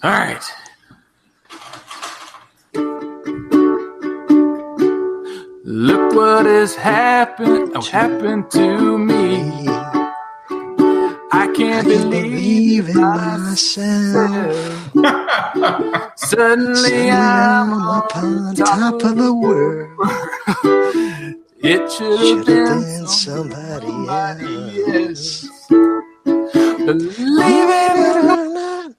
All right. Look what has happened to me. I can't believe in myself. Suddenly I'm on top of the world. It should have been somebody else. Believe it or not,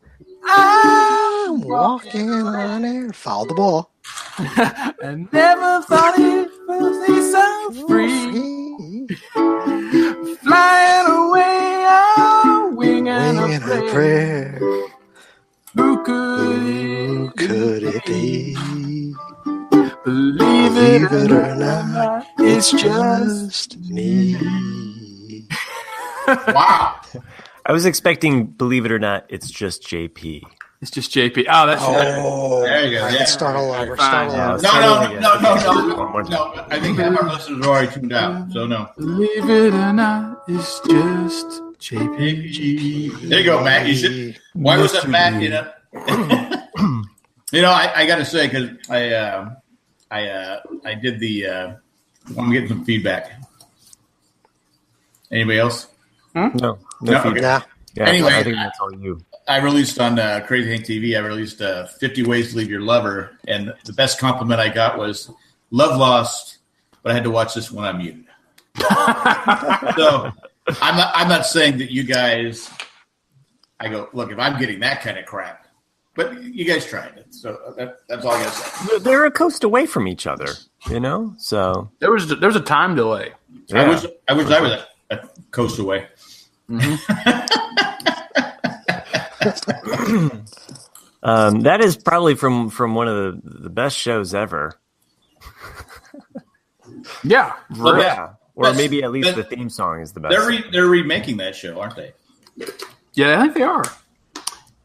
I'm walking on air. Follow the ball. I never thought it would be so free. Flying away on wing and a prayer. Who could it be? Believe it or not, it's just me. Wow. I was expecting, believe it or not, it's just JP. It's just JP. Oh, that's there you go. Yeah. Start all over. No. I think half our listeners are already tuned out, so no. Believe it or not, it's just JP. There you go, Matt. You should. Why was that Matt? You know, I got to say, because I did the. I'm getting some feedback. Anybody else? No Okay. feedback. Yeah, Anyway, I think that's all you. I released on Crazy Hank TV. I released 50 Ways to Leave Your Lover, and the best compliment I got was "Love Lost," but I had to watch this when I'm muted. So I'm not saying that you guys. I go, look, if I'm getting that kind of crap, but you guys tried it, so that's all I got to say. They're a coast away from each other, you know. So there was a time delay. Yeah. I was a coast away. That is probably from one of the best shows ever. Yeah, well, yeah, or maybe at least the theme song is the best. They're remaking that show, aren't they? Yeah, I think they are.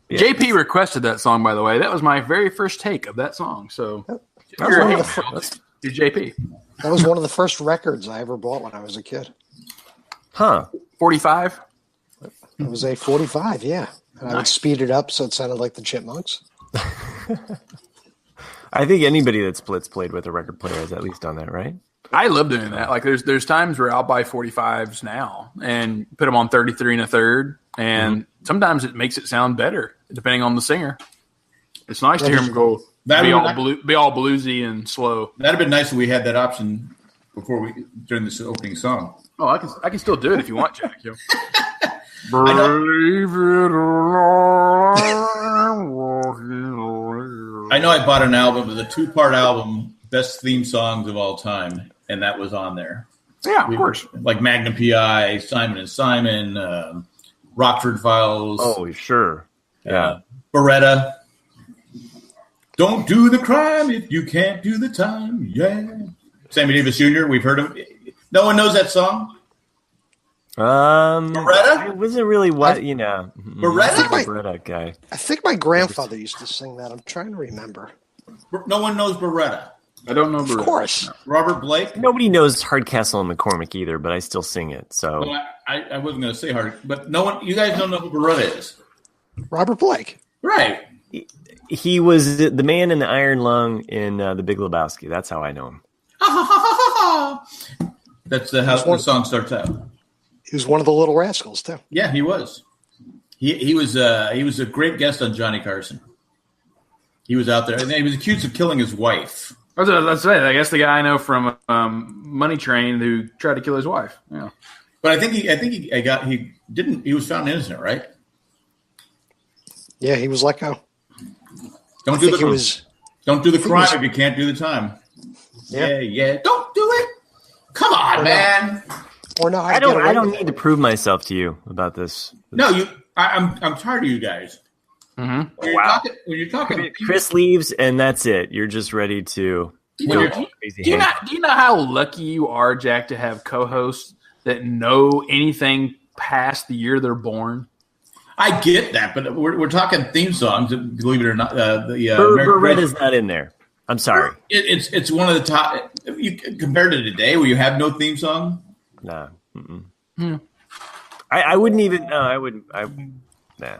Yeah. JP requested that song, by the way. That was my very first take of that song. So, JP. That was one of the first records I ever bought when I was a kid. Huh? 45. It was a 45, yeah. And I would speed it up so it sounded like the Chipmunks. I think anybody that splits played with a record player has at least done that, right? I love doing that. Like there's times where I'll buy 45s now and put them on 33 and a third, and sometimes it makes it sound better depending on the singer. It's nice to hear them go be all bluesy and slow. That'd have been nice if we had that option during this opening song. Oh, I can still do it if you want, Jack. Believe it or not. I know I bought an album. It was a 2-part album, best theme songs of all time, and that was on there. Yeah, of course. Like Magnum P.I., Simon and Simon, Rockford Files. Oh, sure. Yeah. Beretta. Don't do the crime if you can't do the time. Yeah. Sammy Davis Jr., we've heard of. No one knows that song? Beretta? It wasn't really what, Beretta? Beretta guy. I think my grandfather used to sing that. I'm trying to remember. No one knows Beretta. I don't know Beretta. Of course. Robert Blake? Nobody knows Hardcastle and McCormick either, but I still sing it. So Well, I wasn't going to say hard, but no one. You guys don't know who Beretta is. Robert Blake. Right. he was the man in the iron lung in The Big Lebowski. That's how I know him. That's how the song starts out. He was one of the Little Rascals too. Yeah, he was. He was a great guest on Johnny Carson. He was out there, and he was accused of killing his wife. That's right. I guess the guy I know from Money Train who tried to kill his wife. Yeah, but I think he didn't. He was found innocent, right? Yeah, he was let go. Don't do the crime if you can't do the time. Yeah. Don't do it. Come on, man. Or no, I don't need to prove myself to you about this. No, I'm tired of you guys. Mm-hmm. When you're talking, Chris leaves and that's it. You're just ready to. Do you know how lucky you are, Jack, to have co-hosts that know anything past the year they're born? I get that, but we're talking theme songs. Believe it or not, Beretta's not in there. I'm sorry. It's one of the top. Compared to today, where you have no theme song. Nah. I wouldn't even. No, I wouldn't. Nah.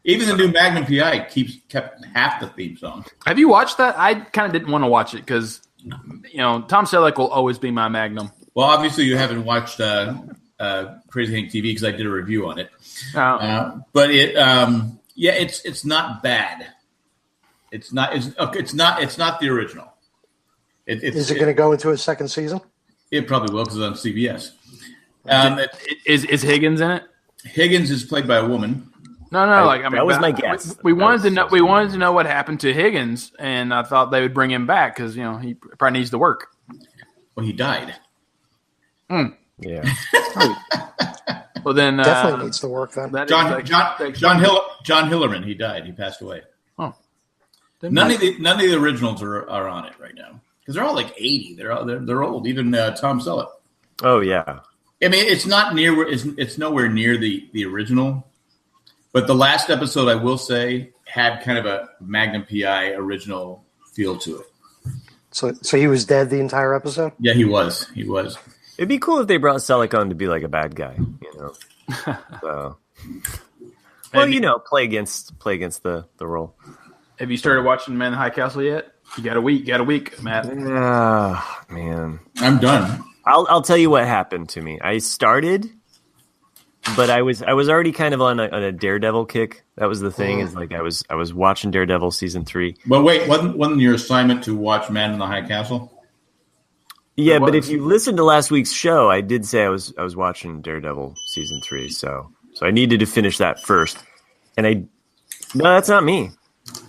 Even the new Magnum PI kept half the theme song. Have you watched that? I kind of didn't want to watch it because, Tom Selleck will always be my Magnum. Well, obviously you haven't watched Crazy Hank TV because I did a review on it. But it's not bad. It's not the original. Is it going to go into a second season? It probably will because it's on CBS. Is Higgins in it? Higgins is played by a woman. No. That was my guess. We wanted to know. We wanted to know what happened to Higgins, and I thought they would bring him back because he probably needs to work. Well, he died. Yeah. Well, then Definitely needs to work then. John Hillerman. He died. He passed away. Oh, none of the originals are on it right now because they're all like 80. They're old. Even Tom Selleck. Oh yeah. I mean, it's nowhere near the original. But the last episode, I will say, had kind of a Magnum PI original feel to it. So he was dead the entire episode? Yeah, he was. It'd be cool if they brought Selleck on to be like a bad guy, So, well, play against the role. Have you started watching Man in the High Castle yet? You got a week, Matt. Man, I'm done. I'll tell you what happened to me. I started. But I was already kind of on a Daredevil kick. That was the thing. Is like I was watching Daredevil season 3. But wait, wasn't your assignment to watch Man in the High Castle? Yeah, but if you listened to last week's show, I did say I was watching Daredevil season 3. So I needed to finish that first. And no, that's not me.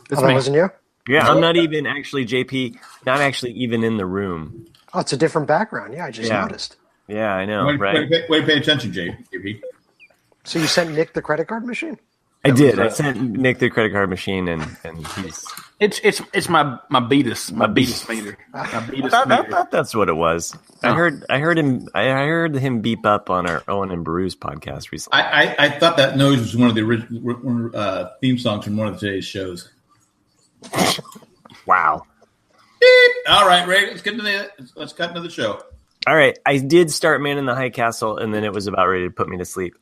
That wasn't you? Yeah, I'm not even actually JP. Not actually even in the room. Oh, it's a different background. Yeah, I just noticed. Yeah, I know. Right? Way to pay attention, JP. So you sent Nick the credit card machine? I did. I sent Nick the credit card machine, and he's. It's my Beatus meter. I thought that's what it was. I heard him beep up on our Owen and Bruce podcast recently. I thought that noise was one of the original theme songs from one of today's shows. Wow. Beep. All right, Ray. Let's cut into the show. All right, I did start Man in the High Castle, and then it was about ready to put me to sleep.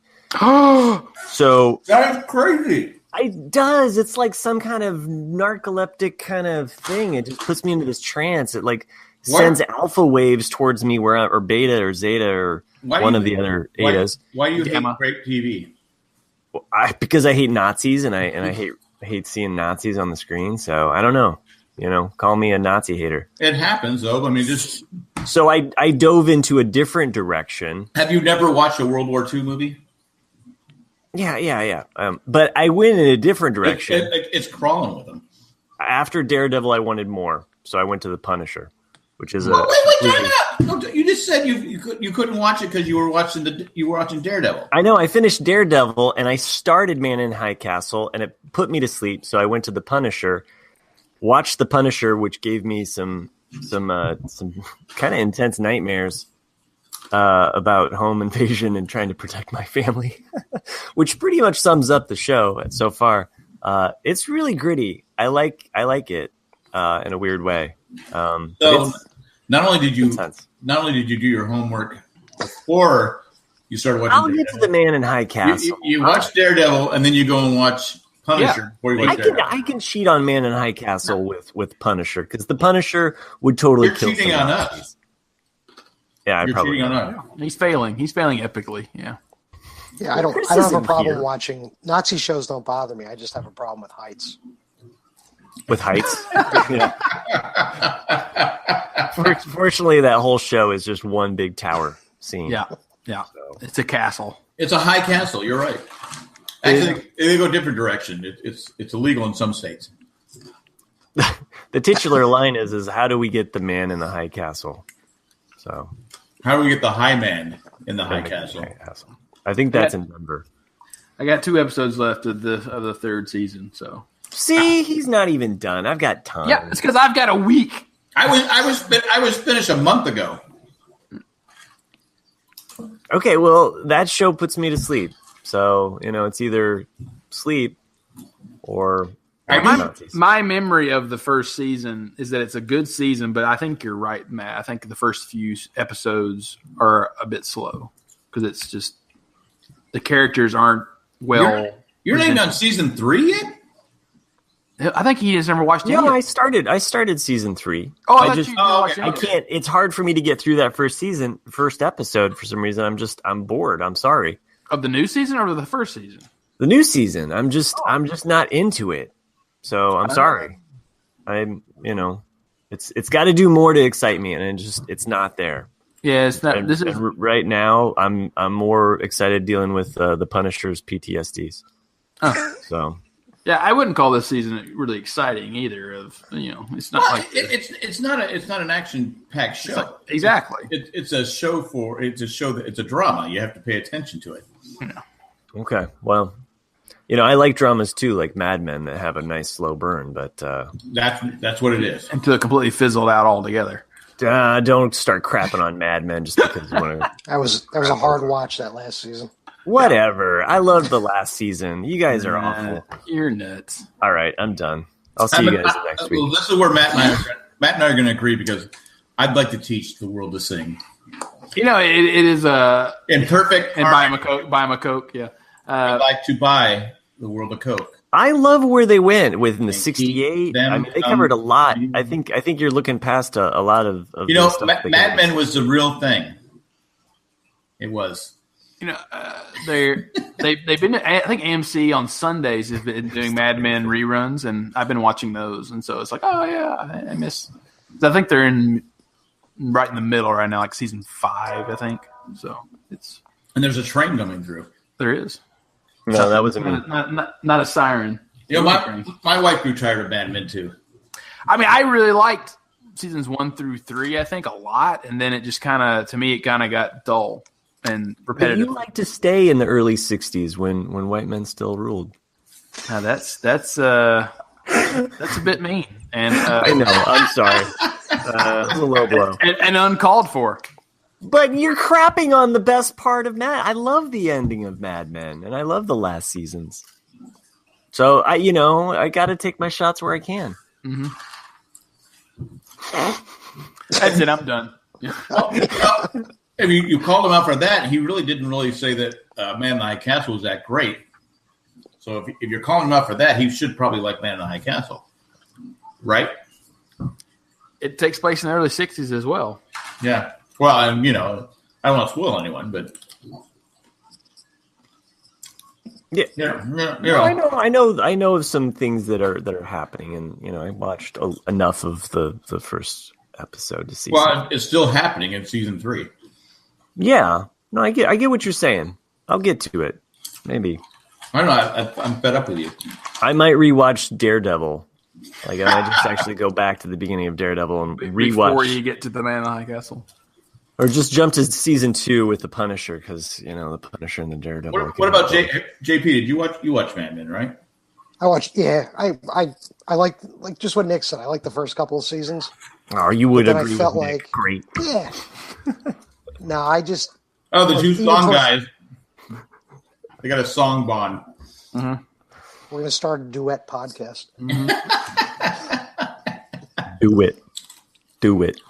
So that's crazy. It does. It's like some kind of narcoleptic kind of thing. It just puts me into this trance. It sends alpha waves towards me, or beta or zeta or one of the other etas. Why do you hate great TV? Because I hate Nazis and I hate seeing Nazis on the screen. So I don't know. Call me a Nazi hater. It happens, though. I mean, So I dove into a different direction. Have you never watched a World War II movie? Yeah. But I went in a different direction. It's crawling with them. After Daredevil, I wanted more, so I went to The Punisher, which is wait, time it up! No, you just said you couldn't watch it because you were watching Daredevil. I know. I finished Daredevil and I started Man in High Castle, and it put me to sleep. So I went to The Punisher, watched The Punisher, which gave me some kind of intense nightmares about home invasion and trying to protect my family, which pretty much sums up the show so far. It's really gritty. I like it in a weird way. So not only did you do your homework before you started watching, I'll get to the Man in High Castle. You watch Daredevil and then you go and watch Punisher. Yeah. I can cheat on Man in High Castle with Punisher because the Punisher would totally kill. You're cheating on us. Yeah, You're cheating on us. He's failing. He's failing epically. Yeah. Yeah, I don't have a problem watching Nazi shows. Don't bother me. I just have a problem with heights. With heights? Yeah. Fortunately, that whole show is just one big tower scene. Yeah. So. It's a castle. It's a high castle. You're right. Actually, they go a different direction. It's illegal in some states. The titular line is how do we get the man in the high castle? So, how do we get the high man in the high castle? I think that's in Denver. I got 2 episodes left of the 3rd season. So see, he's not even done. I've got time. Yeah, it's because I've got a week. I was finished a month ago. Okay, well, that show puts me to sleep. So it's either sleep or. My memory of the first season is that it's a good season, but I think you're right, Matt. I think the first few episodes are a bit slow because it's just the characters aren't well. You're not even on season 3 yet? I think he has never watched it. No, I started season 3. Oh, I can't. It's hard for me to get through that first episode for some reason. I'm bored. I'm sorry. Of the new season or the first season? The new season. I'm just not into it. So I'm sorry. It's got to do more to excite me, and it's not there. Yeah, it's not. Right now. I'm more excited dealing with the Punisher's PTSDs. Oh. So. Yeah, I wouldn't call this season really exciting either. It's not it's not an action-packed show. Exactly. It's a drama. You have to pay attention to it. Yeah. Okay. Well, I like dramas too, like Mad Men that have a nice slow burn, but that's what it is. Until it completely fizzled out altogether. Don't start crapping on Mad Men just because you want to. That was a hard watch that last season. Whatever. I loved the last season. You guys are awful. You're nuts. All right, I'm done. I'll see you guys next week. Well, this is where Matt and I are going to agree because I'd like to teach the world to sing. It is imperfect. And buy him a Coke. Yeah. I'd like to buy the world a Coke. I love where they went within the 68. I mean, they covered a lot. I think you're looking past a lot of Mad Men was the real thing. It was. They've been. I think AMC on Sundays has been doing Mad Men reruns, and I've been watching those. And so it's like, oh yeah, I miss. I think they're right in the middle right now, like season 5, I think. So it's. And there's a train coming through. There is. No, that wasn't not a siren. My wife grew tired of Mad Men too. I mean, I really liked seasons 1 through 3. I think a lot, and then it just to me, it kind of got dull and repetitive. But you like to stay in the early 60s when white men still ruled. Now that's a bit mean. And I know. I'm sorry. It was a low blow and uncalled for. But you're crapping on the best part of Mad. I love the ending of Mad Men, and I love the last seasons. So I got to take my shots where I can. Mm-hmm. That's it. I'm done. I mean, you called him out for that. He really didn't really say that Man in the High Castle was that great. So if you're calling him out for that, he should probably like Man in the High Castle, right? It takes place in the early 60s as well. Yeah. Well, I don't want to spoil anyone, but I know of some things that are happening, and I watched enough of the first episode to see. Well, it's still happening in season 3. Yeah, no, I get what you're saying. I'll get to it, maybe. I don't know. I'm fed up with you. I might rewatch Daredevil. Like, I might just actually go back to the beginning of Daredevil and rewatch before you get to the Man in the High Castle. Or just jump to season 2 with the Punisher, because the Punisher and the Daredevil. What about JP? Did you watch Mad Men, right? I watched. Yeah, I like just what Nick said. I like the first couple of seasons. Oh, you would agree. I felt with like Nick. Great. Yeah. No, I just. Oh, the two song guys. They got a song bond. Mm-hmm. We're gonna start a duet podcast. Mm-hmm. Do it.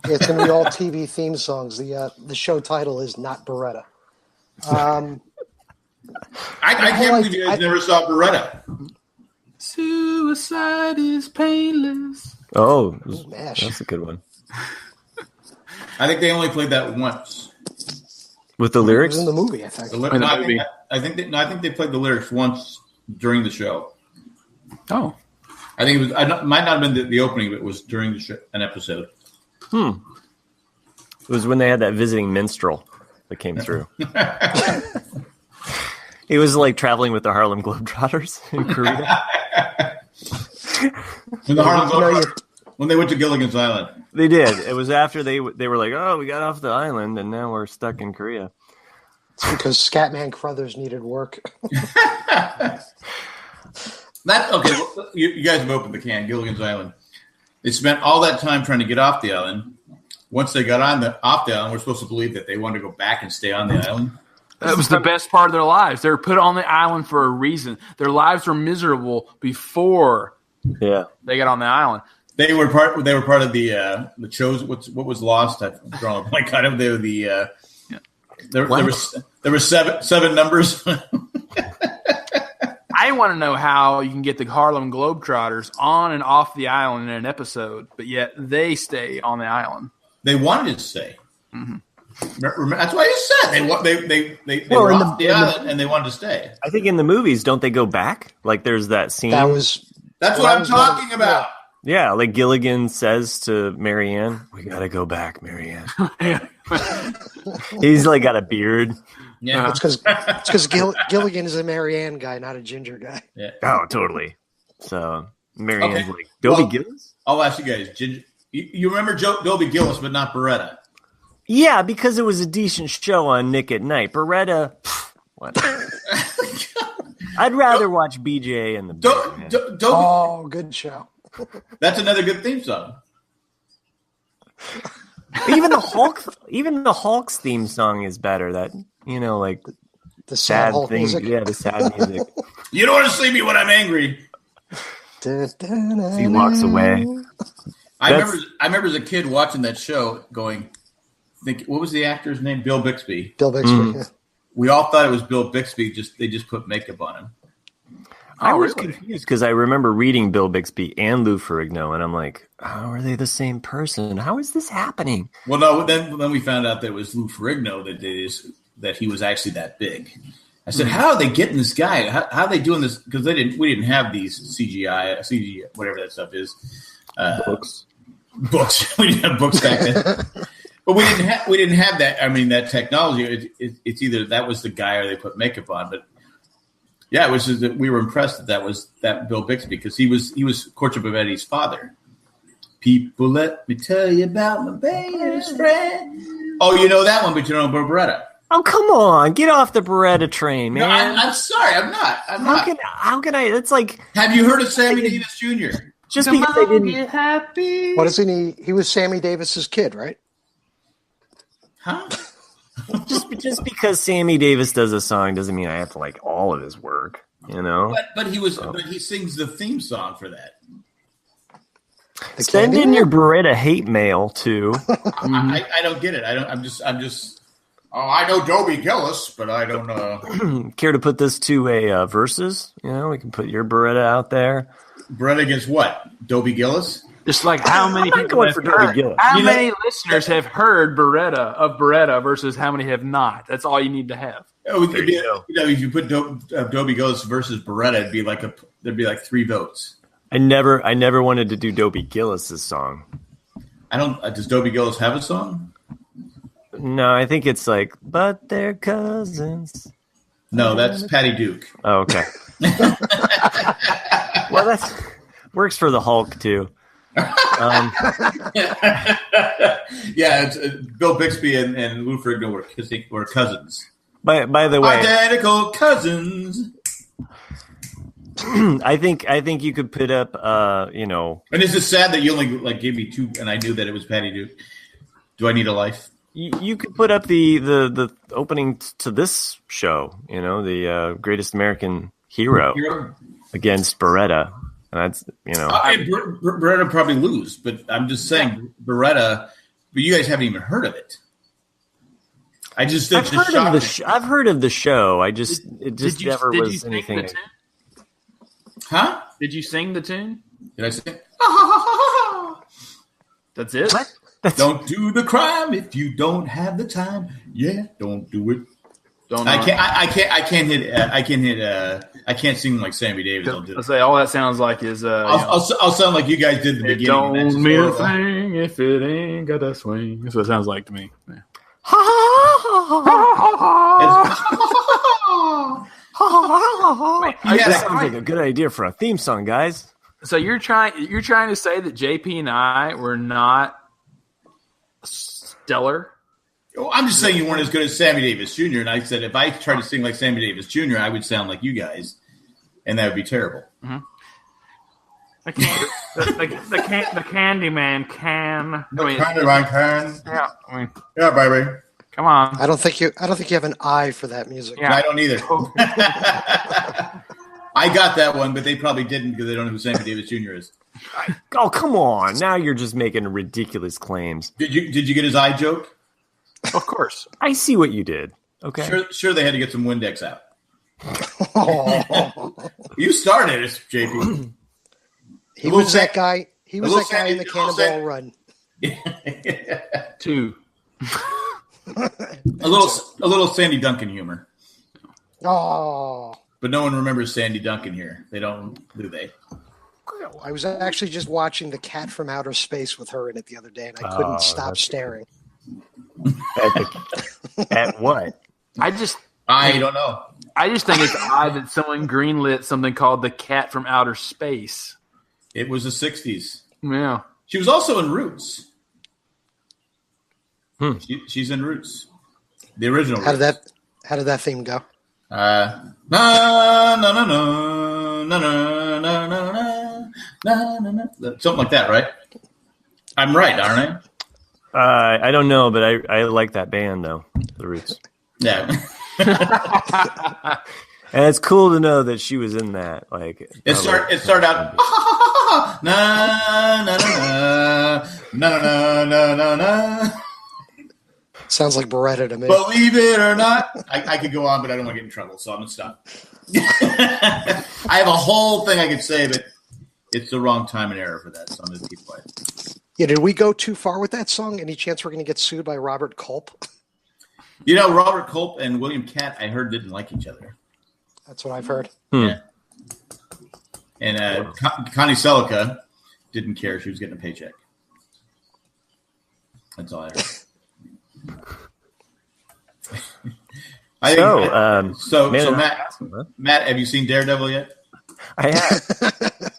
It's going to be all TV theme songs. The show title is not Beretta. I can't believe you guys never saw Beretta. Suicide is painless. Oh, that's a good one. I think they only played that once. With the lyrics? It was in the movie, I think. I think they played the lyrics once during the show. Oh. I think it might not have been the opening, but it was during the show, an episode. It was when they had that visiting minstrel that came through. He was like traveling with the Harlem Globetrotters in Korea. When they went to Gilligan's Island. They did. It was after they were like, oh, we got off the island and now we're stuck in Korea. It's because Scatman Crothers needed work. That's okay. Well, you guys have opened the can, Gilligan's Island. They spent all that time trying to get off the island. Once they got off the island, we're supposed to believe that they wanted to go back and stay on the island. That was the best part of their lives. They were put on the island for a reason. Their lives were miserable before they got on the island. They were part of the chosen. What was lost? I've drawn a blank on it. They were there were 7 numbers. I want to know how you can get the Harlem Globetrotters on and off the island in an episode, but yet they stay on the island. They wanted to stay. Mm-hmm. That's why you said they were off the island and they wanted to stay. I think in the movies, don't they go back? Like there's that scene. That's what I'm talking about. Yeah, like Gilligan says to Marianne, "We gotta go back, Marianne." He's like got a beard. Yeah, it's because Gilligan is a Marianne guy, not a Ginger guy. Yeah. Oh, totally. So Marianne's like Dobie Gillis. I'll ask you guys. You remember Dobie Gillis, but not Beretta? Yeah, because it was a decent show on Nick at Night. Beretta, what? I'd rather watch BJ and the. Oh, good show. That's another good theme song. Even the Hulk's theme song is better. That like the sad thing. Music. Yeah, the sad music. You don't want to see me when I'm angry. He walks away. I remember as a kid watching that show, going, what was the actor's name? Bill Bixby. Bill Bixby. Mm. Yeah. We all thought it was Bill Bixby. They just put makeup on him. I was confused because I remember reading Bill Bixby and Lou Ferrigno, and I'm like, how are they the same person? How is this happening? Well, no. Then we found out that it was Lou Ferrigno that he was actually that big. I said, how are they getting this guy? How are they doing this? Because we didn't have these CG, whatever that stuff is. Books. We didn't have books back then. But we didn't have that. I mean, that technology. It's either that was the guy or they put makeup on. But yeah, it was just that we were impressed that was that Bill Bixby because he was Courtship of Eddie's father. People, let me tell you about my best friend. Oh, you know that one, but you don't know Beretta. Oh, come on. Get off the Beretta train, man. No, I'm sorry. I'm not. How can I? It's like. Have you heard of Sammy Davis Jr.? Just because they didn't get happy. What isn't he? He was Sammy Davis's kid, right? Huh? just because Sammy Davis does a song doesn't mean I have to like all of his work, But he sings the theme song for that. Send in your Beretta hate mail too. I don't get it. I'm just. Oh, I know Dobie Gillis, but I don't. Care to put this to a versus? We can put your Beretta out there. Beretta against what? Dobie Gillis? Just like how many people have heard, how many listeners have heard Beretta versus how many have not? That's all you need to have. If you put Dobie Gillis versus Beretta, there'd be like 3 votes. I never wanted to do Dobie Gillis's song. Does Dobie Gillis have a song? No, I think it's like, but they're cousins. No, that's Patty Duke. Oh, okay. Well, that works for the Hulk too. Yeah, it's, Bill Bixby and Lou Ferrigno were cousins. By the way, identical cousins. I think you could put up, And is it sad that you only gave me 2, and I knew that it was Patty Duke? Do I need a life? You could put up the opening to this show. The Greatest American Hero against Beretta. And that's Beretta probably lose, but I'm just saying Beretta. But you guys haven't even heard of it. I've heard of the show. It just never was anything. Huh? Did you sing the tune? Did I sing? That's it. What? Don't do the crime if you don't have the time. Yeah, don't do it. I can't sing like Sammy Davis. I'll say all that sounds like is. I'll sound like you guys did in the beginning. Don't mean a thing if it ain't got that swing. That's what it sounds like to me. Yeah. That sounds like a good idea for a theme song, guys. So you're trying to say that JP and I were not stellar? I'm just saying you weren't as good as Sammy Davis Jr. And I said if I tried to sing like Sammy Davis Jr., I would sound like you guys, and that would be terrible. Mm-hmm. The Candyman can. Candyman can. Yeah. Yeah, baby. Come on. I don't think you have an eye for that music. Yeah, I don't either. I got that one, but they probably didn't because they don't know who Sammy Davis Jr. is. Oh, come on! Now you're just making ridiculous claims. Did you get his eye joke? Of course. I see what you did. Okay. Sure they had to get some Windex out. You started it, JP. He was that guy. He was that guy in the Cannonball Run. 2. A little Sandy Duncan humor. Oh. But no one remembers Sandy Duncan here. They don't, do they? I was actually just watching The Cat from Outer Space with her in it the other day, and I couldn't stop staring. At what? I don't know. I just think it's odd that someone greenlit something called The Cat from Outer Space. It was the 60s. Yeah. She was also in Roots. She's in Roots. The original How Roots. did that theme go? Na na na na na na na na na na. Something like that, right? I'm right, aren't I? I don't know, but I like that band though, The Roots. Yeah. And it's cool to know that she was in that. Like it started out na na na na na na na na. Sounds like Beretta to me. Believe it or not, I could go on, but I don't want to get in trouble, so I'm gonna stop. I have a whole thing I could say, but it's the wrong time and era for that, so I'm gonna keep quiet. Yeah, did we go too far with that song? Any chance we're going to get sued by Robert Culp? You know, Robert Culp and William Catt, I heard, didn't like each other. That's what I've heard. Yeah. And Connie Selica didn't care. She was getting a paycheck. That's all I heard. So Matt, have you seen Daredevil yet? I have.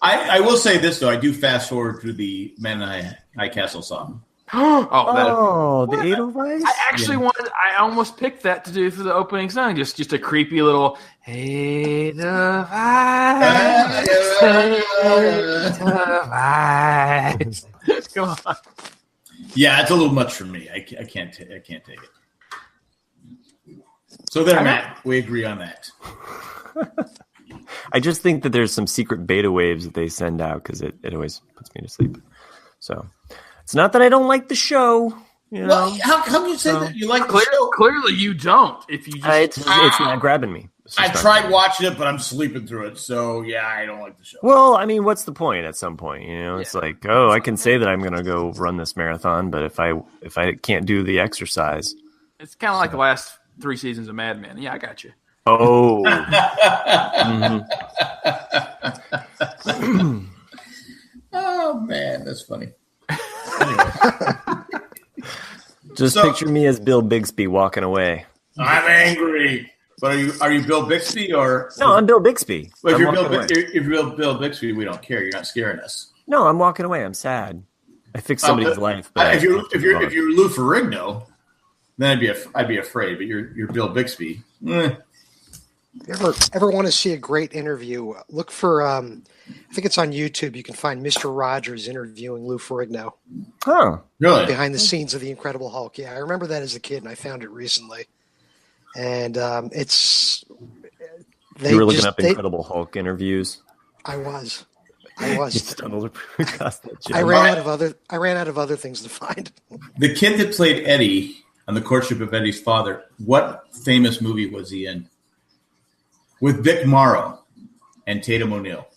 I will say this though, I do fast forward through the Man in High Castle song. The Edelweiss? I actually wanted. I almost picked that to do for the opening song. Just a creepy little Edelweiss. Come on. Yeah, it's a little much for me. I can't take it. So there, Matt, we agree on that. I just think that there's some secret beta waves that they send out because it always puts me to sleep. So it's not that I don't like the show. You know? Well, how come you say that you like the show? Clearly, you don't. If you just, it's not grabbing me. I tried watching it, but I'm sleeping through it. So yeah, I don't like the show. Well, I mean, what's the point? At some point, you know, it's like, oh, I can say that I'm going to go run this marathon, but if I can't do the exercise, it's kind of like the last 3 seasons of Mad Men. Yeah, I got you. Oh. Oh man, that's funny. Anyway. Just picture me as Bill Bixby walking away. I'm angry. But are you Bill Bixby or no? I'm Bill Bixby. Well, if you're Bill Bixby, we don't care. You're not scaring us. No, I'm walking away. I'm sad. I fixed somebody's life. But if you're Lou Ferrigno, then I'd be afraid. But you're Bill Bixby. If you ever want to see a great interview, look for I think it's on YouTube. You can find Mr. Rogers interviewing Lou Ferrigno. Huh? Really? Behind the scenes of the Incredible Hulk. Yeah, I remember that as a kid, and I found it recently. And it's you were looking up Incredible Hulk interviews. I was. You stumbled across that. I ran out of other things to find. The kid that played Eddie on The Courtship of Eddie's Father. What famous movie was he in? With Vic Morrow and Tatum O'Neal.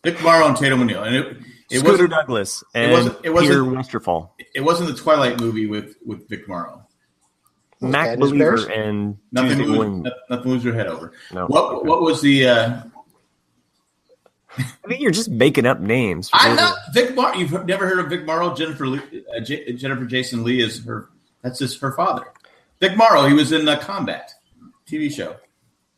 Vic Morrow and Tatum O'Neal, and it Scooter Douglas and Peter Westerfall. It wasn't the Twilight movie with Vic Morrow. Mac Believer and nothing moves your head over. No. What was the? I mean, you're just making up names. I'm not Vic Morrow. You've never heard of Vic Morrow? Jennifer Jason Leigh is her. That's her father. Vic Morrow. He was in Combat TV show.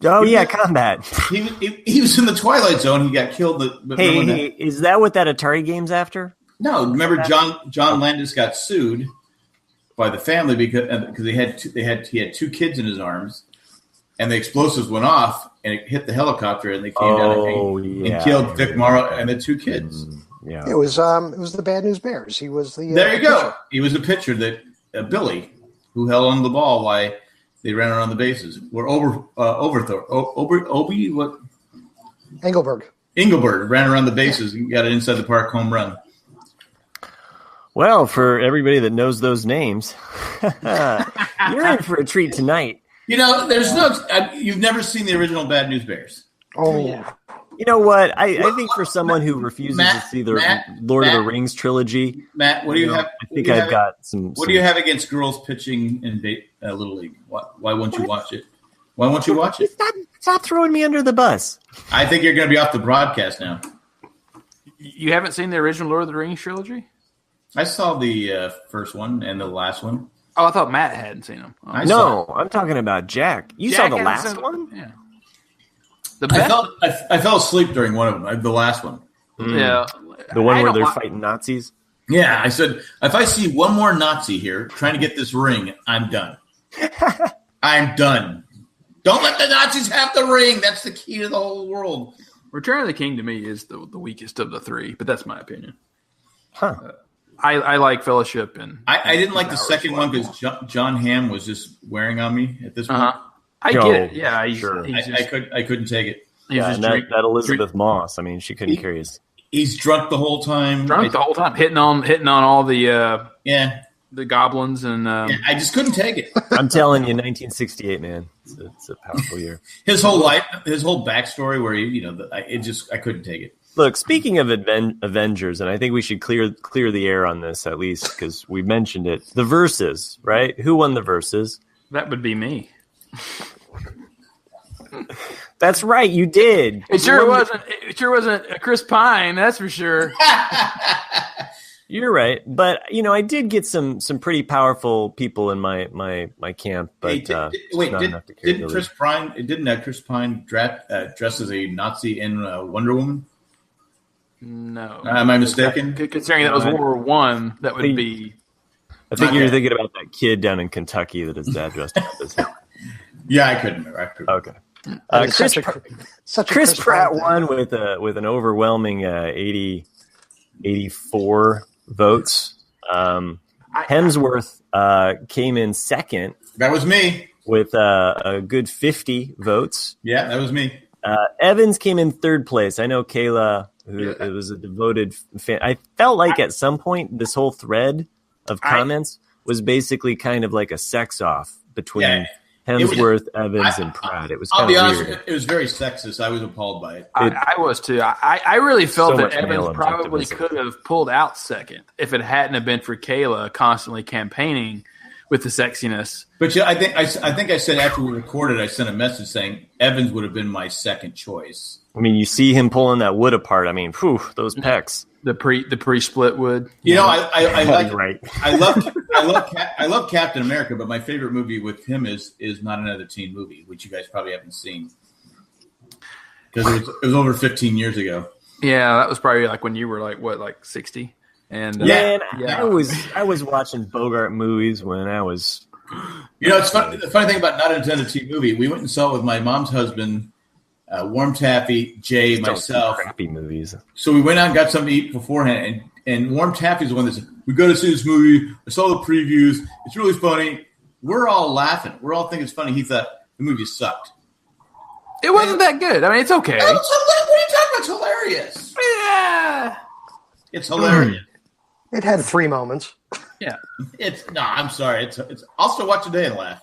Oh yeah, Combat. He was in the Twilight Zone. He got killed. Hey, is that what that Atari game's after? No, remember John Landis got sued by the family because he had 2 kids in his arms, and the explosives went off and it hit the helicopter, and they came down and killed Vic Morrow and the 2 kids. Yeah, it was the Bad News Bears. He was the there you go. He was a pitcher that Billy, who held on to the ball while they ran around the bases. Were Engelberg ran around the bases and got an inside the park home run. Well, for everybody that knows those names, you're in for a treat tonight. You know, there's you've never seen the original Bad News Bears. Oh, You know what? I think for someone who refuses to see the Lord of the Rings trilogy, Matt, what do you have? I think I've got some. What do you have against girls pitching in Little League? Why won't you watch it? Why won't you watch it? Stop throwing me under the bus. I think you're going to be off the broadcast now. You haven't seen the original Lord of the Rings trilogy? I saw the first one and the last one. Oh, I thought Matt hadn't seen them. Oh. No, I'm talking about Jack. You saw the last seen one? Yeah. I fell asleep during one of them, the last one. Yeah. The one where they're fighting Nazis? Yeah, I said, if I see one more Nazi here trying to get this ring, I'm done. I'm done. Don't let the Nazis have the ring. That's the key to the whole world. Return of the King to me is the weakest of the three, but that's my opinion. Huh. I like Fellowship. And I didn't like the second one because John Hamm was just wearing on me at this point. I get it. Yeah, sure. I couldn't take it. Yeah, and that Elizabeth Moss. I mean, she couldn't carry his. He's drunk the whole time. Hitting on all the the goblins and. I just couldn't take it. I'm telling you, 1968, man, it's a powerful year. His whole life, his whole backstory, where I couldn't take it. Look, speaking of Avengers, and I think we should clear the air on this at least because we mentioned it. The Versus, right? Who won the Versus? That would be me. That's right, you did. It sure wasn't Chris Pine, that's for sure. You're right, but I did get some pretty powerful people in my camp. But didn't Chris Pine dress as a Nazi in Wonder Woman? No, am I mistaken? Considering that was World War One, that would be. I think you're thinking about that kid down in Kentucky that his dad dressed up as him. Yeah, I couldn't. Okay. Chris Pratt won with an overwhelming 84 votes. Hemsworth came in second. That was me. With a good 50 votes. Yeah, that was me. Evans came in third place. I know Kayla, who was a devoted fan. I felt like at some point this whole thread of comments was basically kind of like a sex off between Hemsworth, Evans, and Pratt. It was kind of weird. I'll be honest, it was very sexist. I was appalled by it. I was too. I really felt that Evans probably could have pulled out second if it hadn't have been for Kayla constantly campaigning with the sexiness. But I think I said after we recorded, I sent a message saying Evans would have been my second choice. I mean, you see him pulling that wood apart. I mean, those pecs. The pre-split wood. I love Captain America, but my favorite movie with him is Not Another Teen Movie, which you guys probably haven't seen because it was over 15 years ago. Yeah, that was probably like when you were like 60. And I was watching Bogart movies when I was. It's funny. The funny thing about Not Another Teen Movie, we went and saw it with my mom's husband. Warm Taffy, Jay, myself. Crappy movies. So we went out and got something to eat beforehand, and Warm Taffy's the one that said, "We go to see this movie. I saw the previews. It's really funny." We're all laughing. We're all thinking it's funny. He thought the movie sucked. It wasn't that good. I mean, it's okay. What are you talking about? It's hilarious. Yeah, it's hilarious. It had 3 moments. Yeah, I'm sorry. I'll still watch it today and laugh.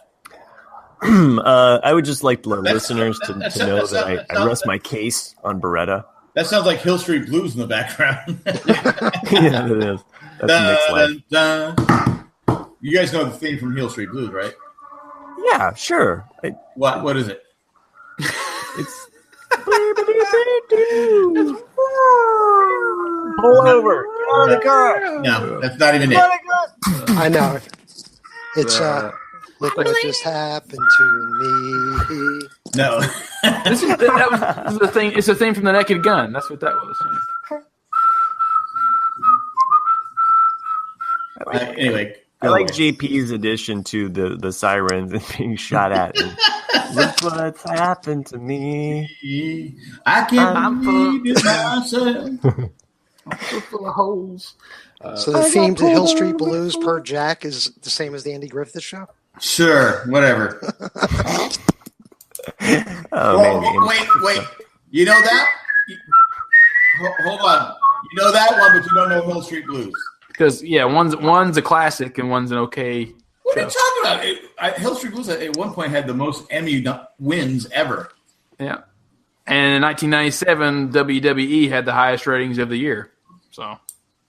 I would just like the listeners to know that I rest my case on Beretta. That sounds like Hill Street Blues in the background. Yeah, it is. That's Nick's life. You guys know the theme from Hill Street Blues, right? Yeah, sure. What is it? It's pull over. Get out of the car. No, that's not even it. I know. It's look what just happened to me. No. This is the thing. It's the thing from The Naked Gun. That's what that was. Anyway. I like JP's addition to the sirens and being shot at. Look what's happened to me. I can't believe it myself. I'm so full of holes. So the theme to Hill Street Blues per Jack is the same as the Andy Griffith Show? Sure, whatever. Wait. You know that? Hold on. You know that one, but you don't know Hill Street Blues. Because, one's a classic and one's an okay What are you talking about? Hill Street Blues at one point had the most Emmy wins ever. Yeah. And in 1997, WWE had the highest ratings of the year. So,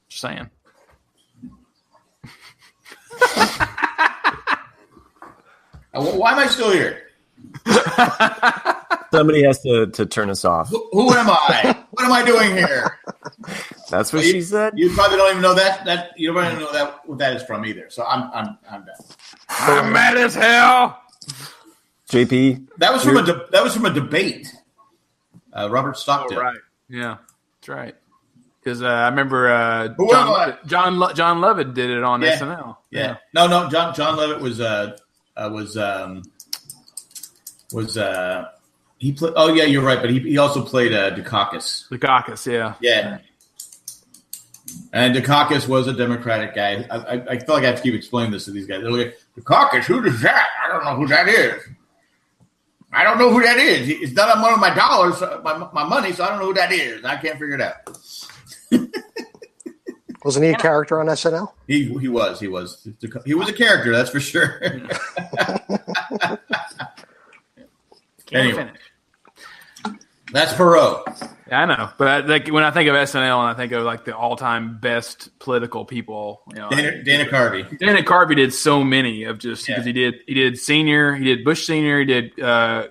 just saying. Why am I still here? Somebody has to turn us off. Who am I? What am I doing here? That's what she said. You probably don't even know that. You don't even know that what that is from either. So I'm done. I'm mad as hell. JP, that was from a debate. Robert Stockton. Oh, right. Yeah, that's right. Because I remember John Lovett did it on SNL. Yeah. No. John Lovett was he played? Oh yeah, you're right. But he also played Dukakis. Dukakis, yeah. Yeah. And Dukakis was a Democratic guy. I feel like I have to keep explaining this to these guys. They're like, Dukakis, who is that? I don't know who that is. I don't know who that is. It's not on one of my dollars, my money, so I don't know who that is. I can't figure it out. Wasn't he a character on SNL? He was. He was a character, that's for sure. Anyway, that's Perot. Yeah, I know, but when I think of SNL and I think of like the all-time best political people, Dana Carvey. Dana Carvey did so many of just because he did Senior, he did Bush Senior, he did Perot.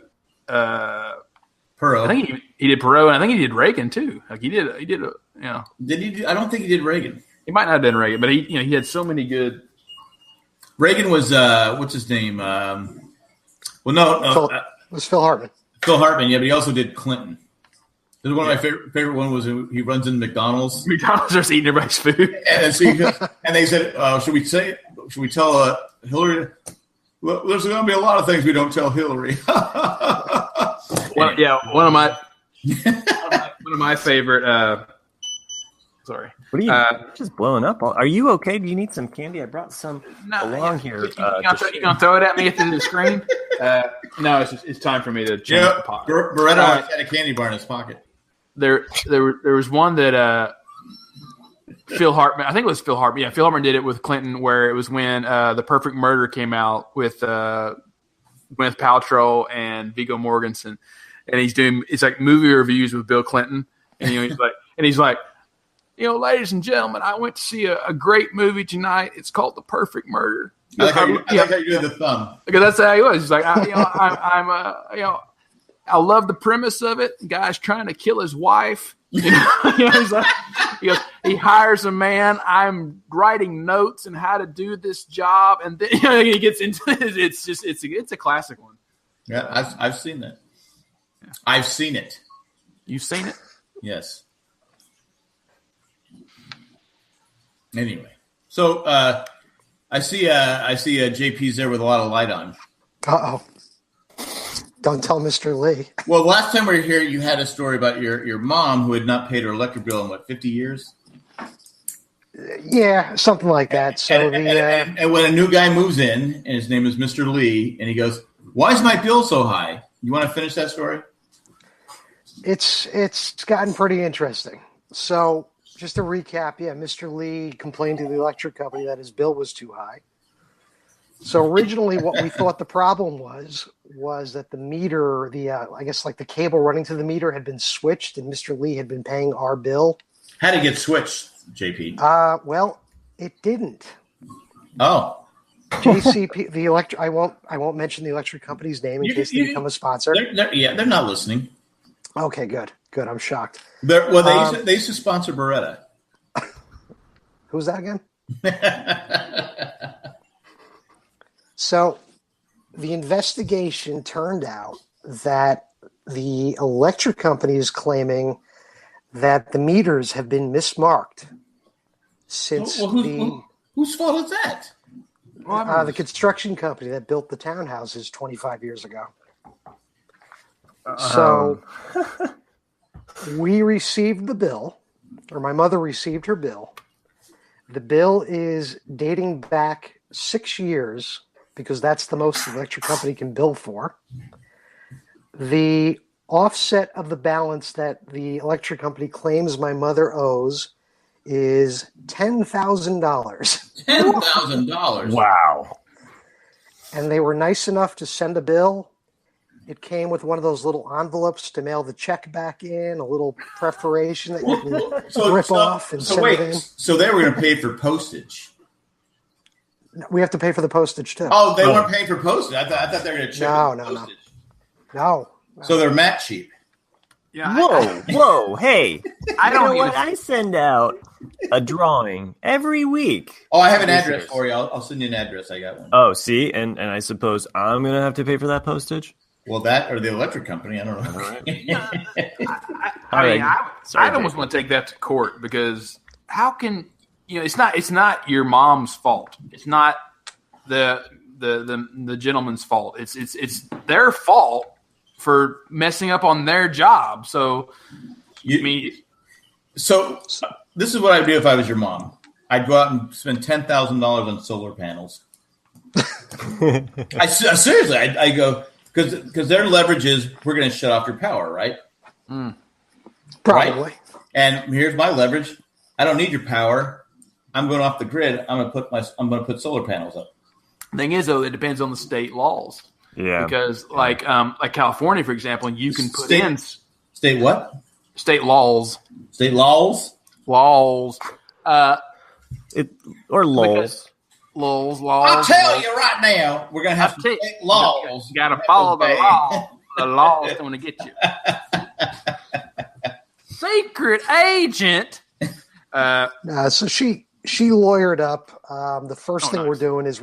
I think he did Perot, and I think he did Reagan too. Like he did Did he? I don't think he did Reagan. He might not have done Reagan, but he had so many good. Reagan was what's his name? It was Phil Hartman. Phil Hartman, yeah, but he also did Clinton. One of my favorite one was he runs in McDonald's. McDonald's are eating everybody's food, and they said, "Should we tell Hillary?" Well, there's going to be a lot of things we don't tell Hillary. One of my favorite. Sorry, what are you just blowing up? Are you okay? Do you need some candy? I brought some along here. You gonna throw it at me through the screen? No, it's time for me to change the pot. Beretta had a candy bar in his pocket. There was one that Phil Hartman. I think it was Phil Hartman. Yeah, Phil Hartman did it with Clinton, where it was when The Perfect Murder came out with Gwyneth Paltrow and Viggo Mortensen, and it's like movie reviews with Bill Clinton, and he's like. Ladies and gentlemen, I went to see a great movie tonight. It's called The Perfect Murder. I like how you do the thumb. Because that's how he was. He's like, I love the premise of it. The guy's trying to kill his wife. He's like, he hires a man. I'm writing notes on how to do this job, and then he gets into it. It's a classic one. Yeah, I've seen that. Yeah. I've seen it. You've seen it? Yes. Anyway, so I see JP's there with a lot of light on. Uh-oh. Don't tell Mr. Lee. Well, last time we were here, you had a story about your mom who had not paid her electric bill in, 50 years? Yeah, something like that. So and when a new guy moves in, and his name is Mr. Lee, and he goes, "Why is my bill so high?" You want to finish that story? It's gotten pretty interesting. So just to recap, Mr. Lee complained to the electric company that his bill was too high. So originally what we thought the problem was that the meter, I guess like the cable running to the meter had been switched and Mr. Lee had been paying our bill. How did it get switched, JP? Well, it didn't. Oh. JCP, I won't mention the electric company's name in case they become a sponsor. They're not listening. Okay, good. I'm shocked. They used to sponsor Beretta. Who's that again? So the investigation turned out that the electric company is claiming that the meters have been mismarked since whose fault is that? The construction company that built the townhouses 25 years ago. So we received the bill, or my mother received her bill. The bill is dating back 6 years because that's the most the electric company can bill for. The offset of the balance that the electric company claims my mother owes is $10,000. $10,000? Wow. And they were nice enough to send a bill It came with one of those little envelopes to mail the check back in, a little perforation that you can rip off and send it in. So they were going to pay for postage. We have to pay for the postage too. Oh, they weren't paying for postage. I thought they were going to check postage. No. So they're mat cheap. Yeah. Whoa, hey! I don't know what? I send out a drawing every week. Oh, I have an address for you. I'll send you an address. I got one. Oh, see, and I suppose I'm going to have to pay for that postage. Well, that or the electric company. I don't know. I'd almost want to take that to court because how can it's not your mom's fault. It's not the gentleman's fault. It's their fault for messing up on their job. So, so this is what I'd do if I was your mom. I'd go out and spend $10,000 on solar panels. Seriously, I go because their leverage is we're going to shut off your power, right? Probably. Right? And here's my leverage. I don't need your power. I'm going off the grid. I'm going to put solar panels up. The thing is, though, it depends on the state laws. Yeah. Because like California, for example, you can put in state what? State laws. State laws. Laws. Or laws. Laws. I'll tell you right now, we're going to have to state laws. You got to follow the law. The law is going to get you. Secret agent. So she lawyered up. The first thing we're doing is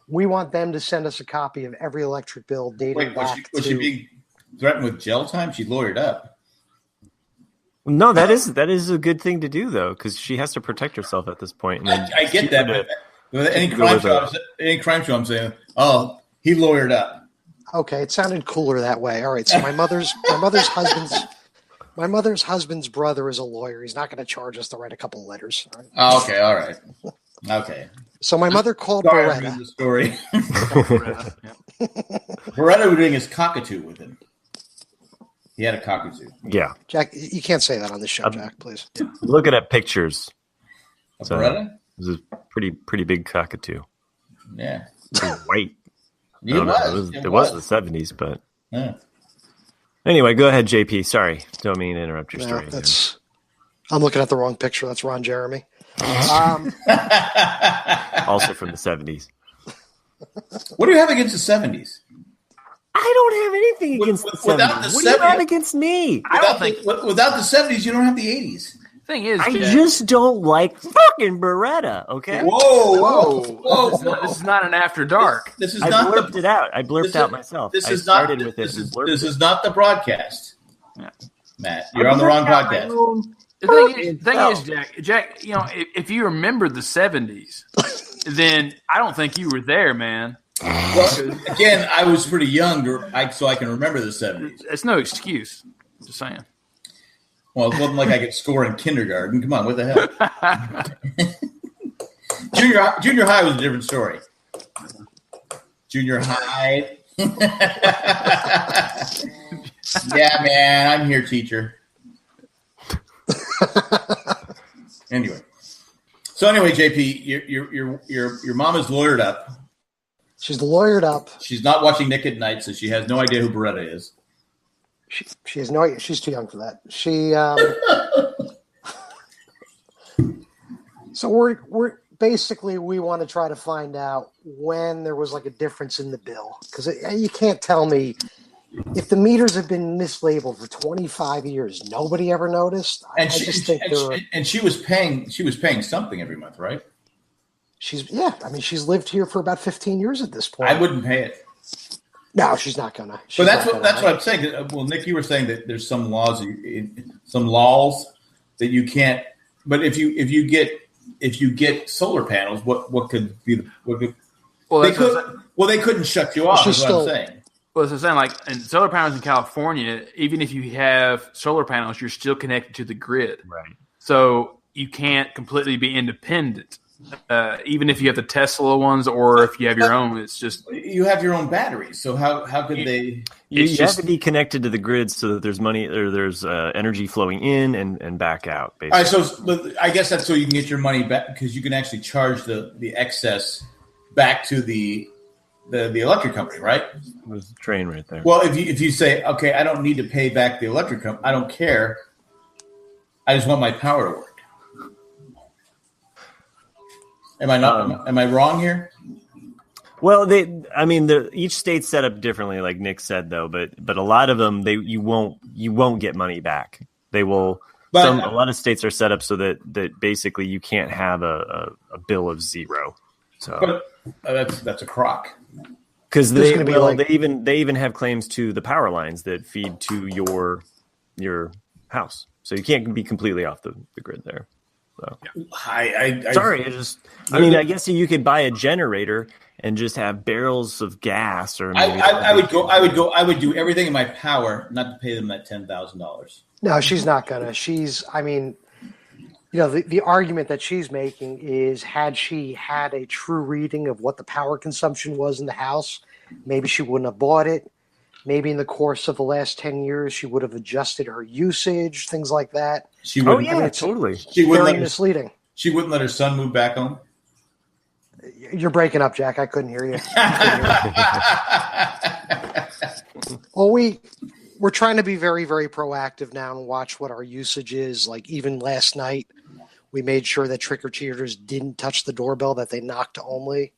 we want them to send us a copy of every electric bill dating back was she being threatened with jail time? She lawyered up. No, that is a good thing to do though, because she has to protect herself at this point. I get that, but with any crime show, I'm saying, oh, he lawyered up. Okay, it sounded cooler that way. All right, so my mother's husband's brother is a lawyer. He's not going to charge us to write a couple of letters. Right? Oh, okay, all right, okay. So my mother called Beretta. The story. Beretta was doing his cockatoo with him. He had a cockatoo. Yeah, Jack, you can't say that on this show, Jack. Please. Looking at pictures. Beretta? This is pretty big cockatoo. Yeah, white. It was the 70s, but yeah. Anyway, go ahead, JP. Sorry, don't mean to interrupt your story. I'm looking at the wrong picture. That's Ron Jeremy. Also from the 70s. What do you have against the 70s? I don't have anything against the 70s. What do you have against me? Without the 70s, you don't have the 80s. Thing is, I just don't like fucking Beretta. Okay. Whoa. This is not an after dark. This is I not blurped it out. I blurped out myself. This is not the broadcast. Yeah. Matt, you're on the wrong podcast. The thing is, Jack, if you remember the 70s, then I don't think you were there, man. Well, again, I was pretty young, so I can remember the 70s. It's no excuse. Just saying. Well, it wasn't like I could score in kindergarten. Come on, what the hell? Junior high was a different story. Junior high. Yeah, man, I'm here, teacher. Anyway, JP, your mom is lawyered up. She's lawyered up. She's not watching Nick at Night, so she has no idea who Beretta is. She has no idea. She's too young for that. So we're basically we want to try to find out when there was like a difference in the bill, because you can't tell me if the meters have been mislabeled for 25 years, nobody ever noticed. And she was paying something every month, right? She's lived here for about 15 years at this point. I wouldn't pay it. No, she's not gonna. But that's what I'm saying. Well, Nick, you were saying that there's some laws that you can't. But if you get solar panels, what could be they couldn't shut you off. Is what I'm saying. Well, as I'm saying, like in solar panels in California, even if you have solar panels, you're still connected to the grid. Right. So you can't completely be independent. Even if you have the Tesla ones or if you have your own, it's just you have your own batteries. So how could they? You have to be connected to the grid so that there's money or there's energy flowing in and back out. Basically. All right, so I guess that's so you can get your money back because you can actually charge the excess back to the the electric company, right? There's a train right there. Well, if you say, okay, I don't need to pay back the electric company, I don't care. I just want my power to work. Am I not? Am I wrong here? Well, each state's set up differently, like Nick said, though. But a lot of them, you won't get money back. They will. A lot of states are set up so that basically you can't have a bill of zero. So that's a crock. Because they even have claims to the power lines that feed to your house, so you can't be completely off the grid there. So I guess you could buy a generator and just have barrels of gas, or maybe I would do everything in my power not to pay them that $10,000. No, she's not gonna. The argument that she's making is, had she had a true reading of what the power consumption was in the house, maybe she wouldn't have bought it. Maybe in the course of the last 10 years, she would have adjusted her usage, things like that. Totally. She wouldn't very misleading. She wouldn't let her son move back home. You're breaking up, Jack. I couldn't hear you. Well, we're trying to be very, very proactive now and watch what our usage is. Like even last night, we made sure that trick-or-treaters didn't touch the doorbell, that they knocked only.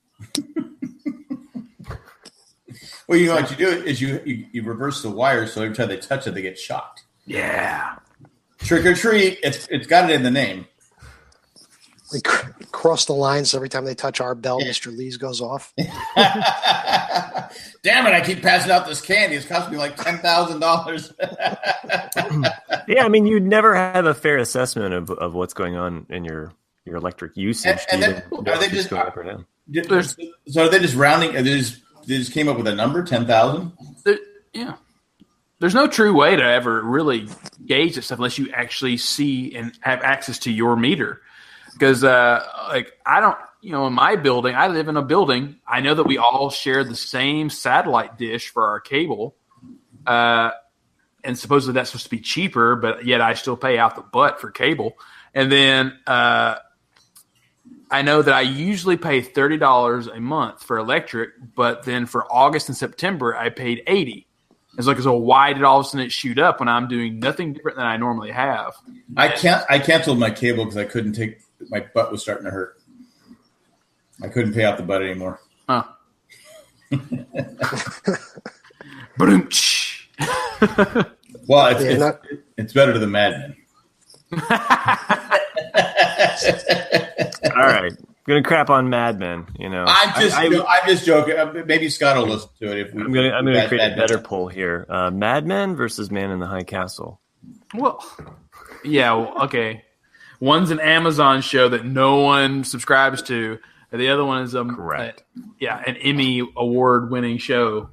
Well, you know what you do is you reverse the wires, so every time they touch it, they get shocked. Yeah. Trick or treat, it's got it in the name. They cross the lines every time they touch our bell. Mr. Lee's goes off. Damn it! I keep passing out this candy. It's costing me like $10,000. Yeah, you'd never have a fair assessment of what's going on in your electric usage. And then, are they just going up or down? So are they just rounding? They just came up with a number, 10,000. Yeah. There's no true way to ever really gauge this stuff unless you actually see and have access to your meter. Because, I don't, in my building, I live in a building. I know that we all share the same satellite dish for our cable. And supposedly that's supposed to be cheaper, but yet I still pay out the butt for cable. And then I know that I usually pay $30 a month for electric, but then for August and September, I paid $80. It's like, so why did all of a sudden it shoot up when I'm doing nothing different than I normally have? I canceled my cable because I couldn't take. My butt was starting to hurt. I couldn't pay out the butt anymore. Huh. Well, it's better than Mad Men. All right, I'm gonna crap on Mad Men. I'm just joking. Maybe Scott will listen to it. I'm gonna create a better poll here: Mad Men versus Man in the High Castle. Well, yeah, okay. One's an Amazon show that no one subscribes to. And the other one is correct. An Emmy award-winning show.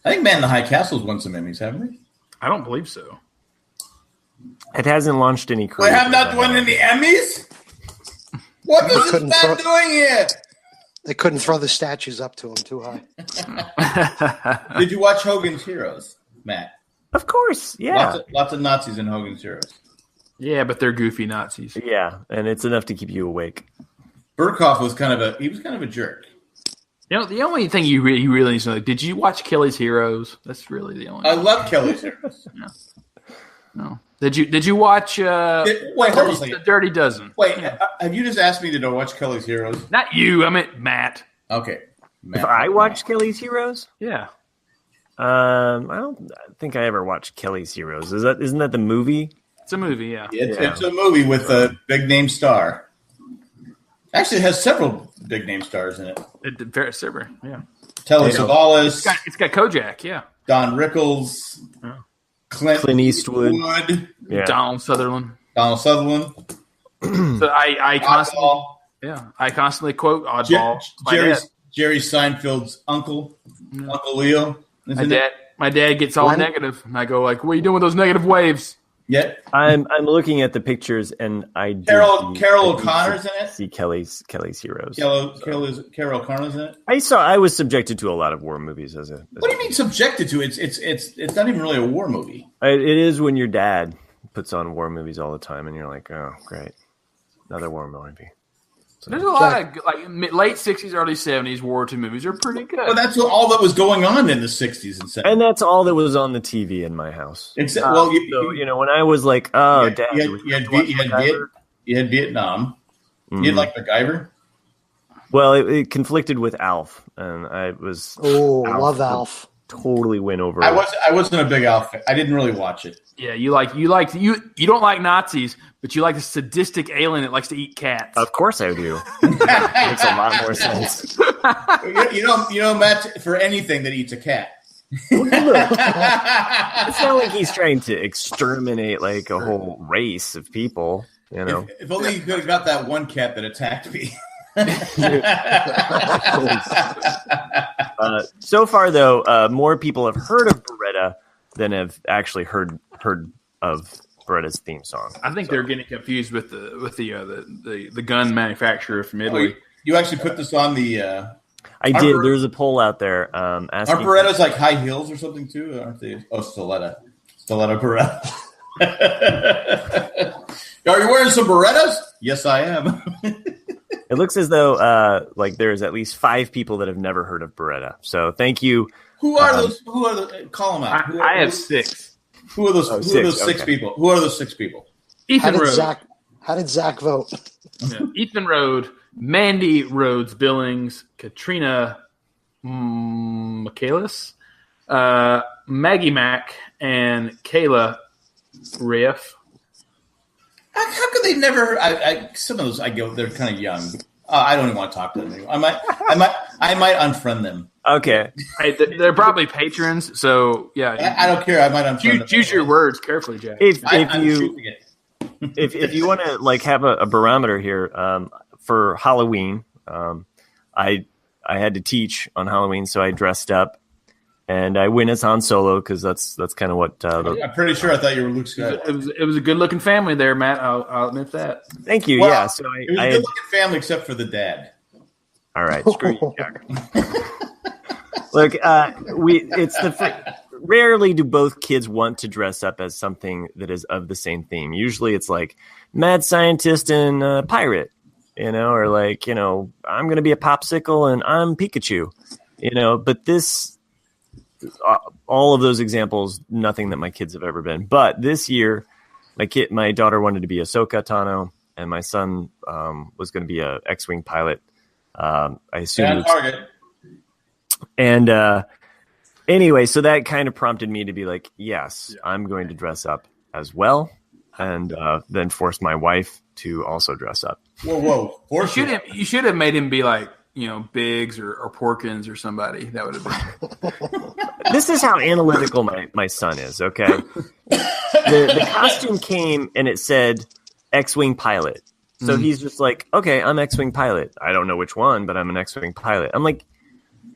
I think Man in the High Castle's won some Emmys, haven't they? I don't believe so. It hasn't launched any career. They have not won any Emmys? What is this man doing here? They couldn't throw the statues up to him too high. Did you watch Hogan's Heroes, Matt? Of course, yeah. Lots of Nazis in Hogan's Heroes. Yeah, but they're goofy Nazis. Yeah, and it's enough to keep you awake. Burkhoff was kind of a jerk. The only thing you really need to know, did you watch Kelly's Heroes? That's really the only. I love Kelly's Heroes. No. Did you watch wait, hold on a second. The Dirty Dozen? Wait, have you just asked me to watch Kelly's Heroes? Not you, I meant Matt. Okay. Matt, if I watched Kelly's Heroes? Yeah. I don't think I ever watched Kelly's Heroes. Isn't that the movie? It's a movie, yeah. It's a movie with a big name star. Actually, it has several big name stars in it. Ferris Silver, yeah. Telly Savalas. It's got Kojak, yeah. Don Rickles. Yeah. Clint Eastwood. Yeah. Donald Sutherland. So I constantly quote Oddball. Jerry Seinfeld's uncle, Uncle Leo. My dad gets all negative, and I go like, "What are you doing with those negative waves?" Yeah, I'm looking at the pictures, and I Carol O'Connor's in it. See Kelly's Heroes. Carol O'Connor's in it. I was subjected to a lot of war movies as a. What do you mean subjected to? It's not even really a war movie. It is when your dad puts on war movies all the time, and you're like, oh, great, another war movie. So. There's a lot of late 60s, early 70s World War II movies are pretty good. Well, that's all that was going on in the 60s and 70s. And that's all that was on the TV in my house. Except, so, when I was like, Dad, you had Vietnam. You had like MacGyver. Well, it conflicted with Alf, and I was love Alf. Totally win over. I wasn't a big Alf fan. I didn't really watch it. Yeah, you don't like Nazis, but you like the sadistic alien that likes to eat cats. Of course I do. That makes a lot more sense. Matt, for anything that eats a cat. It's not like he's trying to exterminate like a whole race of people. If only you could have got that one cat that attacked me. So far, though, more people have heard of Beretta than have actually heard of Beretta's theme song. I think they're getting confused with the gun manufacturer from Italy. You actually put this on the. I did. There's a poll out there asking. Aren't Berettas like high heels or something too? Aren't they? Oh, Stiletto Beretta. Are you wearing some Berettas? Yes, I am. It looks as though there's at least 5 people that have never heard of Beretta. So thank you. Who are those? Call them out. I have 6. Who are those? Who are those 6 people? Who are those 6 people? Ethan Rhodes. How did Zach vote? Ethan Rhodes, Mandy Rhodes Billings, Katrina Michaelis, Maggie Mack, and Kayla Riff. How could they never? Some of those they're kind of young. I don't even want to talk to them anymore. I might unfriend them. Okay, they're probably patrons. So yeah, I don't care. I might unfriend them. Choose your words carefully, Jack. If you want to have a barometer here for Halloween, I had to teach on Halloween, so I dressed up. And I win as Han Solo because that's kind of what. I'm pretty sure I thought you were Luke Skywalker. It was a good looking family there, Matt. I'll admit that. Thank you. Well, yeah, so it was a good looking family except for the dad. All right, screw you, Jack. Look, rarely do both kids want to dress up as something that is of the same theme. Usually, it's like mad scientist and pirate, or I'm going to be a popsicle and I'm Pikachu, But this. All of those examples, nothing that my kids have ever been. But this year, my daughter wanted to be Ahsoka Tano, and my son was going to be a X-wing pilot. I assume. Target. And anyway, so that kind of prompted me to be like, yes, I'm going to dress up as well, and then force my wife to also dress up. Whoa! You should have made him be like. Biggs or Porkins or somebody. That would have been. This is how analytical my son is, okay? The costume came and it said X-Wing pilot. So he's just like, okay, I'm X-Wing pilot. I don't know which one, but I'm an X-Wing pilot. I'm like,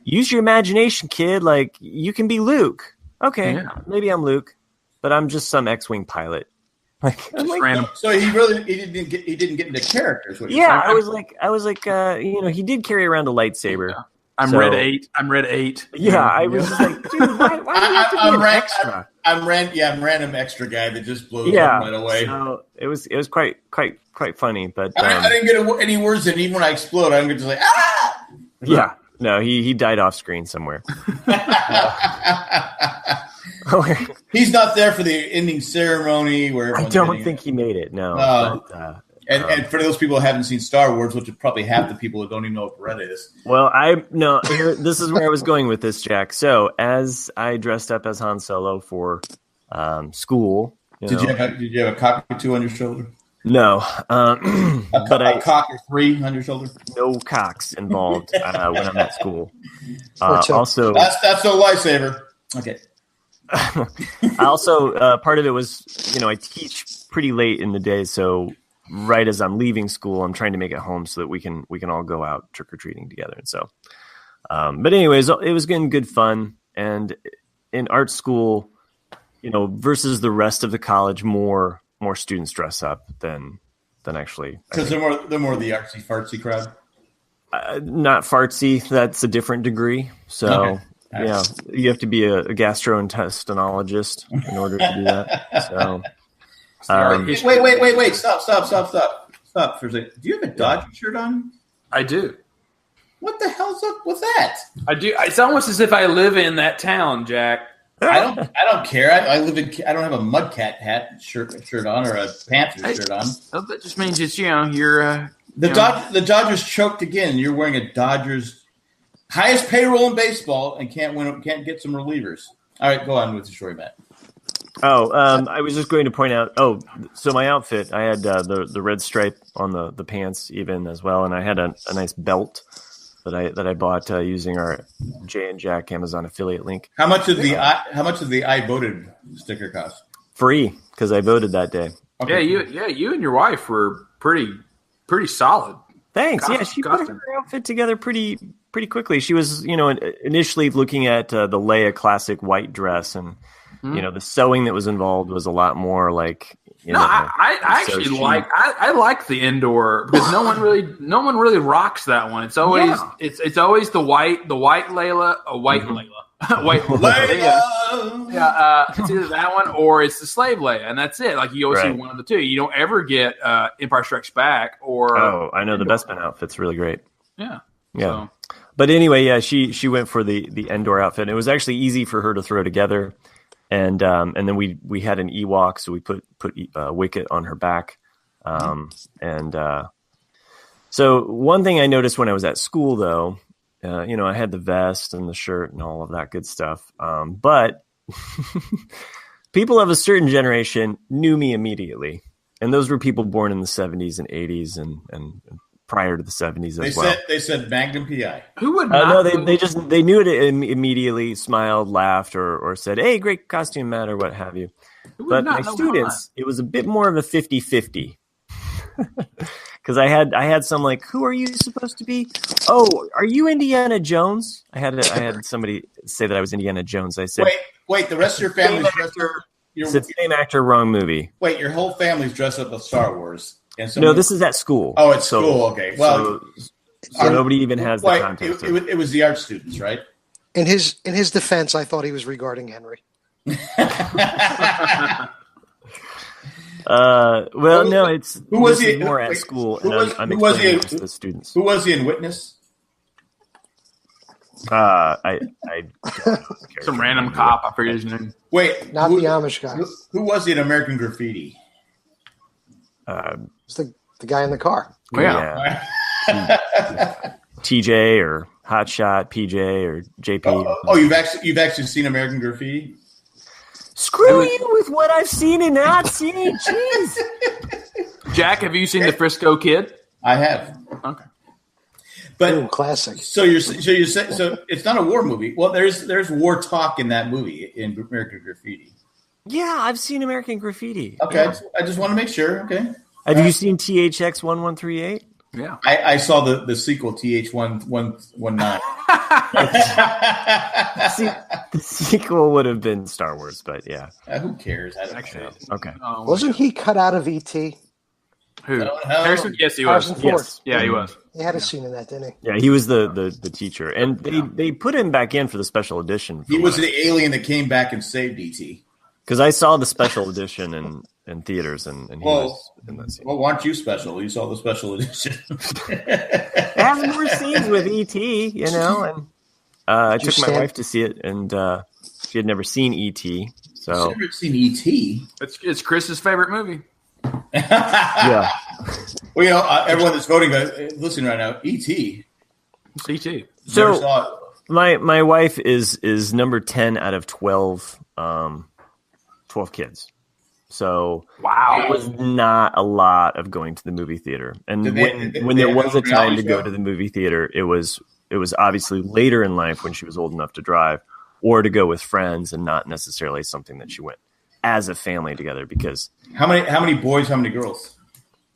use your imagination, kid. Like, you can be Luke. Okay, maybe I'm Luke, but I'm just some X-Wing pilot. Random. So he didn't get into characters. Yeah, I was like, he did carry around a lightsaber. Yeah. I'm red 8. Yeah, I was just like, dude, why do you have to be an extra? I'm random extra guy that just blows up right away. So it was quite funny, but I didn't get any words in. Even when I explode, I'm just like ah. Yeah, no, he died off screen somewhere. He's not there for the ending ceremony where I don't think he made it. No. And for those people who haven't seen Star Wars, which are probably half the people who don't even know what Beretta is. Well, this is where I was going with this, Jack. So as I dressed up as Han Solo for school, did you have a cockatoo on your shoulder? No, a cock or 3 on your shoulder. No cocks involved when I'm at school. Also, that's no lightsaber. Okay. I also part of it was I teach pretty late in the day, so right as I'm leaving school, I'm trying to make it home so that we can all go out trick or treating together. And so, but anyways, it was getting good fun. And in art school, versus the rest of the college, more students dress up than actually because they're more the artsy fartsy crowd. Not fartsy. That's a different degree. So. Okay. Yeah, you have to be a gastrointestinologist in order to do that. So, wait! Stop for a second. Do you have a Dodger shirt on? I do. What the hell's up with that? I do. It's almost as if I live in that town, Jack. I don't care. I live in. I don't have a Mudcat shirt on or a Panthers shirt on. Oh, that just means it's you're. The Dodgers choked again. You're wearing a Dodgers highest payroll in baseball and can't get some relievers. All right, go on with the story, Matt. I was just going to point out. So my outfit, I had the red stripe on the pants even as well, and I had a nice belt that I bought using our Jay and Jack Amazon affiliate link. How much did the I voted sticker cost? Free, because I voted that day. Okay. You and your wife were pretty solid. Thanks. She put her outfit together pretty quickly. She was, initially looking at the Leia classic white dress, and the sewing that was involved was a lot more like. I actually like the indoor because no one really rocks that one. It's always it's always the white Layla, white Layla. Yeah, it's either that one or it's the slave Leia, and that's it. Like you always see one of the two. You don't ever get Empire Strikes Back or. Oh, I know the Bespin outfit's really great. Yeah. So. But anyway, she went for the Endor outfit. It was actually easy for her to throw together. And then we had an Ewok, so we put Wicket on her back. So one thing I noticed when I was at school, though, I had the vest and the shirt and all of that good stuff. But people of a certain generation knew me immediately, and those were people born in the 70s and 80s and prior to the 70s as well. They said Magnum PI. Who would not? No, they knew it immediately, smiled, lalaughed, or said, "Hey, great costume, Matt," or what have you. But my students, it was a bit more of a 50-50. Because I had some like, "Who are you supposed to be? Oh, are you Indiana Jones?" I had somebody say that I was Indiana Jones. I said, "Wait, the rest of your family's dressed up." It's the same actor, wrong movie. Wait, your whole family's dressed up with Star Wars. No, this is at school. Oh, it's school. Okay. Well, so nobody even has the context. It was the art students, right? In his defense, I thought he was regarding Henry. No, it's who was he more at school. Who was he to the students? Who was he in Witness? I some random cop. I forget his name. Wait, not the Amish guy. Who was he in American Graffiti? It's the guy in the car. Yeah. TJ or Hotshot, PJ or JP. You've actually seen American Graffiti? Screw you with what I've seen and not seen. Jeez. Jack, have you seen The Frisco Kid? I have. Okay. But classic. So it's not a war movie. Well, there's war talk in that movie in American Graffiti. Yeah, I've seen American Graffiti. Okay, yeah. I just want to make sure. Okay. Have you seen THX 1138? Yeah, I saw the sequel TH 1119. The sequel would have been Star Wars, but yeah. Who cares? I don't care. Okay. Wasn't he cut out of E.T.? Who? Harrison? Yes, he was. Yes. Yeah, he was. He had a scene in that, didn't he? Yeah, he was the teacher, and they put him back in for the special edition. He was the alien that came back and saved E.T. Because I saw the special edition in theaters, and he was in that scene. Well, aren't you special? You saw the special edition. I have more scenes with E.T., and I took my wife to see it, and she had never seen E.T. So never seen E.T.? It's Chris's favorite movie. Yeah. Well, everyone that's voting, listening right now, E.T. It's E.T. So my wife is number 10 out of 12 kids. So wow, it was not a lot of going to the movie theater. And when there was a time to go to the movie theater, it was obviously later in life when she was old enough to drive, or to go with friends, and not necessarily something that she went as a family together. Because how many boys, how many girls?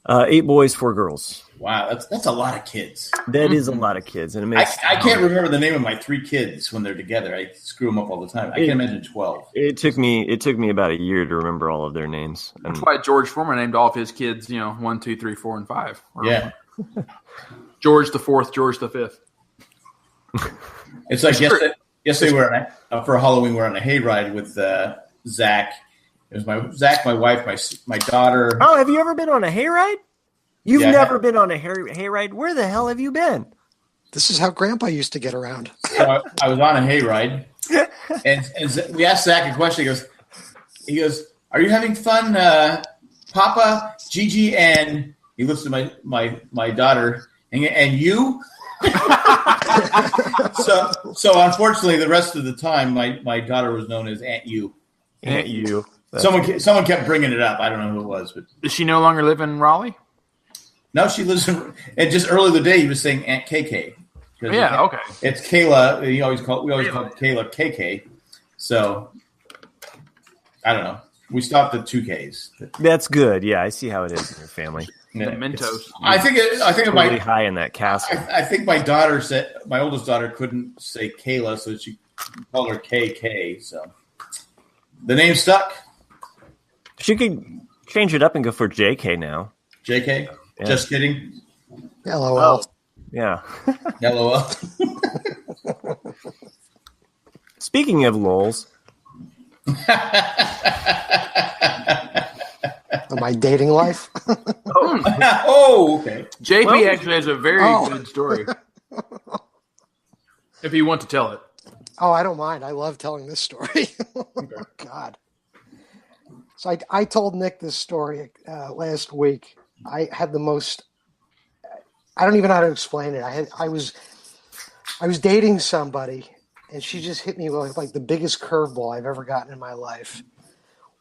8 boys, 4 girls. Wow, that's a lot of kids. That is a lot of kids, and it makes I can't remember the name of my 3 kids when they're together. I screw them up all the time. I can't imagine 12. It took me about a year to remember all of their names. And that's why George Foreman named all of his kids, 1, 2, 3, 4, and 5. Yeah. George the 4th, George the 5th. It's like yesterday for Halloween we're on a hayride with Zach. It was my wife, my daughter. Oh, have you ever been on a hayride? You've never been on a hayride? Where the hell have you been? This is how Grandpa used to get around. So I was on a hayride, and we asked Zach a question. He goes, "Are you having fun, Papa, Gigi?" And he looks at my daughter, and you. so unfortunately, the rest of the time, my daughter was known as Aunt You. Aunt You. Someone kept bringing it up. I don't know who it was, but does she no longer live in Raleigh? No, she lives in. And just earlier the day, he was saying Aunt KK. Yeah, okay. It's Kayla. We always call Kayla KK. So I don't know. We stopped at 2Ks. That's good. Yeah, I see how it is in your family. Yeah. Mentos. I think totally high in that castle. I think my oldest daughter couldn't say Kayla, so she called her KK. So the name stuck. She could change it up and go for JK now. JK? Yeah. Just kidding. LOL. Oh, yeah. LOL. Speaking of lols. My dating life. Okay. JP actually has a very good story. If you want to tell it. Oh, I don't mind. I love telling this story. Okay. God. So I told Nick this story last week. I had the most. I don't even know how to explain it. I was dating somebody, and she just hit me with like the biggest curveball I've ever gotten in my life.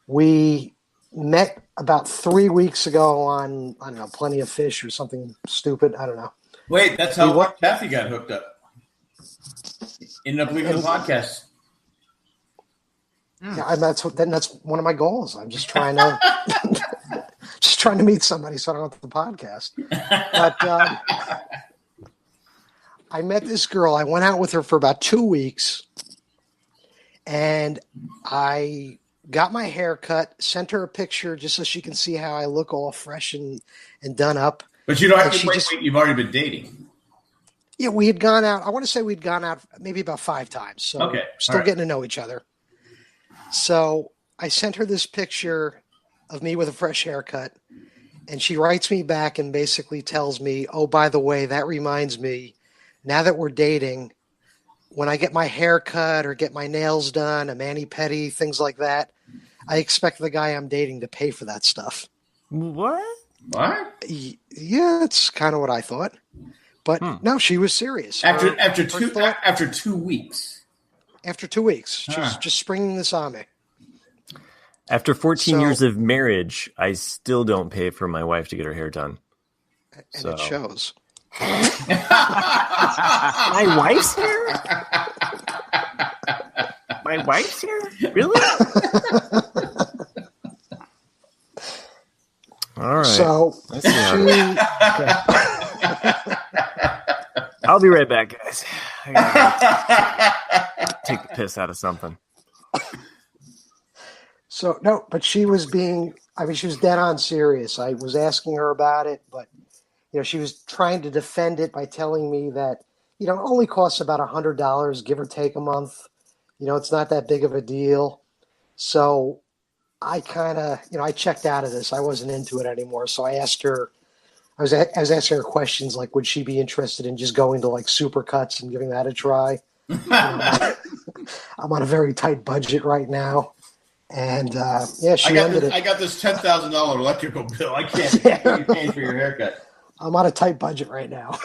We met about 3 weeks ago on, I don't know, Plenty of Fish or something stupid. I don't know. Wait, that's how Kathy got hooked up. Ended up leaving the podcast. Yeah, that's one of my goals. I'm just trying to meet somebody so I don't have the podcast. But I met this girl. I went out with her for about 2 weeks, and I got my hair cut, sent her a picture just so she can see how I look all fresh and done up. But you don't have to wait, you've already been dating. Yeah, we had gone out. I want to say we'd gone out maybe about 5 times. So okay. Still getting to know each other. So I sent her this picture of me with a fresh haircut, and she writes me back and basically tells me, "Oh, by the way, that reminds me, now that we're dating, when I get my hair cut or get my nails done, a mani-pedi, things like that, I expect the guy I'm dating to pay for that stuff." What? Yeah, it's kind of what I thought. But no, she was serious. After 2 weeks. After 2 weeks. She was just springing this on me. After 14 years of marriage, I still don't pay for my wife to get her hair done. And it shows. My wife's hair? My wife's hair? Really? All right. So I'll be right back, guys. I gotta take the piss out of something. So no, but she was she was dead on serious. I was asking her about it, but she was trying to defend it by telling me that, it only costs about $100, give or take a month. It's not that big of a deal. So I kind of, I checked out of this. I wasn't into it anymore. So I asked her, I was asking her questions like, would she be interested in just going to like Supercuts and giving that a try? I'm on a very tight budget right now. And she ended it. I got this $10,000 electrical bill. I can't pay for your haircut. I'm on a tight budget right now.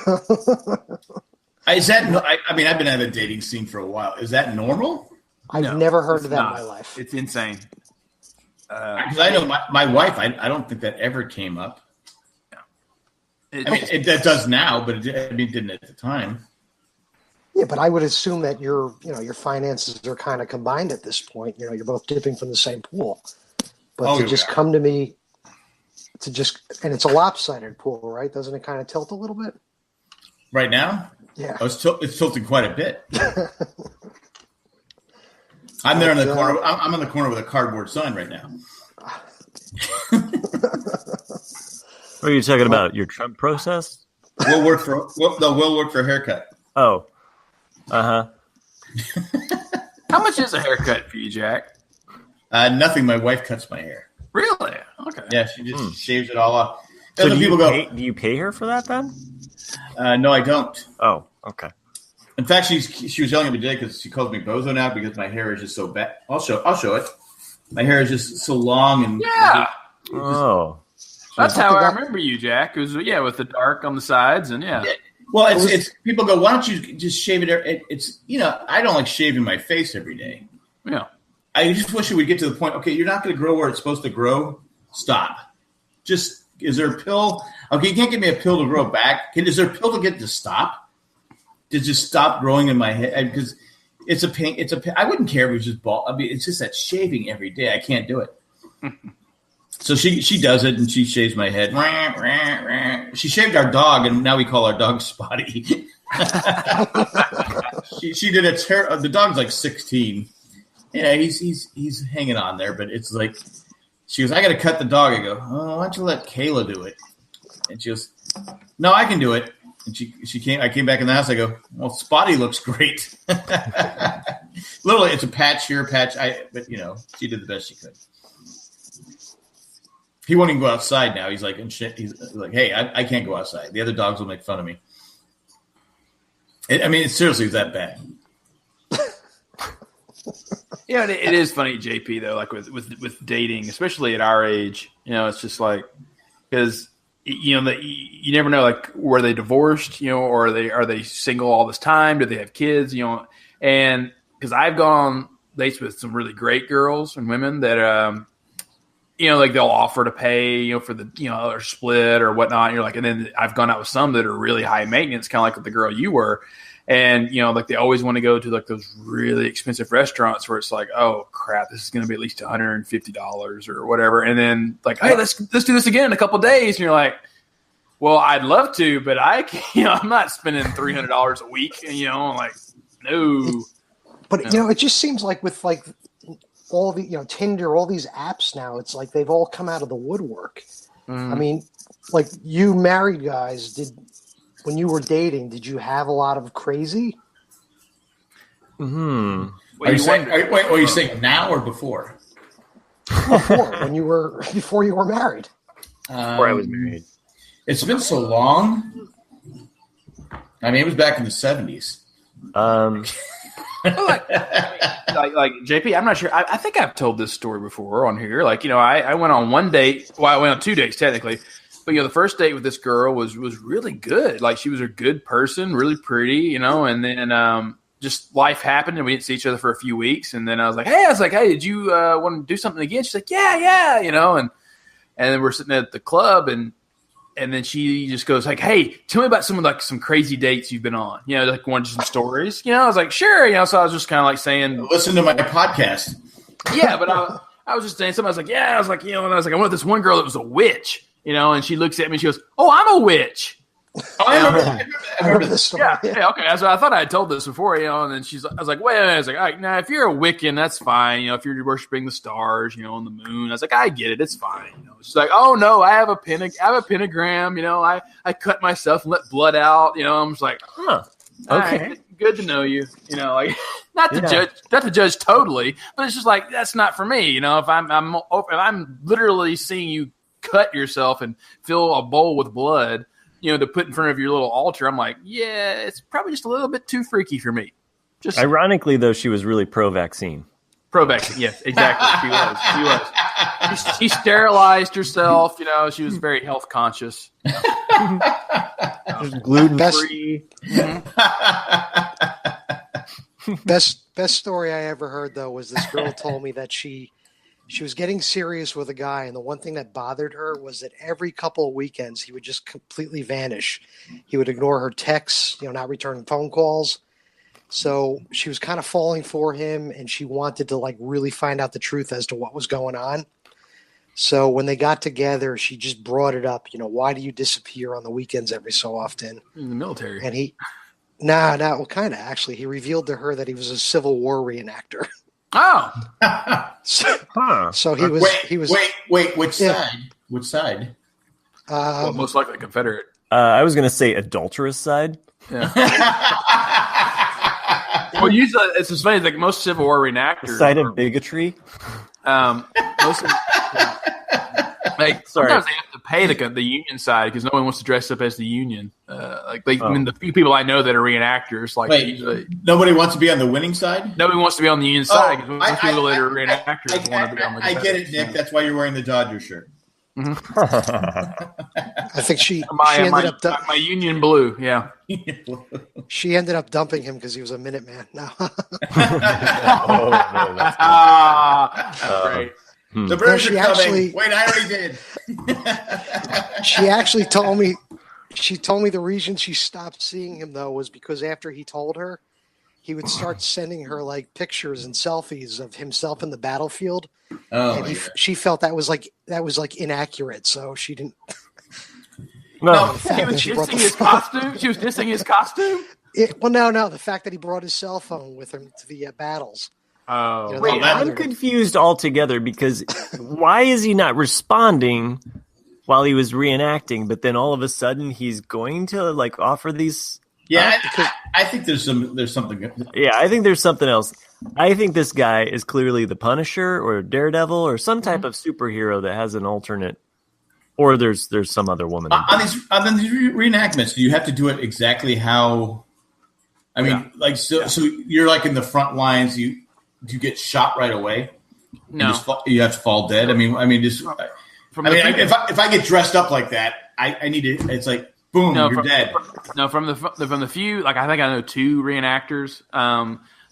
Is that? I mean, I've been on the dating scene for a while. Is that normal? I've never heard of that in my life. It's insane. Because I know my wife. I don't think that ever came up. That does now, but it didn't at the time. Yeah, but I would assume that your finances are kind of combined at this point. You're both dipping from the same pool. But come to me and it's a lopsided pool, right? Doesn't it kind of tilt a little bit? Right now? Yeah. It's tilting quite a bit. I'm there in the corner. I'm in the corner with a cardboard sign right now. What are you talking about? Your Trump process? We'll work for a haircut. Oh. Uh-huh. How much is a haircut for you, Jack? Nothing. My wife cuts my hair. Really? Okay. Yeah, she just shaves it all off. So do you pay her for that then? No, I don't. Oh, okay. In fact, she was yelling at me today because she calls me bozo now because my hair is just so bad. I'll show it. My hair is just so long and That's how I remember you, Jack. It was with the dark on the sides and Well, it's people go, why don't you just shave it? It's I don't like shaving my face every day. Yeah, I just wish it would get to the point. Okay, you're not going to grow where it's supposed to grow. Stop. Just is there a pill? Okay, you can't give me a pill to grow back. Is there a pill to get to stop? To just stop growing in my head because it's a pain. I wouldn't care if it was just bald. I mean, it's just that shaving every day. I can't do it. So she does it and she shaves my head. She shaved our dog and now we call our dog Spotty. she did it. The dog's like 16. Yeah, he's hanging on there, but it's like she goes, I got to cut the dog. I go, oh, why don't you let Kayla do it? And she goes, no, I can do it. And she came. I came back in the house. I go, well, Spotty looks great. Literally, it's a patch here, a patch. But she did the best she could. He won't even go outside now. He's like, he's like, hey, I can't go outside. The other dogs will make fun of me. It seriously is that bad. Yeah, it is funny, JP, though, like with dating, especially at our age, it's just like, because, you never know, like, were they divorced, or are they single all this time? Do they have kids, and because I've gone on dates with some really great girls and women that, like they'll offer to pay, for the, or split or whatnot. And you're like, and then I've gone out with some that are really high maintenance, kind of like with the girl you were. And, like they always want to go to like those really expensive restaurants where it's like, oh crap, this is going to be at least $150 or whatever. And then like, hey, let's do this again in a couple of days. And you're like, well, I'd love to, but I can't, I'm not spending $300 a week. And, like, no. But, it just seems like with like all the, Tinder, all these apps now, it's like they've all come out of the woodwork. I mean, like you married guys, when you were dating, did you have a lot of crazy? Are you saying now or before? Before you were married. Before I was married. It's been so long. I mean, it was back in the 70s. Like JP, I'm not sure. I think I've told this story before on here. Like, I went on one date. Well, I went on 2 dates technically. But, the first date with this girl was really good. Like, she was a good person, really pretty, and then just life happened and we didn't see each other for a few weeks. And then I was like, hey, did you want to do something again? She's like, yeah, and then we're sitting at the club and then she just goes like, hey, tell me about some crazy dates you've been on. Like wanted some stories. I was like, sure. So I was just kind of like saying, listen to my podcast. Yeah, but I was just saying something. I was like, yeah, and I was like, I went with this one girl that was a witch. And she looks at me and she goes, oh, I'm a witch. I remember this story. Yeah, okay. So I thought I had told this before, and then I was like, wait a minute. I was like, all right, now if you're a Wiccan, that's fine. If you're worshiping the stars, on the moon. I was like, I get it. It's fine. She's like, oh no, I have a pentagram. I cut myself and let blood out. I'm just like, huh. Okay. Right, good to know you. Like not to judge totally, but it's just like, that's not for me. If I'm literally seeing you cut yourself and fill a bowl with blood, to put in front of your little altar, I'm like, yeah, it's probably just a little bit too freaky for me. Just ironically, though, she was really pro-vaccine. Pro-vaccine, yes, exactly. She was. She sterilized herself. She was very health conscious. Gluten free. Best story I ever heard though was this girl told me that she was getting serious with a guy, and the one thing that bothered her was that every couple of weekends he would just completely vanish. He would ignore her texts, not return phone calls. So she was kind of falling for him, and she wanted to like really find out the truth as to what was going on. So when they got together, she just brought it up. Why do you disappear on the weekends every so often? In the military. And well, kind of actually. He revealed to her that he was a Civil War reenactor. Oh, so he was. Wait. Which side? Which side? Well, most likely Confederate. I was going to say adulterous side. Yeah. Well, usually it's just funny. Like most Civil War reenactors, side of bigotry. Most of, Like sometimes they have to pay the union side because no one wants to dress up as the union. I mean, the few people I know that are reenactors, like nobody wants to be on the winning side. Nobody wants to be on the union side because most people that are reenactors want to be on the. I get it, Nick. That's why you're wearing the Dodger shirt. Mm-hmm. I think she ended up my union blue. Yeah, she ended up dumping him because he was a Minuteman. No, that's great. The birds are coming. Wait, I already did. She actually told me. She told me the reason she stopped seeing him though was because after he told her, he would start sending her like pictures and selfies of himself in the battlefield. Oh, and she felt that was like inaccurate, so she didn't. No, he was dissing his costume. She was dissing his costume. No. The fact that he brought his cell phone with him to the battles. Oh, wait! I'm confused altogether because why is he not responding while he was reenacting? But then all of a sudden he's going to like offer these. Yeah, I think there's something. Yeah, I think there's something else. I think this guy is clearly the Punisher or Daredevil or some type of superhero that has an alternate. Or there's some other woman. On these reenactments, do you have to do it exactly how? I mean, so you're like in the front lines. Do you get shot right away? No, you have to fall dead. If I get dressed up like that, I need to. It's like boom, you're dead. From the few, like I think I know 2 reenactors.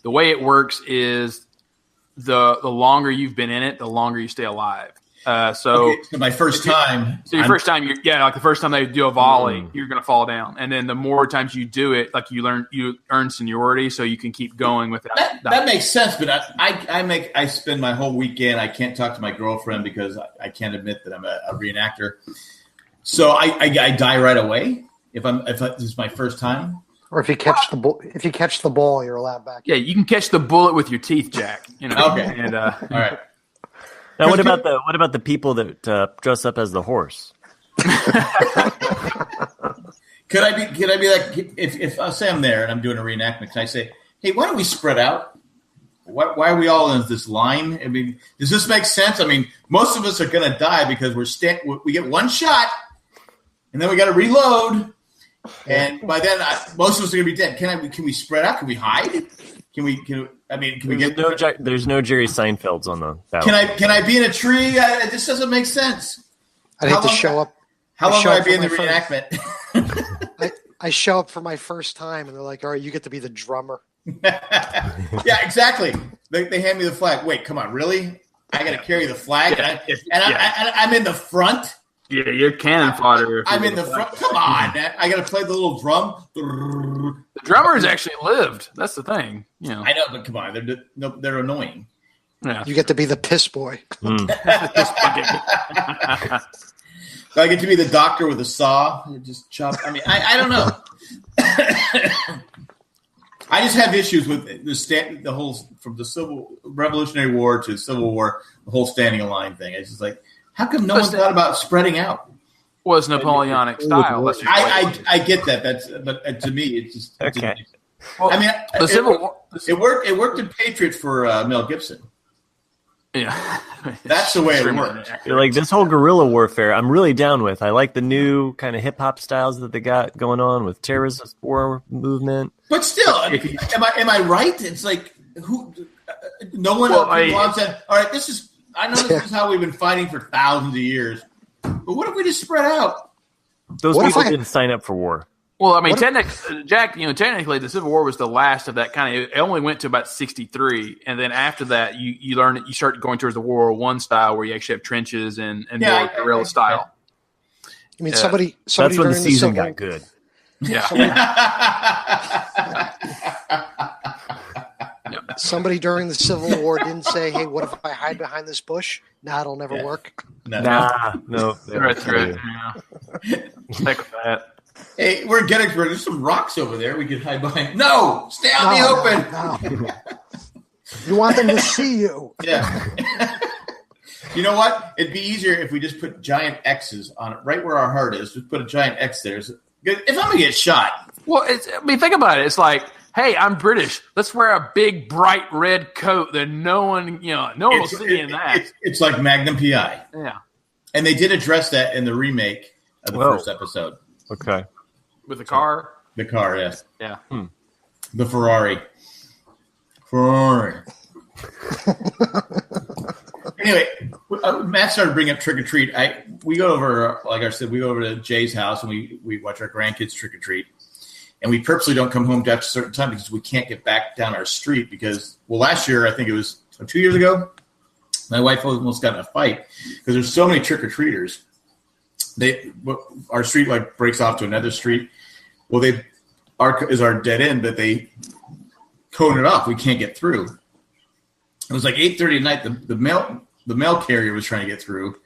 The way it works is the longer you've been in it, the longer you stay alive. So my first time. So your first time, like the first time they do a volley, you're going to fall down, and then the more times you do it, like you earn seniority, so you can keep going with it. That makes sense, but I spend my whole weekend. I can't talk to my girlfriend because I can't admit that I'm a reenactor. So I die right away if this is my first time. Or if you catch the ball, you're allowed back. Yeah, you can catch the bullet with your teeth, Jack. Okay. And all right. Now, what about the people that dress up as the horse? Could I be like if I say I'm there and I'm doing a reenactment? Can I say, hey, why don't we spread out? Why are we all in this line? I mean, does this make sense? I mean, most of us are going to die because we get one shot, and then we got to reload, and by then most of us are going to be dead. Can we spread out? Can we hide? Can we get? There's no Jerry Seinfelds on the battle. Can I be in a tree? It just doesn't make sense. I'd have to show up. How long will I be in the reenactment? I show up for my first time, and they're like, "All right, you get to be the drummer." Yeah, exactly. They hand me the flag. Wait, come on, really? I got to carry the flag, I'm in the front. Yeah, you're cannon fodder. I'm in the front. Come on, I got to play the little drum. The drummers actually lived. That's the thing. I know, but come on, they're annoying. Yeah. You get to be the piss boy. So I get to be the doctor with a saw. Just chop. I mean, I don't know. I just have issues with the whole from the Civil Revolutionary War to Civil War, the whole standing in line thing. It's just like, how come no one thought about spreading out? Well, it's Napoleonic style. I get that. But to me, it's just okay. Well, I mean, the Civil War. It worked. It worked in Patriot for Mel Gibson. Yeah, that's the way it works. You're like, this whole guerrilla warfare, I'm really down with. I like the new kind of hip hop styles that they got going on with terrorist war movement. But still, am I right? It's like no one said, all right, I know this is how we've been fighting for thousands of years, but what if we just spread out? Those people didn't sign up for war. Well, I mean, technically, the Civil War was the last of that kind of. It only went to about 63, and then after that, you learn you start going towards the World War I style, where you actually have trenches and more guerrilla style. I mean, somebody that's when the season got good. Yeah. Somebody during the Civil War didn't say, "Hey, what if I hide behind this bush?" Nah, it'll never work. No. That's right. Heck with that. Hey, we're in Gettysburg. There's some rocks over there we could hide behind. No, stay out in the open. No. You want them to see you. Yeah. You know what? It'd be easier if we just put giant X's on it, right where our heart is. Just put a giant X there. If I'm going to get shot. Well, think about it. It's like, hey, I'm British. Let's wear a big, bright red coat that no one will see in that. It's like Magnum PI. Yeah. And they did address that in the remake of the first episode. Okay. With the car? The car, yes. Yeah. The Ferrari. Anyway, Matt started bringing up trick or treat. We go over, like I said, we go over to Jay's house and we watch our grandkids trick or treat. And we purposely don't come home after a certain time because we can't get back down our street because, last year, I think it was 2 years ago, my wife almost got in a fight because there's so many trick or treaters. Our street breaks off to another street. Well, is our dead end, but they cone it off. We can't get through. It was like 8:30 at night. The mail carrier was trying to get through.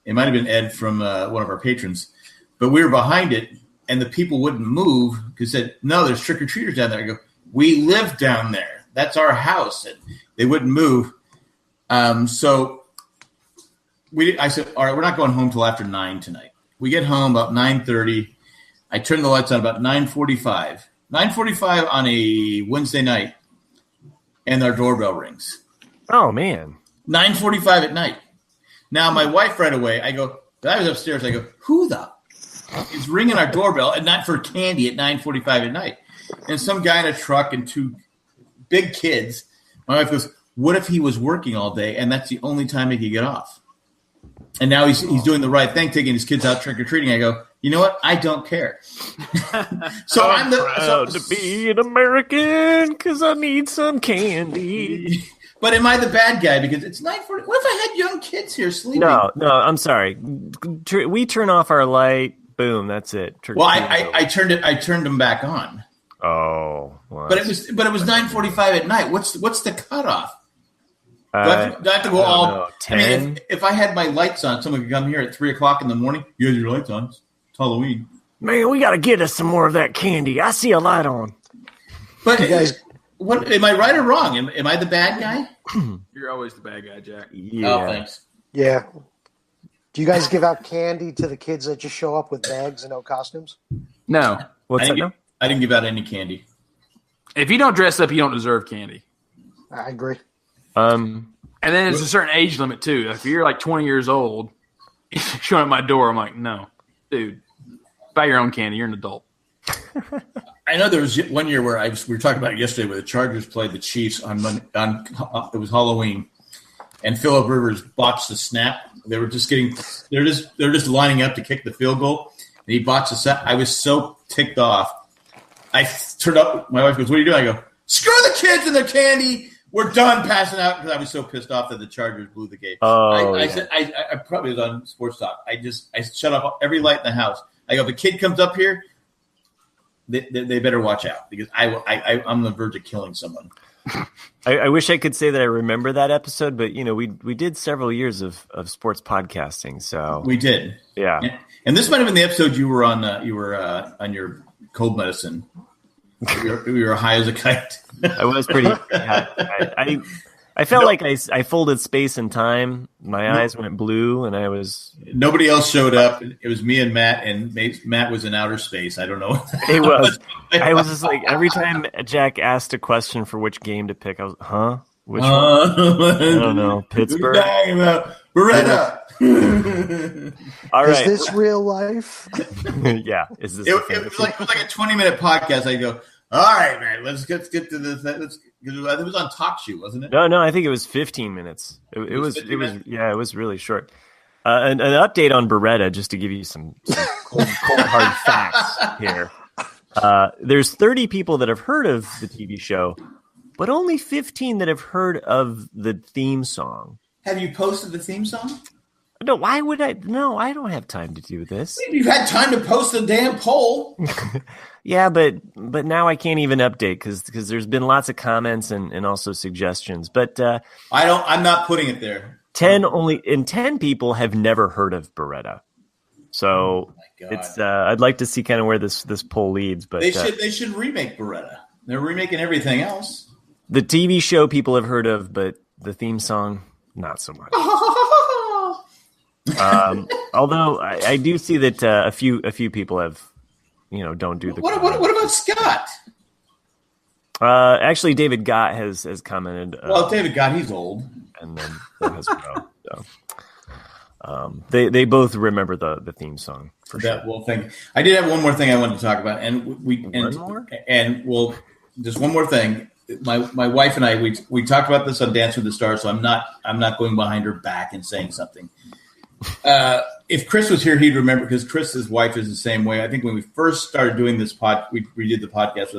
It might have been Ed from one of our patrons, but we were behind it, and the people wouldn't move because said, "No, there's trick or treaters down there." I go, "We live down there. That's our house." And they wouldn't move. So I said, "All right, we're not going home till after 9 tonight." We get home about 9:30. I turn the lights on about 9:45. 9:45 on a Wednesday night, and our doorbell rings. Oh, man. 9:45 at night. Now, my wife right away, I was upstairs. I go, who the is ringing our doorbell and not for candy at 9:45 at night? And some guy in a truck and 2 big kids. My wife goes, what if he was working all day and that's the only time he could get off? And now he's doing the right thing, taking his kids out trick-or-treating. I go, you know what? I don't care. So I'm proud to be an American because I need some candy. But am I the bad guy? Because it's 9:40. What if I had young kids here sleeping? No, I'm sorry. We turn off our light. Boom, that's it. Well, I turned them back on. Oh, well, but it was 9:45 at night. What's the cutoff? Do I have to go all 10? I mean, if I had my lights on, someone could come here at 3:00 in the morning. You have your lights on. It's Halloween. Man, we got to get us some more of that candy. I see a light on. But you guys, what am I right or wrong? Am I the bad guy? You're always the bad guy, Jack. Yeah. Oh, thanks. Yeah. Do you guys give out candy to the kids that just show up with bags and no costumes? No. What's that now? I didn't give out any candy. If you don't dress up, you don't deserve candy. I agree. And then there's a certain age limit too. If you're like 20 years old, showing up my door, I'm like, no, dude, buy your own candy. You're an adult. I know there was one year where we were talking about it yesterday, where the Chargers played the Chiefs on it was Halloween, and Phillip Rivers botched the snap. They were just they're just lining up to kick the field goal, and he botched the snap. I was so ticked off. I turned up. My wife goes, "What are you doing?" I go, "Screw the kids and their candy. We're done passing out," because I was so pissed off that the Chargers blew the game. I said I probably was on Sports Talk. I shut off every light in the house. I go, if a kid comes up here, they better watch out because I'm on the verge of killing someone. I wish I could say that I remember that episode, but we did several years of sports podcasting, so we did. Yeah, and this might have been the episode you were on. You were on your cold medicine. We were high as a kite. I was pretty high. I felt like I folded space and time. My eyes went blue, and I was. Nobody else showed up. It was me and Matt, and Matt was in outer space. I don't know. It was. I was just like, every time Jack asked a question for which game to pick, I was, huh? Which one? I don't know. Pittsburgh. Beretta. All right. Is this real life? Yeah. Is this? It was like a 20-minute podcast. I go, all right, man. Let's get to this. It was on Talk Shoe, wasn't it? No. I think it was 15 minutes. It was. Yeah, it was really short. An update on Beretta, just to give you some cold hard facts here. There's 30 people that have heard of the TV show, but only 15 that have heard of the theme song. Have you posted the theme song? No, why would I? No, I don't have time to do this. You've had time to post the damn poll. Yeah, but now I can't even update because there's been lots of comments and also suggestions. But I'm not putting it there. 10 people have never heard of Beretta. So it's I'd like to see kind of where this poll leads. But they should remake Beretta. They're remaking everything else. The TV show people have heard of, but the theme song not so much. Although I do see that a few people have, don't do the. What about Scott? Actually, David Gott has commented. Well, David Gott, he's old, and then has go. So. They both remember the theme song for sure. Well, thank you. I did have one more thing I wanted to talk about, and just one more thing. My wife and I we talked about this on Dance with the Stars, so I'm not going behind her back and saying something. If Chris was here, he'd remember, because Chris's wife is the same way. I think when we first started doing this we did the podcast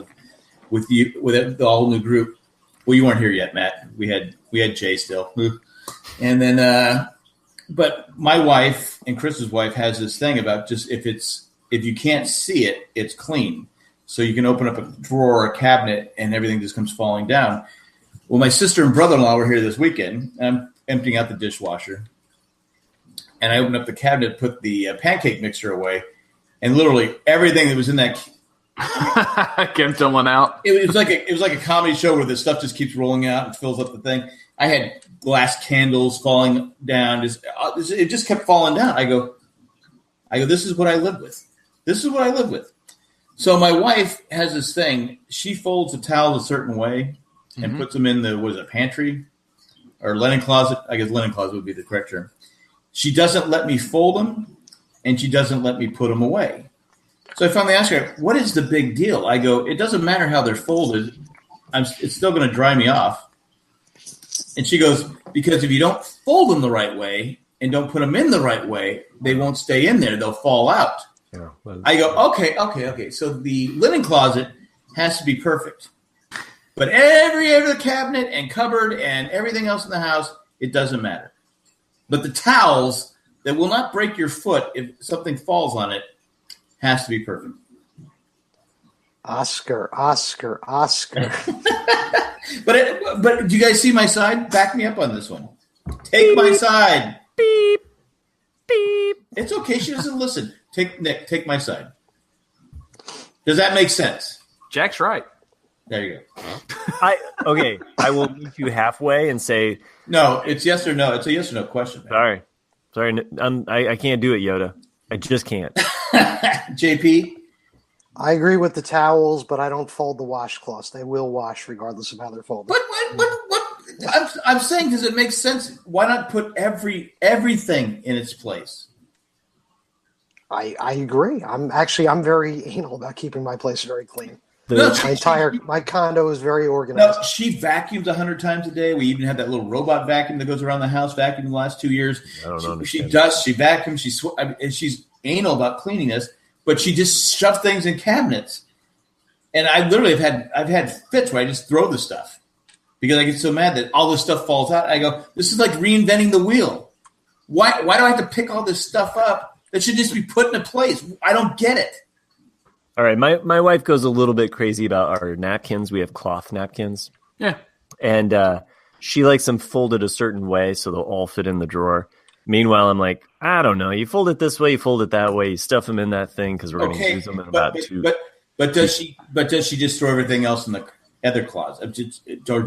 with the whole new group. Well, you weren't here yet, Matt. We had Jay still, and then but my wife and Chris's wife has this thing about just if you can't see it, it's clean. So you can open up a drawer or a cabinet and everything just comes falling down. Well, my sister and brother-in-law were here this weekend, and I'm emptying out the dishwasher. And I opened up the cabinet, put the pancake mixer away, and literally everything that was in that came tumbling out. It was like a comedy show where the stuff just keeps rolling out and fills up the thing. I had glass candles falling down. It just kept falling down. I go, this is what I live with. This is what I live with. So my wife has this thing. She folds the towels a certain way and puts them in the pantry or linen closet. I guess linen closet would be the correct term. She doesn't let me fold them, and she doesn't let me put them away. So I finally asked her, what is the big deal? I go, it doesn't matter how they're folded. It's still going to dry me off. And she goes, because if you don't fold them the right way and don't put them in the right way, they won't stay in there. They'll fall out. Yeah, I go, okay. So the linen closet has to be perfect. But every other cabinet and cupboard and everything else in the house, it doesn't matter. But the towels that will not break your foot if something falls on it has to be perfect. Oscar. But do you guys see my side? Back me up on this one. Take my side. Beep. Beep. It's okay. She doesn't listen. Nick, take my side. Does that make sense? Jack's right. There you go. I will meet you halfway and say no. It's yes or no. It's a yes or no question. Man. Sorry. I can't do it, Yoda. I just can't. JP, I agree with the towels, but I don't fold the washcloths. They will wash regardless of how they're folded. But what? I'm saying, does it make sense? Why not put everything in its place? I agree. I'm very anal about keeping my place very clean. My condo is very organized. No, she vacuums 100 times a day. We even have that little robot vacuum that goes around the house, vacuuming the last 2 years. She vacuums. She's anal about cleaning this, but she just shoves things in cabinets. And I literally I've had fits where I just throw the stuff because I get so mad that all this stuff falls out. I go, this is like reinventing the wheel. Why do I have to pick all this stuff up that should just be put in a place? I don't get it. All right, my wife goes a little bit crazy about our napkins. We have cloth napkins. Yeah. And she likes them folded a certain way so they'll all fit in the drawer. Meanwhile, I'm like, I don't know. You fold it this way, you fold it that way, you stuff them in that thing because we're going to use them in about two. But does she just throw everything else in the other closet? No,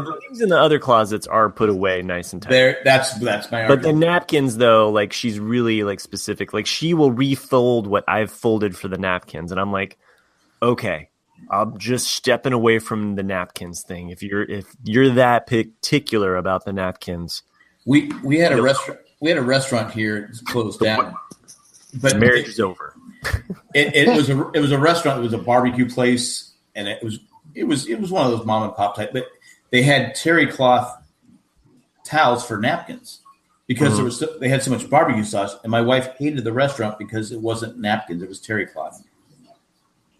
the things in the other closets are put away nice and tight. That's my argument. But the napkins, though, like she's really like specific. Like she will refold what I've folded for the napkins, and I'm like, okay, I'm just stepping away from the napkins thing. If you're that particular about the napkins, we had a restaurant. We had a restaurant here. It's closed down. But marriage is over. It was a restaurant. It was a barbecue place, and it was one of those mom and pop type. But they had terry cloth towels for napkins because they had so much barbecue sauce. And my wife hated the restaurant because it wasn't napkins; it was terry cloth.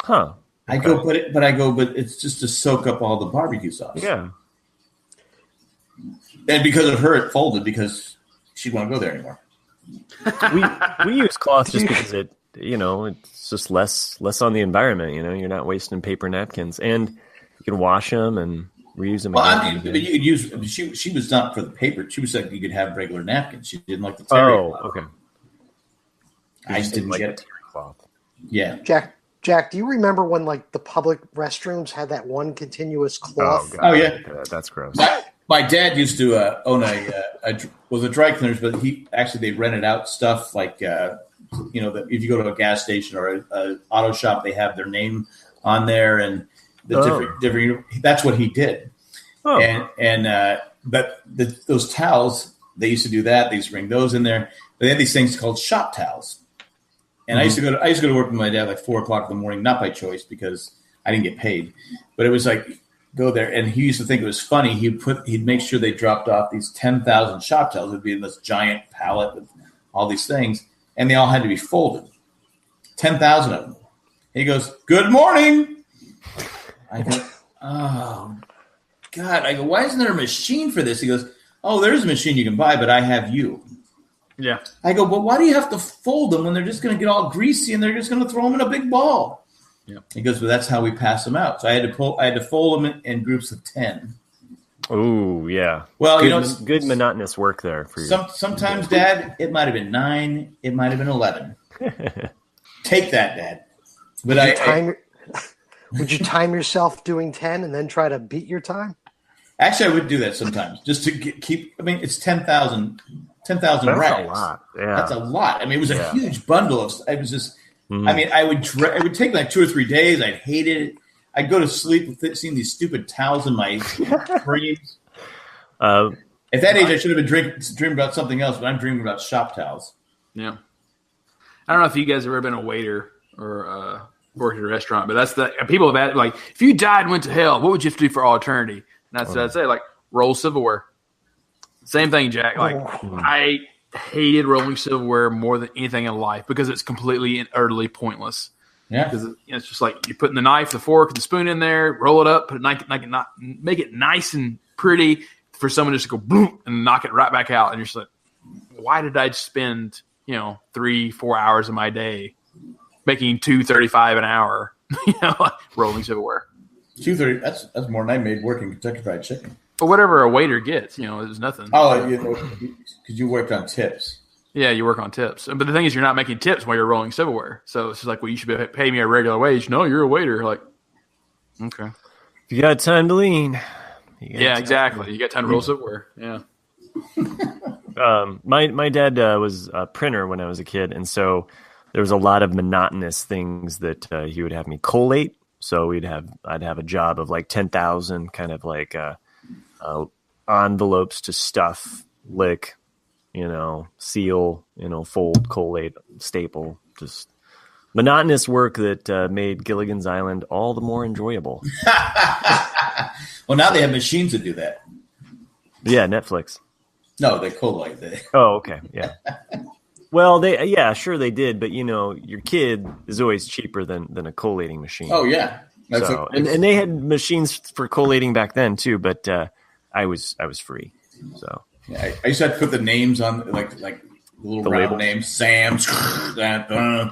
Huh. Okay. But it's just to soak up all the barbecue sauce. Yeah. And because of her, it folded because she didn't want to go there anymore. We use cloth just because it's just less on the environment. You're not wasting paper napkins, and you can wash them and reuse them. Well, but you could use. She was not for the paper. She was like you could have regular napkins. She didn't like the terry cloth. Okay. I just didn't get it. Cloth. Yeah, Jack, do you remember when like the public restrooms had that one continuous cloth? Oh yeah, that's gross. My dad used to own a dry cleaners, but they rented out stuff like that if you go to a gas station or a auto shop, they have their name on there and the different. That's what he did. Oh. But those towels They used to do that. They used to bring those in there. But they had these things called shop towels. And I used to go to work with my dad like 4:00 in the morning, not by choice because I didn't get paid, but it was like go there. And he used to think it was funny. He'd make sure they dropped off these 10,000 shop towels. It'd be in this giant pallet with all these things, and they all had to be folded. 10,000 of them. He goes, "Good morning." I go, "Oh God." I go, "Why isn't there a machine for this?" He goes, "Oh, there's a machine you can buy, but I have you." Yeah. I go, "But why do you have to fold them when they're just going to get all greasy and they're just going to throw them in a big ball?" Yeah. He goes, "Well, that's how we pass them out." So I had to fold them in groups of 10. Oh yeah. Well, good, good monotonous work there for you. Sometimes, Dad, it might have been 9, it might have been 11. Take that, Dad. But would you time yourself doing 10 and then try to beat your time? Actually, I would do that sometimes just to keep. I mean, it's 10,000 rags. That's a lot. Yeah, that's a lot. I mean, it was a huge bundle of. It was just. I mean, it would take like 2 or 3 days. I'd hate it. I'd go to sleep with seeing these stupid towels in my dreams. At that age, I should have been dreaming about something else, but I'm dreaming about shop towels. Yeah. I don't know if you guys have ever been a waiter or worked at a restaurant, but that's the people have asked, like, if you died and went to hell, what would you have to do for all eternity? And that's what I'd say, like, roll silverware. Same thing, Jack. Like, I hated rolling silverware more than anything in life because it's completely and utterly pointless. Yeah, because it's just like you're putting the knife, the fork, the spoon in there, roll it up, put it make it nice and pretty for someone just to go boom and knock it right back out. And you're just like, why did I spend 3-4 hours of my day making $2.35 an hour? Rolling silverware. $2.30. That's more than I made working Kentucky Fried Chicken. But whatever a waiter gets, there's nothing. Oh, because you worked on tips. Yeah, you work on tips. But the thing is, you're not making tips while you're rolling silverware. So it's just like, well, you should pay me a regular wage. No, you're a waiter. Like, okay. If you got time to lean. Yeah, exactly. You got time to roll silverware. Yeah. My dad was a printer when I was a kid, and so there was a lot of monotonous things that he would have me collate. So I'd have a job of like 10,000 kind of like envelopes to stuff, lick, seal, fold, collate, staple, just monotonous work that made Gilligan's Island all the more enjoyable. Well, now they have machines that do that. Yeah, Netflix. No, they collate. Oh, okay, yeah. Well, sure they did, but your kid is always cheaper than a collating machine. Oh yeah, and they had machines for collating back then too, but I was free. So yeah, I used to have to put the names on like little round label names, Sam's, that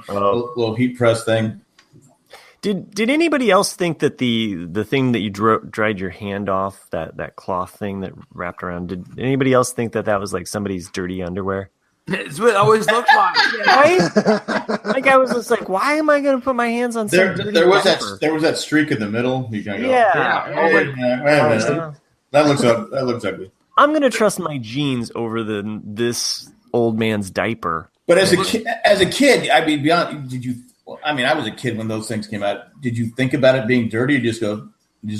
little heat press thing. Did anybody else think that the thing that you dried your hand off, that cloth thing that wrapped around, did anybody else think that was like somebody's dirty underwear? It's what it always looked like, right? Like I was just like, why am I going to put my hands on something? There was that streak in the middle. You can go, wait a minute. That looks ugly. I'm going to trust my jeans over this old man's diaper. But as a kid, I mean, did you? I mean, I was a kid when those things came out. Did you think about it being dirty, or just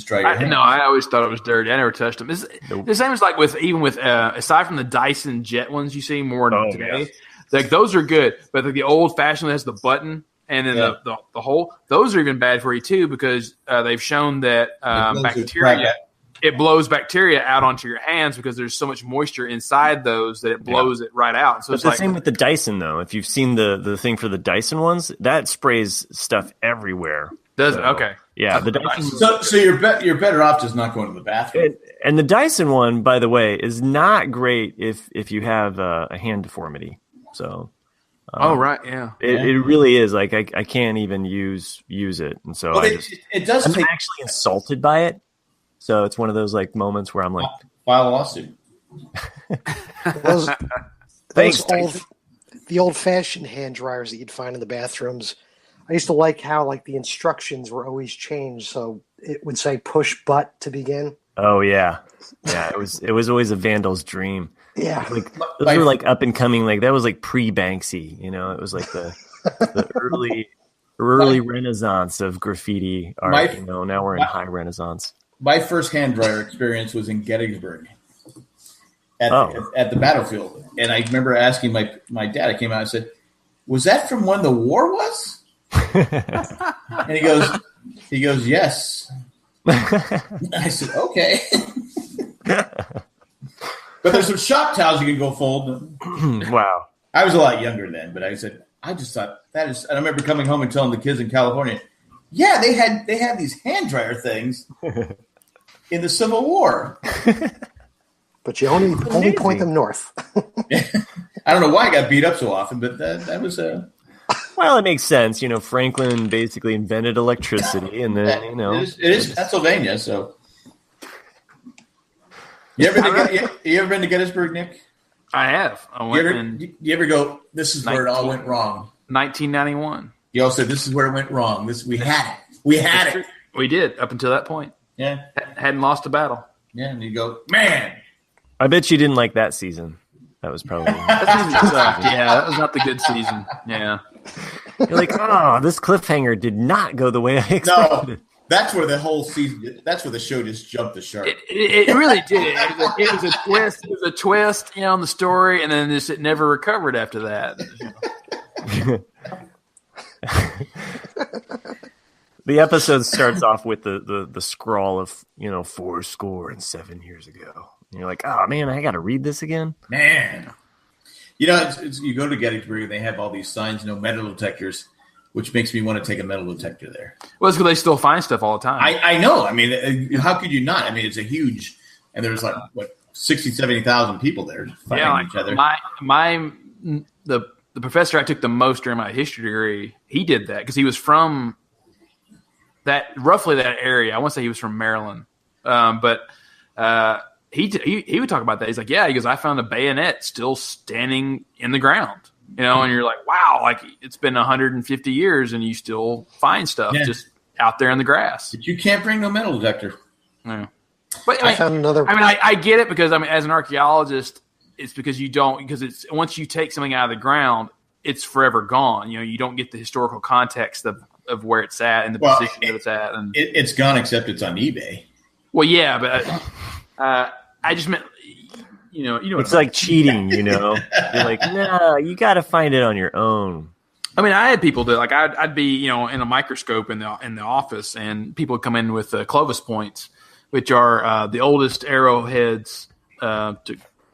try your hands? No, I always thought it was dirty. I never touched them. The same as like with aside from the Dyson Jet ones you see more today, yeah. Like those are good. But like the old fashioned that has the button and then the hole, those are even bad for you too because they've shown that bacteria. It blows bacteria out onto your hands because there's so much moisture inside those that it blows it right out. So it's the same with the Dyson, though. If you've seen the thing for the Dyson ones, that sprays stuff everywhere. Does it? Okay. Yeah. The Dyson. So you're better off just not going to the bathroom. And the Dyson one, by the way, is not great if you have a hand deformity. So. Right. Yeah. It really is. Like I can't even use it, and so I'm actually insulted by it. So it's one of those like moments where I'm like, file a lawsuit. The old-fashioned hand dryers that you'd find in the bathrooms. I used to like how like the instructions were always changed, so it would say push butt to begin. Oh yeah. It was always a vandal's dream. Yeah, like those were like up and coming. Like that was like pre-Banksy. It was like the early Renaissance of graffiti art. Now we're in high Renaissance. My first hand dryer experience was in Gettysburg. at the battlefield. And I remember asking my dad, I came out and said, was that from when the war was? And he goes, yes. I said, okay. But there's some shop towels you can go fold. Wow. I was a lot younger then, but I said, I just thought that is. And I remember coming home and telling the kids in California, yeah, they had these hand dryer things in the Civil War. But you only point them north. I don't know why I got beat up so often, but that was a. Well, it makes sense. Franklin basically invented electricity, and then it is Pennsylvania, so. You ever been to Gettysburg, Nick? I have. You ever go, this is where it all went wrong? 1991. You all said, this is where it went wrong. We had it. We had it. We did, up until that point. Yeah. Hadn't lost a battle. Yeah, and you go, man. I bet you didn't like that season. That was probably... Yeah, that was not the good season. Yeah. You're like, oh, this cliffhanger did not go the way I expected. No. That's where the whole season. That's where the show just jumped the shark. It really did. It was a twist. It was a twist, in the story, and then it never recovered after that. The episode starts off with the scrawl of 7 years ago. And you're like, oh man, I got to read this again. Man, you go to Gettysburg and they have all these signs, metal detectors. Which makes me want to take a metal detector there. Well, it's because they still find stuff all the time. I know. I mean, how could you not? I mean, it's a huge, and there's 60,000, 70,000 people there fighting each other. The professor I took the most during my history degree, he did that because he was from roughly that area. I want to say he was from Maryland, but he would talk about that. He's like, yeah, he goes, I found a bayonet still standing in the ground. And you're like, wow, it's been 150 years and you still find stuff just out there in the grass. But you can't bring no metal detector. Yeah. But I found another. I get it because as an archaeologist, it's because it's once you take something out of the ground, it's forever gone. You don't get the historical context of where it's at and the position that it's at. And it's gone except it's on eBay. Well, yeah, but I just meant. It's like cheating, You're like, no, you got to find it on your own. I mean, I had people that I'd be, in a microscope in the office, and people would come in with Clovis points, which are the oldest arrowheads there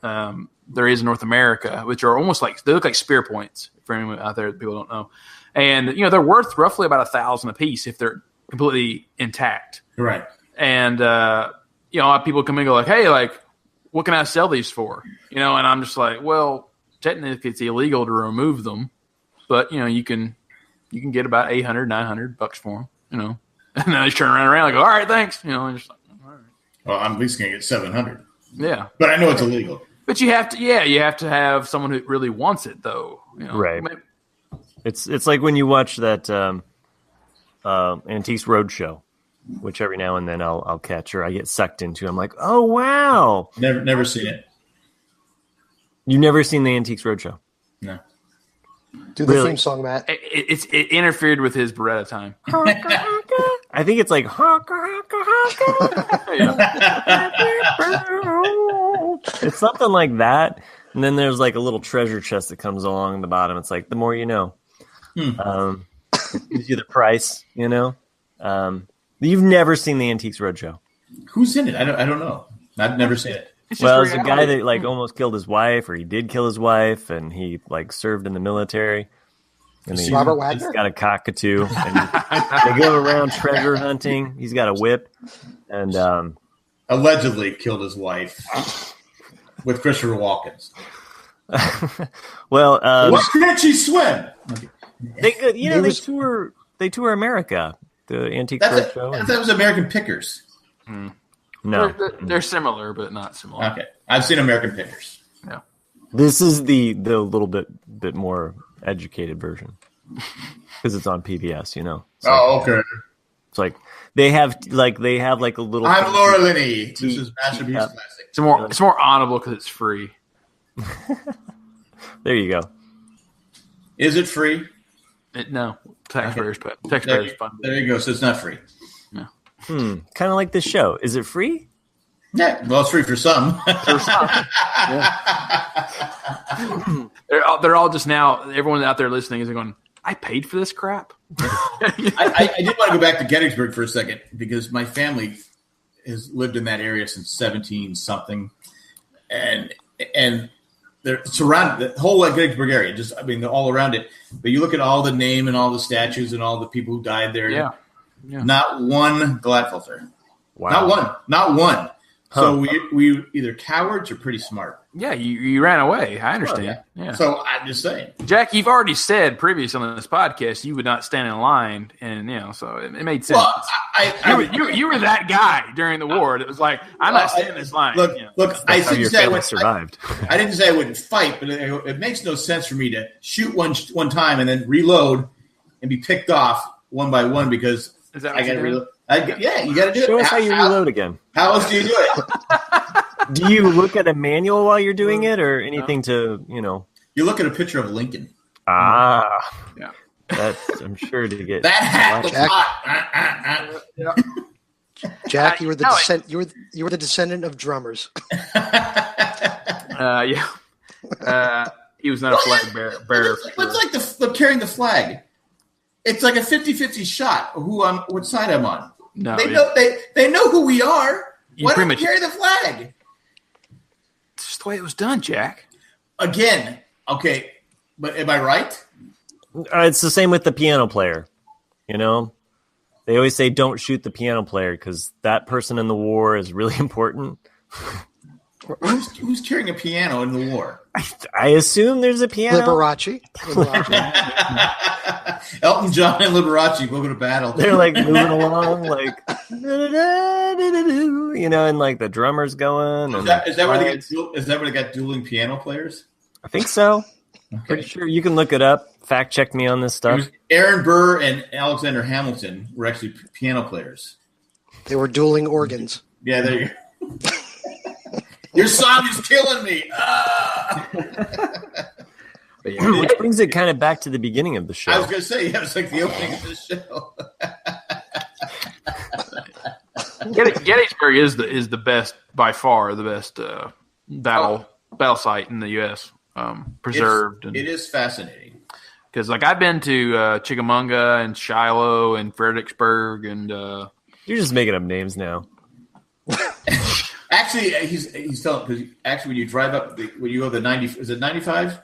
is in North America, which are almost they look like spear points for anyone out there that people don't know, and they're worth roughly about $1,000 a piece if they're completely intact. Right. And people come in and go hey, what can I sell these for? And I'm just like, well, technically it's illegal to remove them, but you can get about $800, $900 for them, and then I just turn around and go, all right, thanks. And just like, all right. Well, I'm at least going to get $700. Yeah. But I know it's illegal. But you have to have someone who really wants it though. Right. It's like when you watch that Antiques Roadshow, which every now and then I'll catch or I get sucked into. I'm like, oh wow, never seen it. You've never seen the Antiques Roadshow? No. Do the theme song, Matt. It interfered with his Beretta time. I think it's like it's something like that. And then there's a little treasure chest that comes along the bottom. It's like the more you know. It gives you the price, You've never seen the Antiques Roadshow. Who's in it? I don't know. I've never seen it. Well, there's a guy that almost killed his wife, or he did kill his wife, and he served in the military. And Robert Wagner? He's got a cockatoo, and they go around treasure hunting. He's got a whip, and allegedly killed his wife with Christopher Walken. Well, why can't she swim? They tour America. The Antique Roadshow. That was American Pickers. No, they're similar, but not similar. Okay, I've seen American Pickers. Yeah, this is the little bit more educated version because it's on PBS. Okay. It's like they have a little. I'm Laura Linney. This is Masterpiece Classic. It's more honorable because it's free. There you go. Is it free? No, taxpayers, but taxpayers fund. There you go. So it's not free. No. Kind of like this show. Is it free? Yeah, well, it's free for some. They're all just now. Everyone out there listening is going, I paid for this crap. I did want to go back to Gettysburg for a second because my family has lived in that area since 17 something, and they're surrounded the whole Gettysburg area. They're all around it. But you look at all the name and all the statues and all the people who died there. Yeah. Not one Gladfelter. Wow. Not one. So we either cowards or pretty smart. Yeah, you ran away. I understand. Yeah. So I'm just saying, Jack, you've already said previously on this podcast you would not stand in line, and so it made sense. Well, you were that guy during the war that was like, I'm not standing in this line. Look, I didn't say survived. I didn't say I wouldn't fight, but it makes no sense for me to shoot one time and then reload and be picked off one by one because I got to reload. You got to do it. Show us how you reload again. How else do you do it? Do you look at a manual while you're doing it, or anything to You look at a picture of Lincoln. Yeah. That's I'm sure to get that hat looks hot. Jack, you were the you were the descendant of drummers. Yeah. He was not a flag bearer. It's like the carrying the flag. It's like a 50-50 shot of what side I'm on. No, they know who we are. Why don't we carry the flag? It's just the way it was done, Jack. Again, okay, but am I right? It's the same with the piano player. They always say don't shoot the piano player because that person in the war is really important. Who's carrying a piano in the war? I assume there's a piano. Liberace. Elton John and Liberace go to battle. They're like moving along, like and like the drummer's going. Is that where they got dueling piano players? I think so. Okay. Pretty sure you can look it up. Fact check me on this stuff. Aaron Burr and Alexander Hamilton were actually piano players. They were dueling organs. Yeah, there you go. Your song is killing me. Which brings it kind of back to the beginning of the show. I was going to say, it's like the opening of the show. Gettysburg is the best, by far, the best battle site in the U.S. Preserved. It is fascinating. Because, I've been to Chickamauga and Shiloh and Fredericksburg and you're just making up names now. Actually, he's telling because when you drive up when you go the 90, is it 95?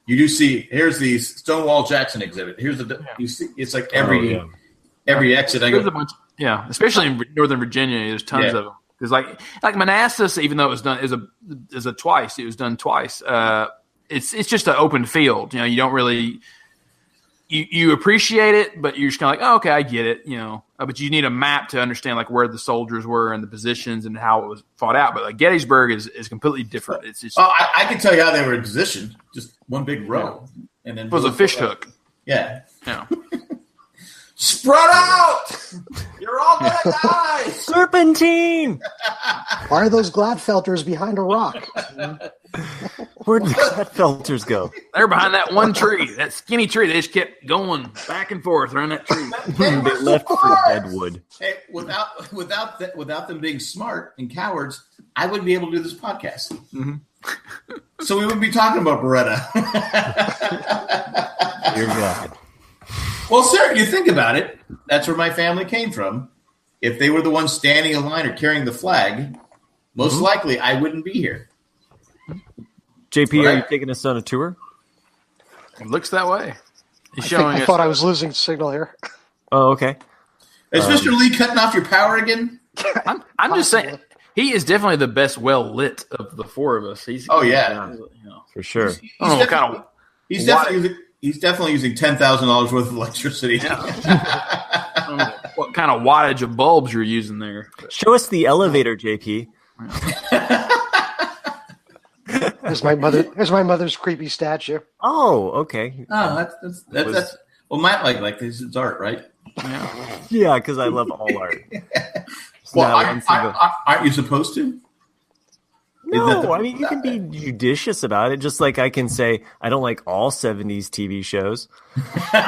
You do see here's the Stonewall Jackson exhibit. Here's you see it's like every exit. I go, especially in Northern Virginia, there's tons of them. Because like Manassas, even though it was done it was done twice. It's just an open field. You don't really you appreciate it, but you're just kind of like, oh, okay, I get it. But you need a map to understand where the soldiers were and the positions and how it was fought out. But Gettysburg is completely different. It's just I can tell you how they were positioned. Just one big row, and then it was a fish hook. Yeah. Yeah. Spread out! You're all gonna die! Serpentine! Why are those Gladfelters behind a rock? Where'd the Gladfelters go? They're behind that one tree, that skinny tree. They just kept going back and forth around that tree. They left for deadwood. Hey, without them being smart and cowards, I wouldn't be able to do this podcast. Mm-hmm. So we wouldn't be talking about Beretta. Dear God. Well, sir, you think about it. That's where my family came from. If they were the ones standing in line or carrying the flag, most likely I wouldn't be here. JP, are you taking us on a tour? It looks that way. I thought I was losing signal here. Oh, okay. Is Mr. Lee cutting off your power again? I'm just saying, he is definitely the best well lit of the four of us. For sure. He's definitely using $10,000 worth of electricity. Yeah. What kind of wattage of bulbs you're using there? Show us the elevator, JP. There's my mother's creepy statue. Oh, okay. Oh, that's well, Matt like this is art, right? Yeah, because I love all art. Well, aren't you supposed to? No, I mean, you can be judicious about it, just like I can say I don't like all 70s TV shows. What?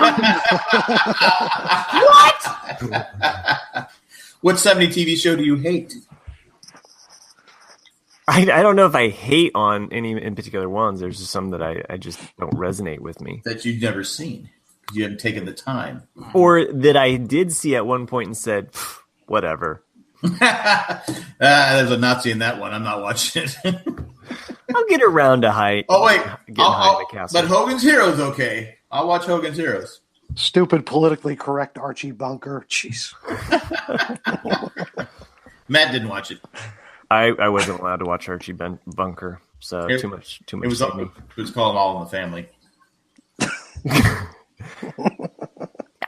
What 70s TV show do you hate? I don't know if I hate on any in particular ones. There's just some that I just don't resonate with me. That you've never seen. You haven't taken the time. Or that I did see at one point and said, whatever. There's a Nazi in that one. I'm not watching it. I'll get around to height. Oh, wait. Getting high in the castle. But Hogan's Heroes, okay. I'll watch Hogan's Heroes. Stupid, politically correct Archie Bunker. Jeez. Matt didn't watch it. I wasn't allowed to watch Archie Bunker, so too much. It was called All in the Family.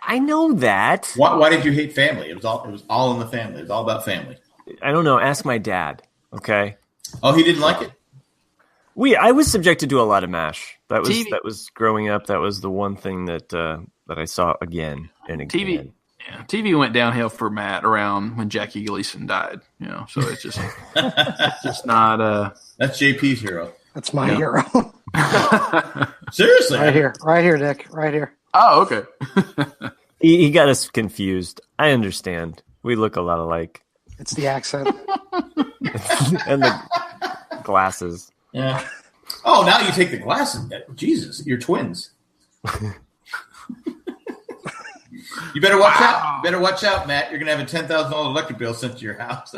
I know that. Why did you hate family? It was all in the family. It was all about family. I don't know. Ask my dad. Okay. Oh, he didn't like it. I was subjected to a lot of MASH. That was growing up. That was the one thing that I saw again and again. TV went downhill for Matt around when Jackie Gleason died. So it's just not. That's JP's hero. That's my hero. Seriously, right here, Nick, right here. Oh, okay. He got us confused. I understand. We look a lot alike. It's the accent and the glasses. Yeah. Oh, now you take the glasses. Jesus, you're twins. You better watch out. Better watch out, Matt. You're gonna have a $10,000 electric bill sent to your house.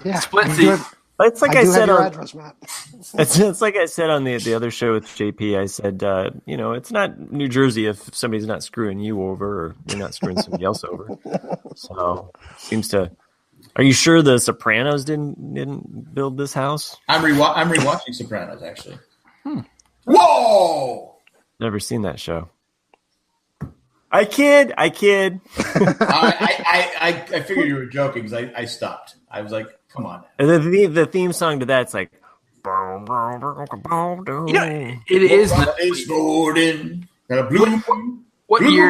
Yeah, split seat. It's like I said on address, Matt. It's like I said on the other show with JP. I said, it's not New Jersey if somebody's not screwing you over or you're not screwing somebody else over. So seems to. Are you sure the Sopranos didn't build this house? I'm rewatching Sopranos actually. Whoa! Never seen that show. I kid. I figured you were joking because I stopped. I was like, come on. The theme song to that's like. It is. What year?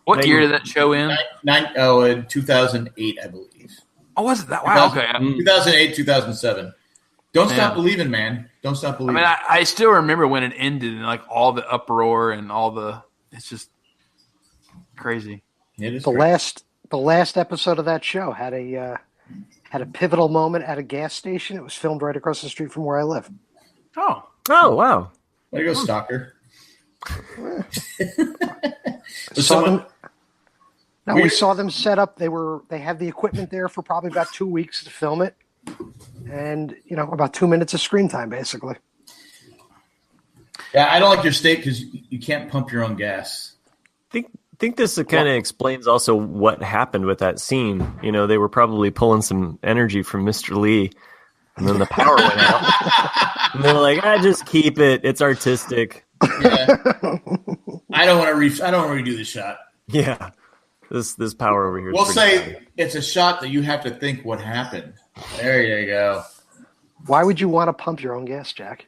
What year did that show in? In 2008, I believe. Oh, was it that? Wow. Okay. 2008, 2007. Don't stop believing, man. Don't stop believing. I mean, I still remember when it ended and like all the uproar and all the. It's just crazy. It is the last episode of that show had a pivotal moment at a gas station. It was filmed right across the street from where I live. Oh, wow! There you go, stalker. We saw them set up. They had the equipment there for probably about 2 weeks to film it, and about 2 minutes of screen time, basically. Yeah, I don't like your state because you can't pump your own gas. I think this kind of explains also what happened with that scene. They were probably pulling some energy from Mr. Lee, and then the power went out. And they're like, just keep it. It's artistic. Yeah. I don't want to redo the shot. Yeah. This power over here. We'll say it's a shot that you have to think what happened. There you go. Why would you want to pump your own gas, Jack?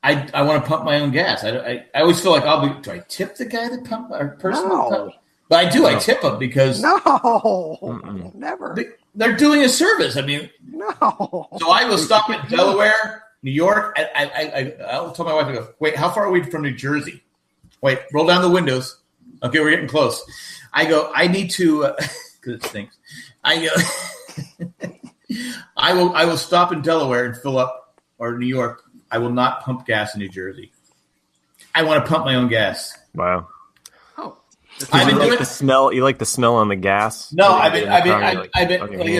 I want to pump my own gas. I always feel like do I tip the guy that pump or person? No. But I do. I tip them because never. They're doing a service. I mean, no. So I will stop in Delaware, New York. I'll tell my wife, I go, wait, how far are we from New Jersey? Wait, roll down the windows. Okay, we're getting close. I go, I need to, because it stinks. I will stop in Delaware and fill up, or New York. I will not pump gas in New Jersey. I want to pump my own gas. Wow. Oh, I've been doing the smell. You like the smell on the gas? No, I've been. Like I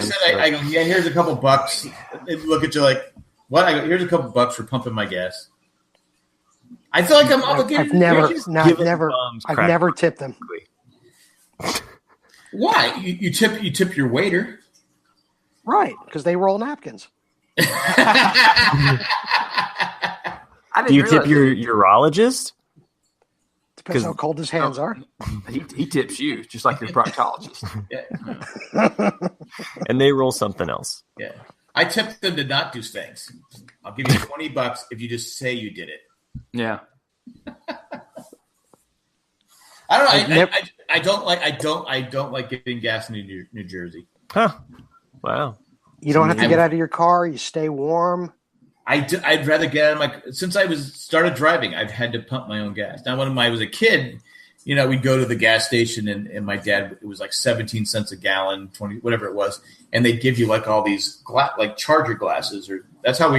said, I go, yeah. Here's a couple bucks. They look at you like, what? I go, here's a couple bucks for pumping my gas. I feel like I'm obligated. I've never tipped them. Why? You tip your waiter, right? Because they roll napkins. Do you tip your urologist? Depends how cold his hands are. He tips you just like your proctologist. Yeah. And they roll something else. Yeah, I tip them to not do things. I'll give you $20 if you just say you did it. Yeah. I don't know. I don't like getting gas in New Jersey. Huh. Wow. You don't have to get out of your car. You stay warm. I'd rather get out of since I started driving, I've had to pump my own gas. Now, when I was a kid, we'd go to the gas station and my dad, it was like 17 cents a gallon, 20, whatever it was. And they'd give you like all these like charger glasses, or that's how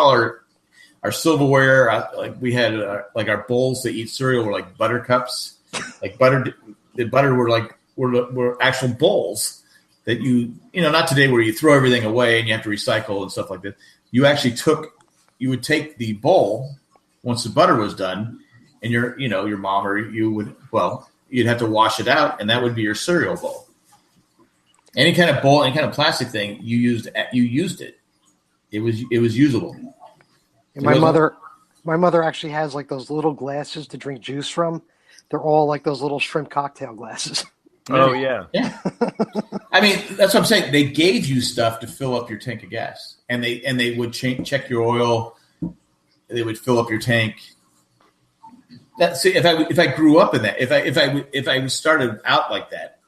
our silverware, like we had like our bowls to eat cereal were like butter cups, like the butter were actual bowls that not today where you throw everything away and you have to recycle and stuff like that. You actually you would take the bowl once the butter was done, and your mom or you'd have to wash it out, and that would be your cereal bowl. Any kind of bowl, any kind of plastic thing you used it. It was usable. And my mother actually has like those little glasses to drink juice from. They're all like those little shrimp cocktail glasses. Oh yeah. Yeah. I mean, that's what I'm saying. They gave you stuff to fill up your tank of gas, and they would check your oil. They would fill up your tank. If I grew up in that, if I started out like that,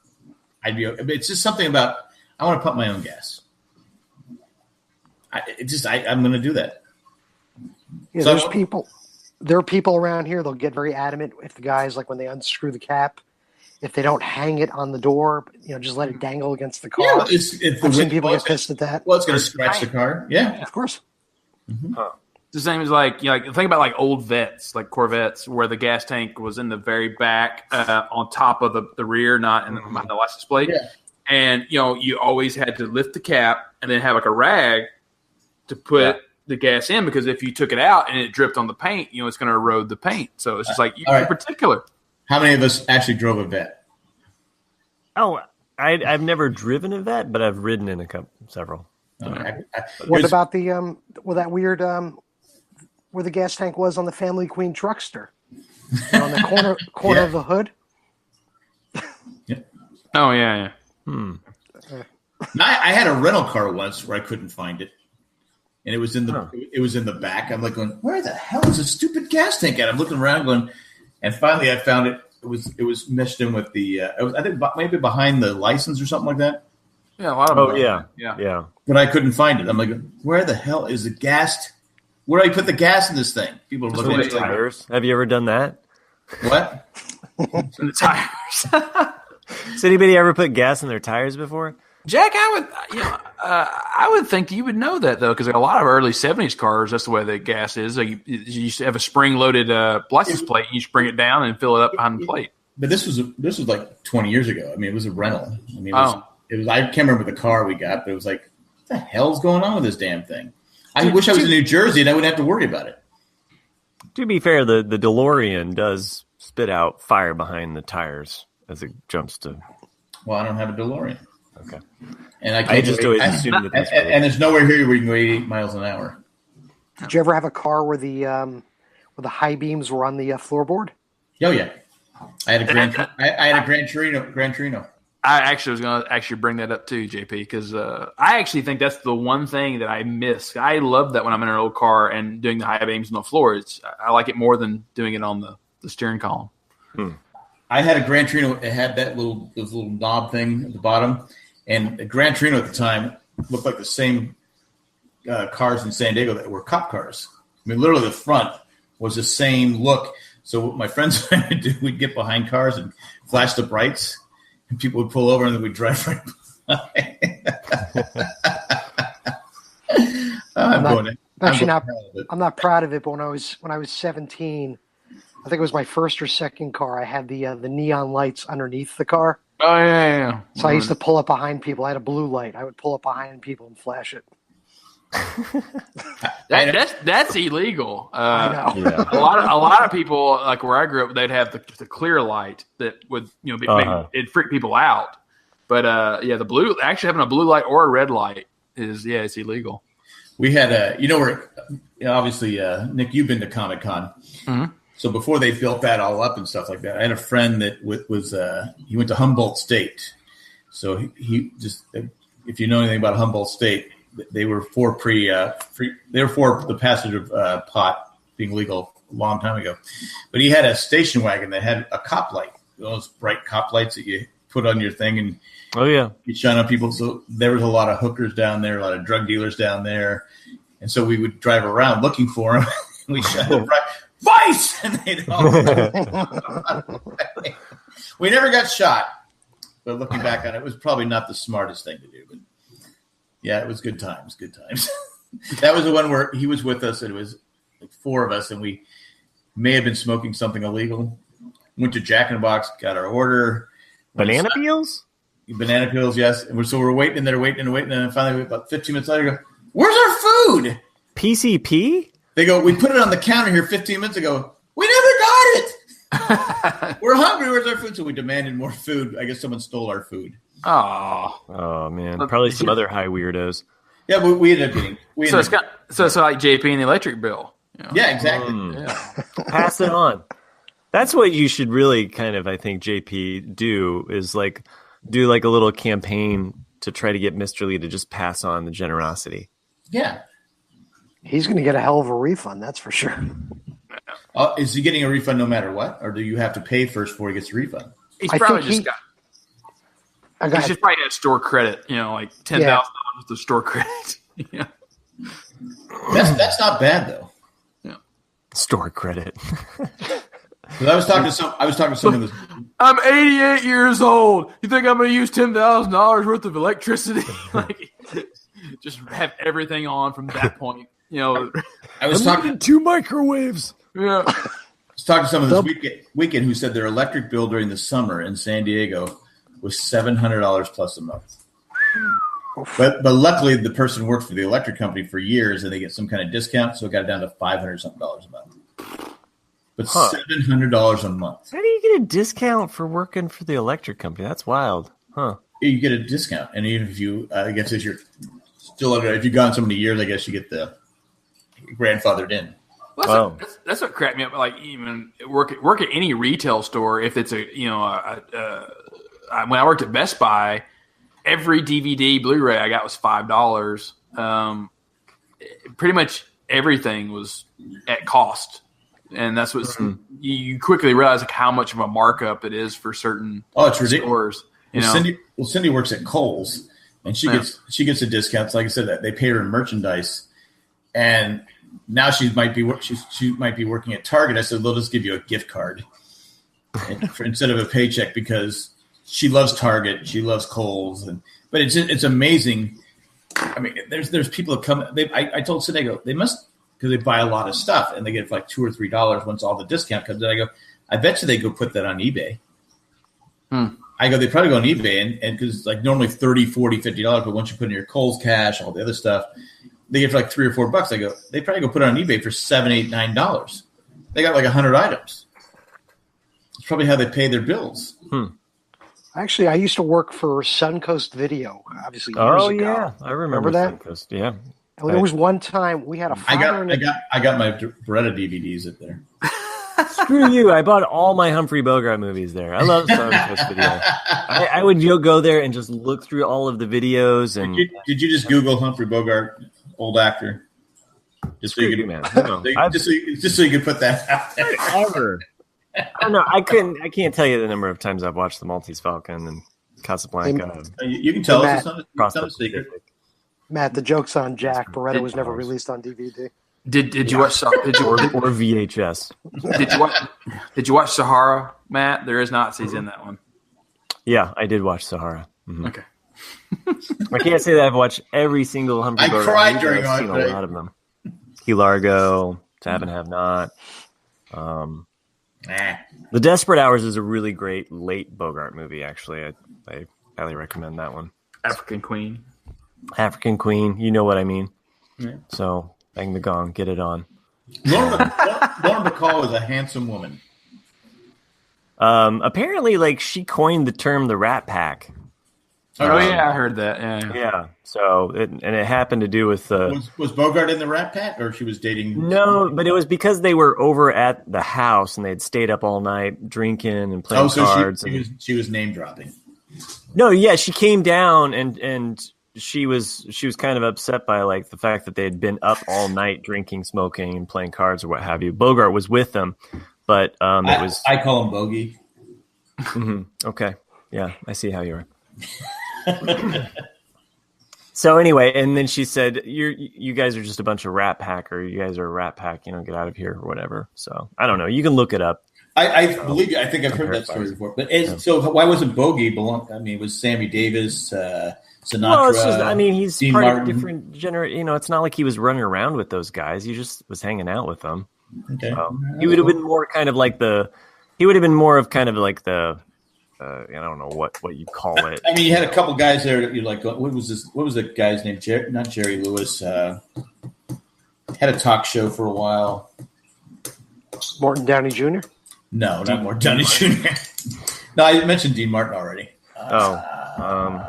I'd be. It's just something about I want to pump my own gas. I'm going to do that. Yeah, so there are people around here. They'll get very adamant if the guys, like when they unscrew the cap, if they don't hang it on the door, just let it dangle against the car. Yeah, I've seen people get pissed at that. Well, it's going to scratch the car. Yeah, of course. Mm-hmm. Huh. It's the same as think about like old Vets, like Corvettes, where the gas tank was in the very back, on top of the rear, not in behind the license plate. Yeah. And you always had to lift the cap and then have like a rag to put the gas in, because if you took it out and it dripped on the paint, it's going to erode the paint. So it's just like in particular. How many of us actually drove a Vet? Oh, I've never driven a Vet, but I've ridden in several. What about that weird where the gas tank was on the Family Queen Truckster on the corner of the hood? Yeah. Oh yeah. I had a rental car once where I couldn't find it, and it was in the back. I'm like going, where the hell is a stupid gas tank at? I'm looking around going, and finally I found it. It was meshed in with I think maybe behind the license or something like that. Yeah, a lot of them. Oh yeah. But I couldn't find it. I'm like, where the hell is the gas? Where do I put the gas in this thing? People are looking at tires. Have you ever done that? What? The tires. Has anybody ever put gas in their tires before? Jack, I would think you would know that though, because a lot of early '70s cars, that's the way the gas is. You used to have a spring-loaded license plate. You just bring it down and fill it up behind the plate. But this was like 20 years ago. I mean, it was a rental. I mean, it was. I can't remember the car we got, but it was like, what the hell's going on with this damn thing? I wish I was in New Jersey and I wouldn't have to worry about it. To be fair, the DeLorean does spit out fire behind the tires as it jumps to. Well, I don't have a DeLorean. Okay. And I just always assumed that. And there's nowhere here where you can go 88 miles an hour. Did you ever have a car where the high beams were on the floorboard? Oh yeah, I had a Gran Torino. I actually was going to bring that up too, JP, because I actually think that's the one thing that I miss. I love that when I'm in an old car and doing the high beams on the floor. I like it more than doing it on the steering column. I had a Gran Torino. It had those little knob thing at the bottom, and a Gran Torino at the time looked like the same cars in San Diego that were cop cars. I mean, literally the front was the same look. So what my friends and I would do, we'd get behind cars and flash the brights. And people would pull over and then we'd drive right by. I'm not proud of it, but when I was 17, I think it was my first or second car, I had the neon lights underneath the car. Oh yeah. So I used to pull up behind people. I had a blue light. I would pull up behind people and flash it. That's illegal. I know. Yeah. A lot of people, like where I grew up, they'd have the clear light that would it'd freak people out. But the blue, actually having a blue light or a red light it's illegal. We had obviously Nick, you've been to Comic-Con. Mm-hmm. So before they built that all up and stuff like that, I had a friend that he went to Humboldt State. So he just, if you know anything about Humboldt State, they were for the passage of pot being legal a long time ago. But he had a station wagon that had a cop light, those bright cop lights that you put on your thing, and you shine on people. So there was a lot of hookers down there, a lot of drug dealers down there, and so we would drive around looking for them. We shine them bright. Vice! And they'd all we never got shot, but looking back on it, it was probably not the smartest thing to do. But yeah, it was good times. That was the one where he was with us, and it was like 4 of us, and we may have been smoking something illegal. Went to Jack in the Box, got our order. Banana peels? Banana peels, yes. And so we're waiting there, waiting, and then finally, about 15 minutes later, go, where's our food? PCP? They go, we put it on the counter here 15 minutes ago. We never got it. We're hungry. Where's our food? So we demanded more food. I guess someone stole our food. Oh man. Probably some other high weirdos. Yeah, but we ended up getting. So it's like JP and the electric bill. You know? Yeah, exactly. Pass it on. That's what you should really kind of, I think, JP do is like do like a little campaign to try to get Mr. Lee to just pass on the generosity. Yeah. He's going to get a hell of a refund, that's for sure. Is he getting a refund no matter what? Or do you have to pay first before he gets a refund? He's probably just got. He's just probably had store credit, like $10,000 worth of store credit. Yeah. That's not bad though. Yeah. Store credit. I was talking to someone. I'm 88 years old. You think I'm going to use $10,000 worth of electricity? Just have everything on from that point. I was talking 2 microwaves. Yeah. I was talking to someone this weekend who said their electric bill during the summer in San Diego was $700 plus a month. But luckily the person worked for the electric company for years and they get some kind of discount, so it got down to $500 something a month. But $700 a month. How do you get a discount for working for the electric company? That's wild, huh? You get a discount, and even if you, I guess, if you're still under, if you've gone so many years, I guess you get the grandfathered in. Well, that's what cracked me up. Like even work at any retail store. If it's when I worked at Best Buy, every DVD Blu-ray I got was $5. Pretty much everything was at cost. And that's what you quickly realize like how much of a markup it is for certain it's ridiculous. stores. Cindy works at Kohl's, and she gets a discount. So like I said, that they pay her in merchandise, and now she might be working at Target. I said they'll just give you a gift card instead of a paycheck because she loves Target, she loves Kohl's, but it's amazing. I mean, there's people that come. I told Cindy, I go, they must. Because they buy a lot of stuff and they get like $2 or $3 once all the discount comes in. I go, I bet you they go put that on eBay. I go, they probably go on eBay and because like normally $30, $40, $50, but once you put in your Kohl's cash, all the other stuff, they get for like $3 or $4. I go, they probably go put it on eBay for $7, $8, $9. They got like 100 items. It's probably how they pay their bills. Actually, I used to work for Suncoast Video, obviously years ago. Yeah, I remember that. Suncoast, yeah. And there was one time we had a fire. I got my Beretta DVDs at there. Screw you! I bought all my Humphrey Bogart movies there. I love Suncoast Video. I would go there and just look through all of the videos. And did you just Google Humphrey Bogart, old actor? Just so you could, man. No, just so you could put that out there. Ever. I don't know. I can't tell you the number of times I've watched The Maltese Falcon and Casablanca. You can tell us. It's not a secret. Matt, the joke's on Jack. Beretta was never released on DVD. Did you watch? Did you or VHS? Did you watch Sahara, Matt? There is Nazis in that one. Yeah, I did watch Sahara. Mm-hmm. Okay. I can't say that I've watched every single Humphrey Bogart. I cried during I've seen a lot of them. Key Largo, To Have and Have Not. The Desperate Hours is a really great late Bogart movie. Actually, I highly recommend that one. African Queen, you know what I mean. Yeah. So bang the gong, get it on. Lauren Bacall is a handsome woman. Apparently, like she coined the term the Rat Pack. Oh yeah, I heard that. Yeah. So it happened to do with was Bogart in the Rat Pack, or she was dating? No, but it was because they were over at the house and they'd stayed up all night drinking and playing cards. She was name dropping. No, yeah, she came down and she was kind of upset by like the fact that they had been up all night drinking, smoking, and playing cards or what have you. Bogart was with them, but it was. I call him Bogey. Mm-hmm. Okay, yeah, I see how you are. So anyway, and then she said, "You guys are just a bunch of Rat Pack, or you guys are a Rat Pack. Get out of here, or whatever." So I don't know. You can look it up. I believe you. I think I've heard that story before. But so why wasn't Bogey belong? I mean, it was Sammy Davis, Sinatra? Well, it's just, he's Dean part Martin. of a different generation. It's not like he was running around with those guys. He just was hanging out with them. Okay. So he would have been more kind of like He would have been more of kind of like the. I don't know what you call it. I mean, you had a couple guys there that you're like, what was this? What was the guy's name? Not Jerry Lewis. Had a talk show for a while. Morton Downey Jr.? No, not Morton Downey Jr. No, I mentioned Dean Martin already. But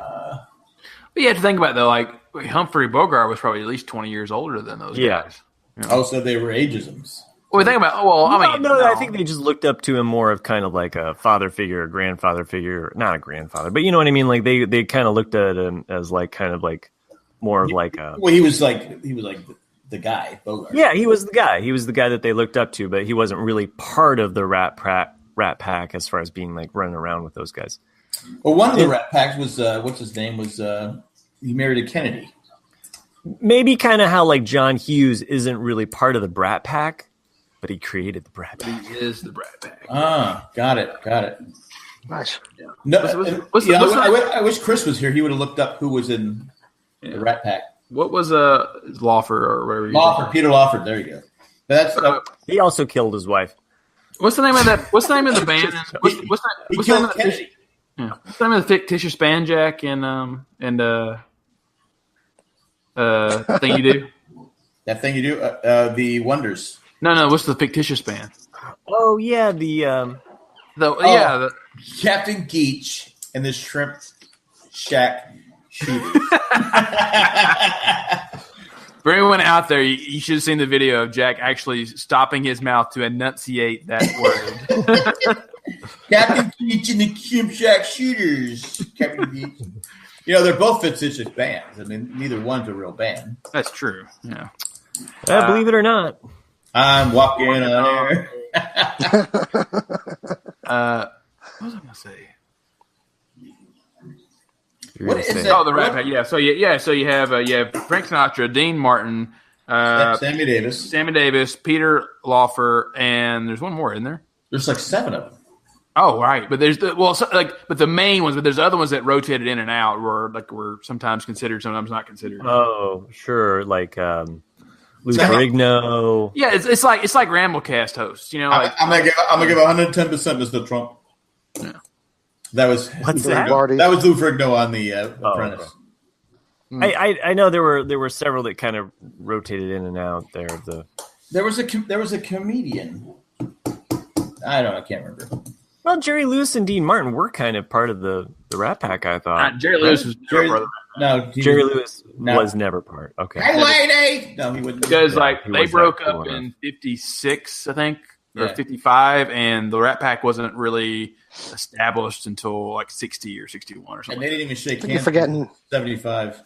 you have to think about it, though, like Humphrey Bogart was probably at least 20 years older than those guys. Oh, so they were ageisms. Well, think about I think they just looked up to him more of kind of like a father figure, a grandfather figure, not a grandfather, but you know what I mean? Like they kind of looked at him as like kind of like more of like a. Well, he was like the guy, Bogart. Yeah, he was the guy. He was the guy that they looked up to, but he wasn't really part of the Rat Pack as far as being like running around with those guys. Well, one of the Rat Packs was what's his name was he married a Kennedy. Maybe kind of how like John Hughes isn't really part of the Brat Pack. But he created the Brat Pack. He is the Brat Pack. Ah, got it. Nice. Yeah. No, I wish Chris was here. He would have looked up who was in the Rat Pack. What was Lawford or whatever? Lawford, Peter Lawford. There you go. That's he also killed his wife. What's the name of that? What's the name of the band? What's the name of Kennedy. What's the name of the fictitious band, Jack? And thing you do. That thing you do. The Wonders. No. What's the fictitious band? Oh yeah, Captain Geach and the Shrimp Shack Shooters. For anyone out there, you should have seen the video of Jack actually stopping his mouth to enunciate that word. Captain Geach and the Shrimp Shack Shooters. Captain Geach. They're both fictitious bands. I mean, neither one's a real band. That's true. Yeah. Believe it or not. I'm walking on air. What was I going to say? What is it? Oh, the Rat Pack. Yeah. So you have Frank Sinatra, Dean Martin, Sammy Davis, Peter Lawford, and there's one more, isn't there? There's like 7 of them. Oh, right. But there's but the main ones. But there's other ones that rotated in and out, were sometimes considered, sometimes not considered. Oh, sure. Like Lou Ferrigno. Yeah, it's like Ramblecast hosts. I'm gonna give 110% Mr. Trump. Yeah. That was What's that? That was Lou Ferrigno on the Apprentice. Okay. I know there were several that kind of rotated in and out there. There was a comedian. I can't remember. Well, Jerry Lewis and Dean Martin were kind of part of the Rat Pack, I thought. Jerry Lewis was never part of No, Jerry Lewis was never part. Okay. Hey, lady! No, he wouldn't. Because they broke up in 56, I think, or 55, and the Rat Pack wasn't really established until like 60 or 61 or something. And they didn't even shake hands. You're forgetting 75.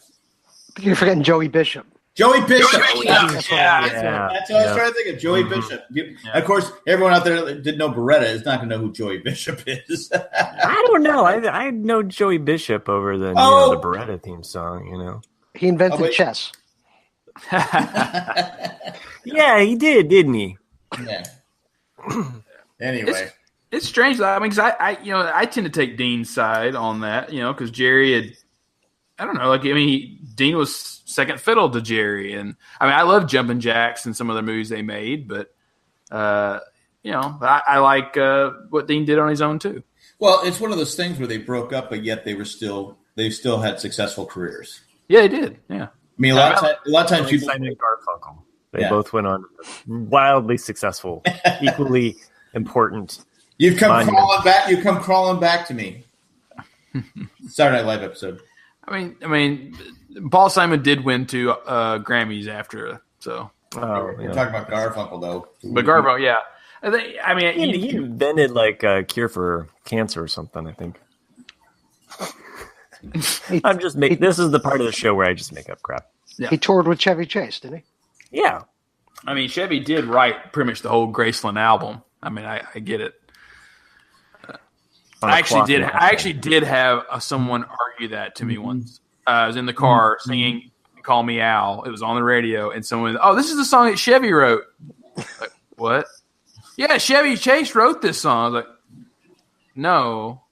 You're forgetting Joey Bishop. Joey Bishop. That's what I was trying to think of. Joey Bishop. Of course, everyone out there that didn't know Beretta is not going to know who Joey Bishop is. I don't know. I know Joey Bishop over the Beretta theme song. He invented chess. Yeah, he did, didn't he? Yeah. Anyway, it's strange. I mean, because I tend to take Dean's side on that. Because Jerry had. I don't know. Dean was second fiddle to Jerry, and I love Jumpin' Jacks and some of the movies they made, but I like what Dean did on his own too. Well, it's one of those things where they broke up, but yet they still had successful careers. Yeah, they did. Yeah, I mean, a lot of times people. Simon Garfunkel. They both went on wildly successful, equally important. You've come crawling back to me. Saturday Night Live episode. I mean, Paul Simon did win 2 Grammys after, so. We're talking about Garfunkel, though. But Garfunkel, yeah. He invented like a cure for cancer or something, I think. I'm just making. This is the part of the show where I just make up crap. Yeah. He toured with Chevy Chase, didn't he? Yeah. Chevy did write pretty much the whole Graceland album. I get it. I actually did have someone argue that to me once. I was in the car singing "Call Me Al." It was on the radio, and someone, this is the song that Chevy wrote. Like, what? Yeah, Chevy Chase wrote this song. I was like, no,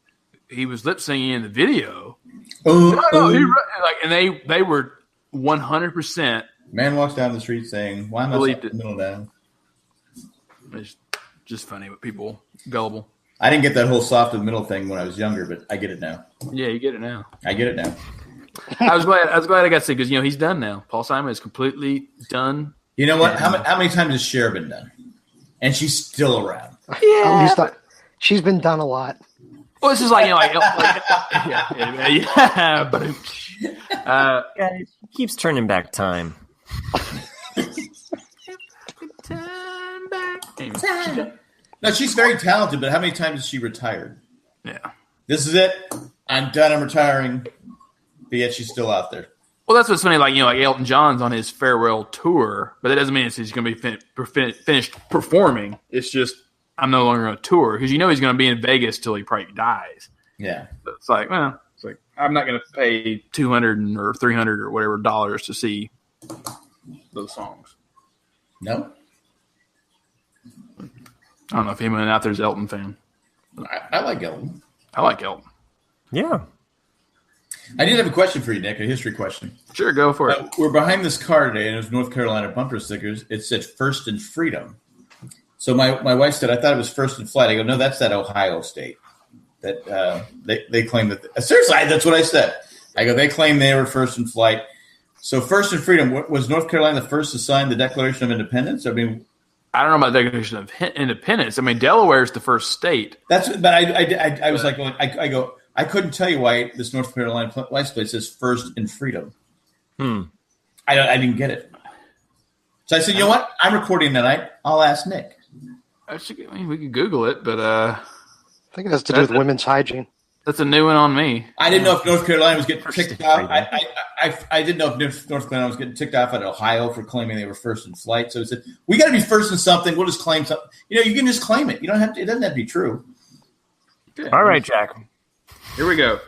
he was lip singing in the video. No, he wrote, and they were 100%. Man walks down the street saying, "Why am I the middle down?" It's just funny with people gullible. I didn't get that whole soft in the middle thing when I was younger, but I get it now. Yeah, you get it now. I get it now. I was glad I got to see because he's done now. Paul Simon is completely done. You know what? How many times has Cher been done? And she's still around. Yeah, she's been done a lot. Well, this is like It keeps turning back time. Time back. No, she's very talented, but how many times has she retired? Yeah. This is it. I'm done. I'm retiring. But yet she's still out there. Well, that's what's funny. Like Elton John's on his farewell tour, but that doesn't mean he's going to be finished performing. It's just I'm no longer on tour because he's going to be in Vegas till he probably dies. Yeah. So it's like, I'm not going to pay $200 or $300 or whatever dollars to see those songs. No. I don't know if anyone out there is Elton fan. I like Elton. I like Elton. Yeah. I did have a question for you, Nick, a history question. Sure, go for it. We're behind this car today, and it was North Carolina bumper stickers. It said First and Freedom. So my wife said, I thought it was First and Flight. I go, no, that's that Ohio state. That they claim that. Seriously, that's what I said. I go, they claim they were First and Flight. So First and Freedom, was North Carolina the first to sign the Declaration of Independence? I mean, I don't know about the Declaration of Independence. I mean, Delaware is the first state. But I was like, I go, I couldn't tell you why this North Carolina license plate says First and Freedom. I didn't get it. So I said, you know what? I'm recording tonight. I'll ask Nick. We could Google it, but I think it has to do with women's hygiene. That's a new one on me. I didn't know if North Carolina was getting ticked off. I didn't know if North Carolina was getting ticked off at Ohio for claiming they were first in flight. So it said, we got to be first in something. We'll just claim something. You can just claim it. You don't have to. It doesn't have to be true. Okay. All right, Jack. Here we go.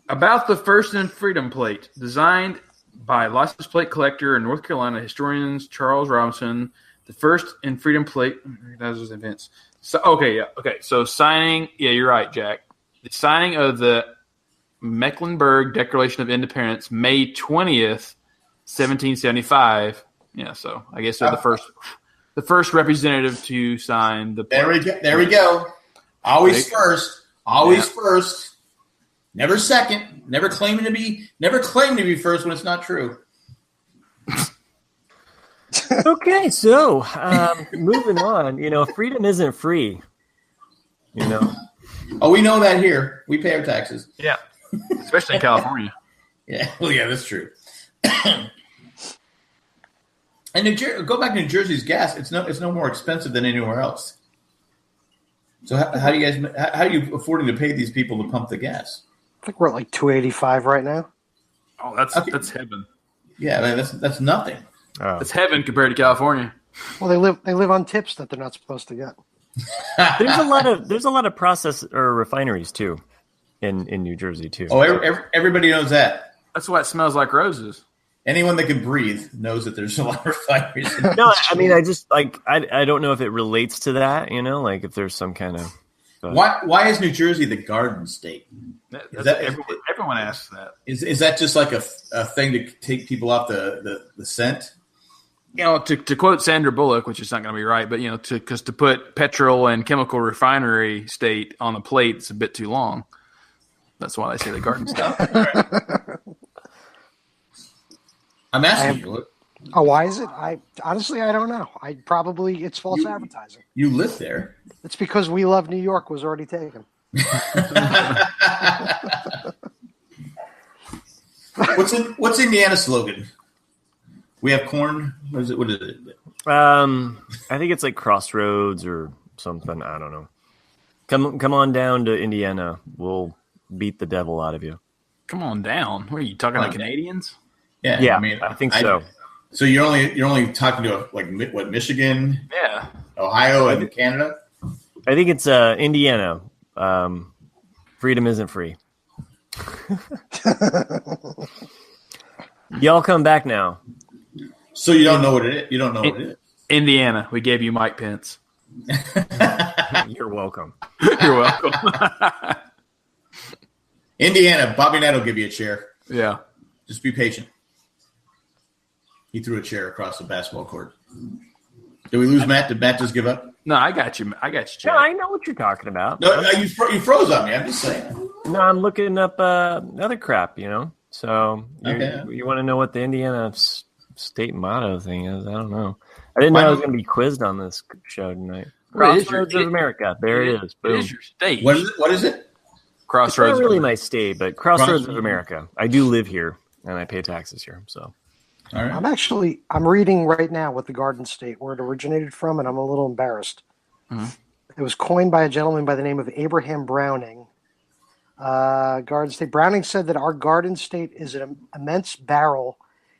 About the First and Freedom plate, designed by license plate collector and North Carolina historians Charles Robinson. The First and Freedom plate. That was events. So So signing. Yeah, you're right, Jack. The signing of the Mecklenburg Declaration of Independence, May 20th, 1775. Yeah, so I guess they're the first representative to sign the plate. There we go. Always first. Always first. Never second. Never claim to be first when it's not true. Okay, so moving on. Freedom isn't free. Oh, we know that here. We pay our taxes. Yeah, especially in California. Yeah, well, yeah, that's true. And go back to New Jersey's gas. It's no more expensive than anywhere else. So how are you affording to pay these people to pump the gas? I think we're at like $2.85 right now. Oh, that's heaven. Yeah, man, that's nothing. Oh. That's heaven compared to California. Well, they live on tips that they're not supposed to get. There's a lot of process or refineries too in New Jersey too. Oh, everybody knows that. That's why it smells like roses. Anyone that can breathe knows that there's a lot of refineries. No, I mean, I just I don't know if it relates to that. Like if there's some kind of. Why is New Jersey the Garden State? Everyone asks that. Is that just like a thing to take people off the scent? To quote Sandra Bullock, which is not going to be right, but because to put petrol and chemical refinery state on the plate is a bit too long. That's why I say the Garden State. I'm asking you. Oh, why is it? Honestly, I don't know. It's false advertising. You live there. It's because We Love New York was already taken. What's Indiana's slogan? We have corn. What is it? I think it's like Crossroads or something. I don't know. Come on down to Indiana. We'll beat the devil out of you. Come on down. What are you talking like Canadians? Yeah. I think so. So you're only talking to Michigan? Yeah. Ohio and Canada? I think it's Indiana. Freedom isn't free. Y'all come back now. So you don't know what it is? You don't know what it is? Indiana, we gave you Mike Pence. You're welcome. You're welcome. Indiana, Bobby Knight will give you a chair. Yeah. Just be patient. He threw a chair across the basketball court. Did we lose Matt? Did Matt just give up? No, I got you. Chad. No, I know what you're talking about. No, you froze on me. I'm just saying. No, I'm looking up other crap, So you want to know what the Indiana state motto thing is? I don't know. I didn't know I was going to be quizzed on this show tonight. Crossroads of America. There it is. Boom. It is your state. What is it? Crossroads. It's not really my state, but Crossroads of America. I do live here, and I pay taxes here. So, all right. I'm reading right now what the Garden State, where it originated from, and I'm a little embarrassed. Mm-hmm. It was coined by a gentleman by the name of Abraham Browning. Garden State. Browning said that our Garden State is an immense barrel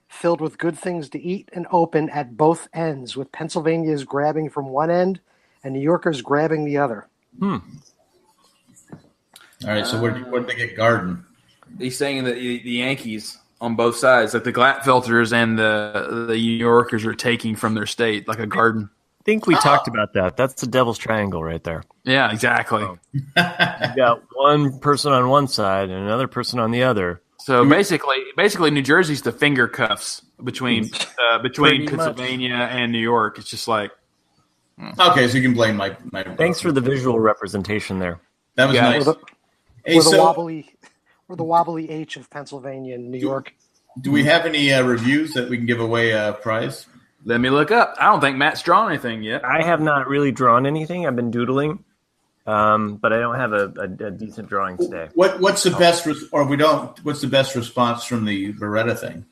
filled with good things to eat and open at both ends, with Pennsylvania's grabbing from one end and New Yorkers grabbing the other. All right, so where did they get Garden? He's saying that the Yankees on both sides, like the Glatfelters and the New Yorkers, are taking from their state, like a garden. I think we talked about that. That's the Devil's Triangle right there. Yeah, exactly. You got one person on one side and another person on the other. So basically, New Jersey's the finger cuffs between Pennsylvania and New York. It's just like okay, so you can blame my. Thanks for the visual representation there. That was nice. We're the wobbly H of Pennsylvania and New York. Do we have any reviews that we can give away a prize? Let me look up. I don't think Matt's drawn anything yet. I have not really drawn anything. I've been doodling, but I don't have a decent drawing today. What's the best, What's the best response from the Beretta thing?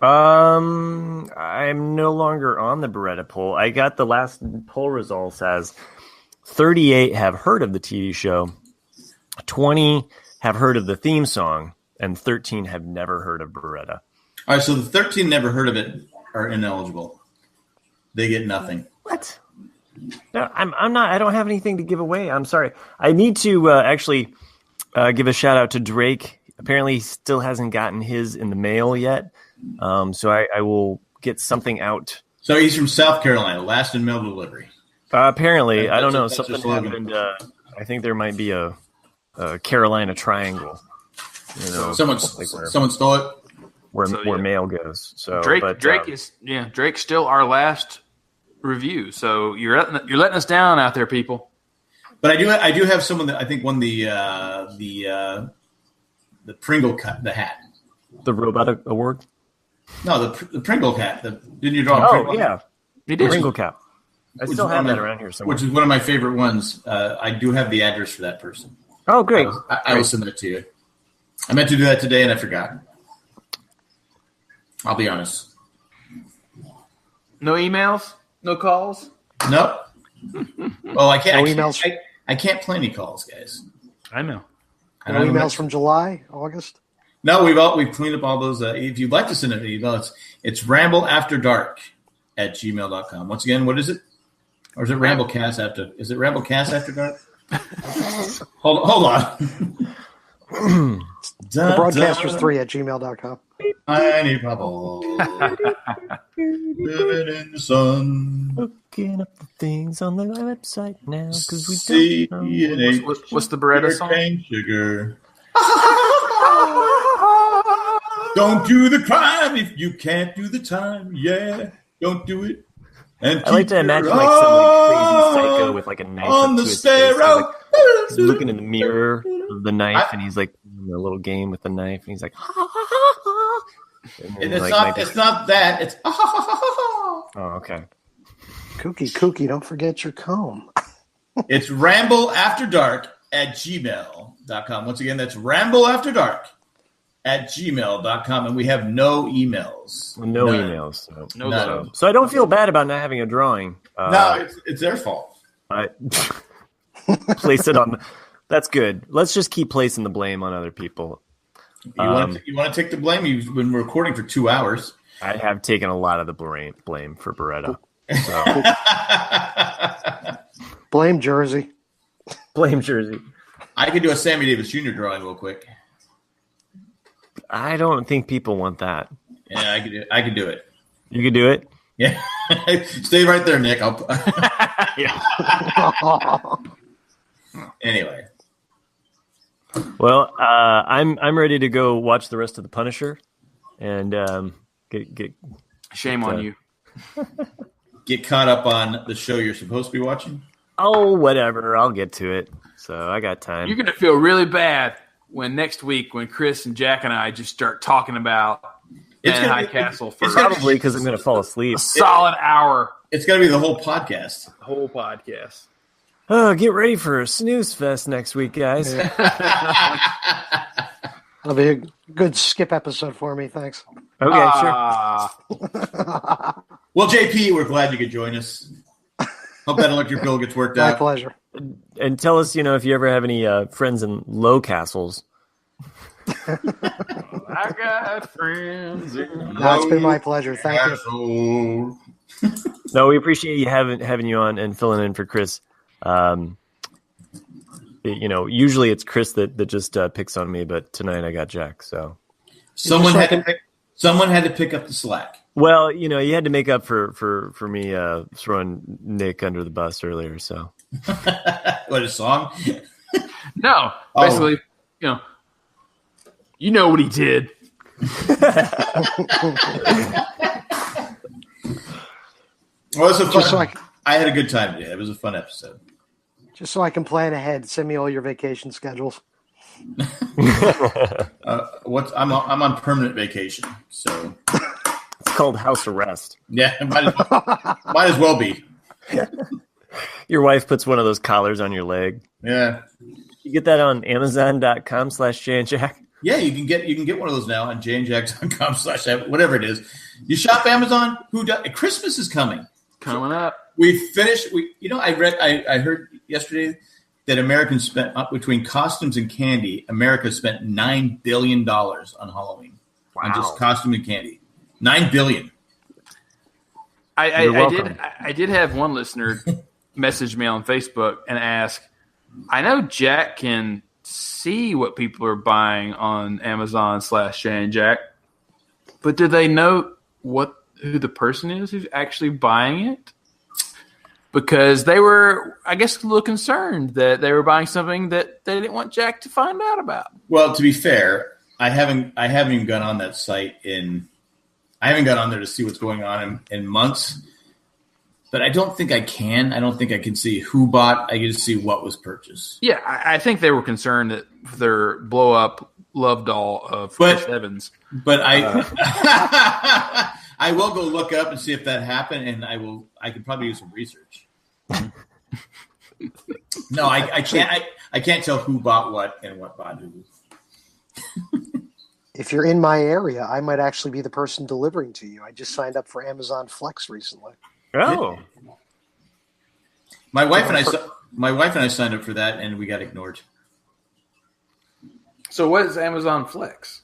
I'm no longer on the Beretta poll. I got the last poll results as 38 have heard of the TV show, 20 have heard of the theme song, and 13 have never heard of Beretta. All right, so the 13 never heard of it are ineligible. They get nothing. What? No, I'm not. I don't have anything to give away. I'm sorry. I need to actually give a shout out to Drake. Apparently, he still hasn't gotten his in the mail yet. So I will get something out. So he's from South Carolina, last in mail delivery. Apparently, I don't know. Something happened. I think there might be a Carolina Triangle. Someone stole it. Where mail goes. So Drake's still our last review. So you're letting us down out there, people. But I do have someone that I think won the Pringle cut, the hat, the robot award. No, the Pringle cap. Didn't you draw? Oh yeah, you did. Pringle cap. I still have that around here somewhere. Which is one of my favorite ones. I do have the address for that person. Oh great! I will send it to you. I meant to do that today and I forgot. I'll be honest. No emails? No calls? Nope. Well, I can't. No emails. I can't play any calls, guys. I know. No emails from July, August? No, we've cleaned up all those. If you'd like to send an email, it's rambleafterdark@gmail.com. Once again, what is it? Or is it Ramblecast after? Is it Ramblecast after dark? hold on. The broadcasters3@gmail.com. Tiny bubble living in the sun. Looking up the things on the website now because we See don't know. What's the Beretta song? Sugar. Don't do the crime if you can't do the time. Yeah, don't do it. And I like to imagine like some crazy psycho with like a knife on the stereo. He's looking in the mirror of the knife, and he's like in a little game with the knife, and he's like, It's not that. It's oh, okay. Kooky, don't forget your comb. It's rambleafterdark@gmail.com. Once again, that's rambleafterdark@gmail.com, and we have no emails. No emails. So I don't feel bad about not having a drawing. No, it's their fault. Place it on. That's good. Let's just keep placing the blame on other people. You want to take the blame? You've been recording for 2 hours. I have taken a lot of the blame for Beretta. So. Blame Jersey. Blame Jersey. I could do a Sammy Davis Jr. drawing real quick. I don't think people want that. Yeah, I could do it. You could do it? Yeah. Stay right there, Nick. Anyway. Well, I'm ready to go watch the rest of The Punisher, and get shame on you. Get caught up on the show you're supposed to be watching. Oh, whatever. I'll get to it. So I got time. You're gonna feel really bad when next week when Chris and Jack and I just start talking about High Castle for probably because I'm gonna fall asleep. A solid hour. It's gonna be the whole podcast. The whole podcast. Oh, get ready for a snooze fest next week, guys. That'll be a good skip episode for me. Thanks. Okay, sure. Well, JP, we're glad you could join us. Hope that electric bill gets worked out. My pleasure. And tell us, if you ever have any friends in low castles. I got friends in That's been my pleasure. Thank you. No, we appreciate you having you on and filling in for Chris. Usually it's Chris that just picks on me, but tonight I got Jack. So someone had to pick up the slack. Well, you had to make up for me throwing Nick under the bus earlier. So what, a song? No, basically, you know what he did. Well, it was fun. I had a good time today. It was a fun episode. Just so I can plan ahead, send me all your vacation schedules. I'm on permanent vacation, so it's called house arrest. Yeah, might as well be. Your wife puts one of those collars on your leg. Yeah, you get that on Amazon.com/JandJack. Yeah, you can get one of those now on jandjack.com/ whatever it is. You shop Amazon. Who does? Christmas is coming up. We finished. I heard yesterday that Americans spent between costumes and candy. America spent $9 billion on Halloween. Wow. On just costume and candy. $9 billion. I did have one listener message me on Facebook and ask, I know Jack can see what people are buying on Amazon/JandJack, but do they know who the person is who's actually buying it? Because they were, I guess, a little concerned that they were buying something that they didn't want Jack to find out about. Well, to be fair, I haven't even gone on that site I haven't gone on there to see what's going on in months. But I don't think I can. I don't think I can see who bought. I can see what was purchased. Yeah, I think they were concerned that their blow up love doll of Chris Evans. But I will go look up and see if that happened, and I could probably do some research. No, I can't. I can't tell who bought what and what bought who. If you're in my area, I might actually be the person delivering to you. I just signed up for Amazon Flex recently. Oh, my wife and I signed up for that, and we got ignored. So what is Amazon Flex?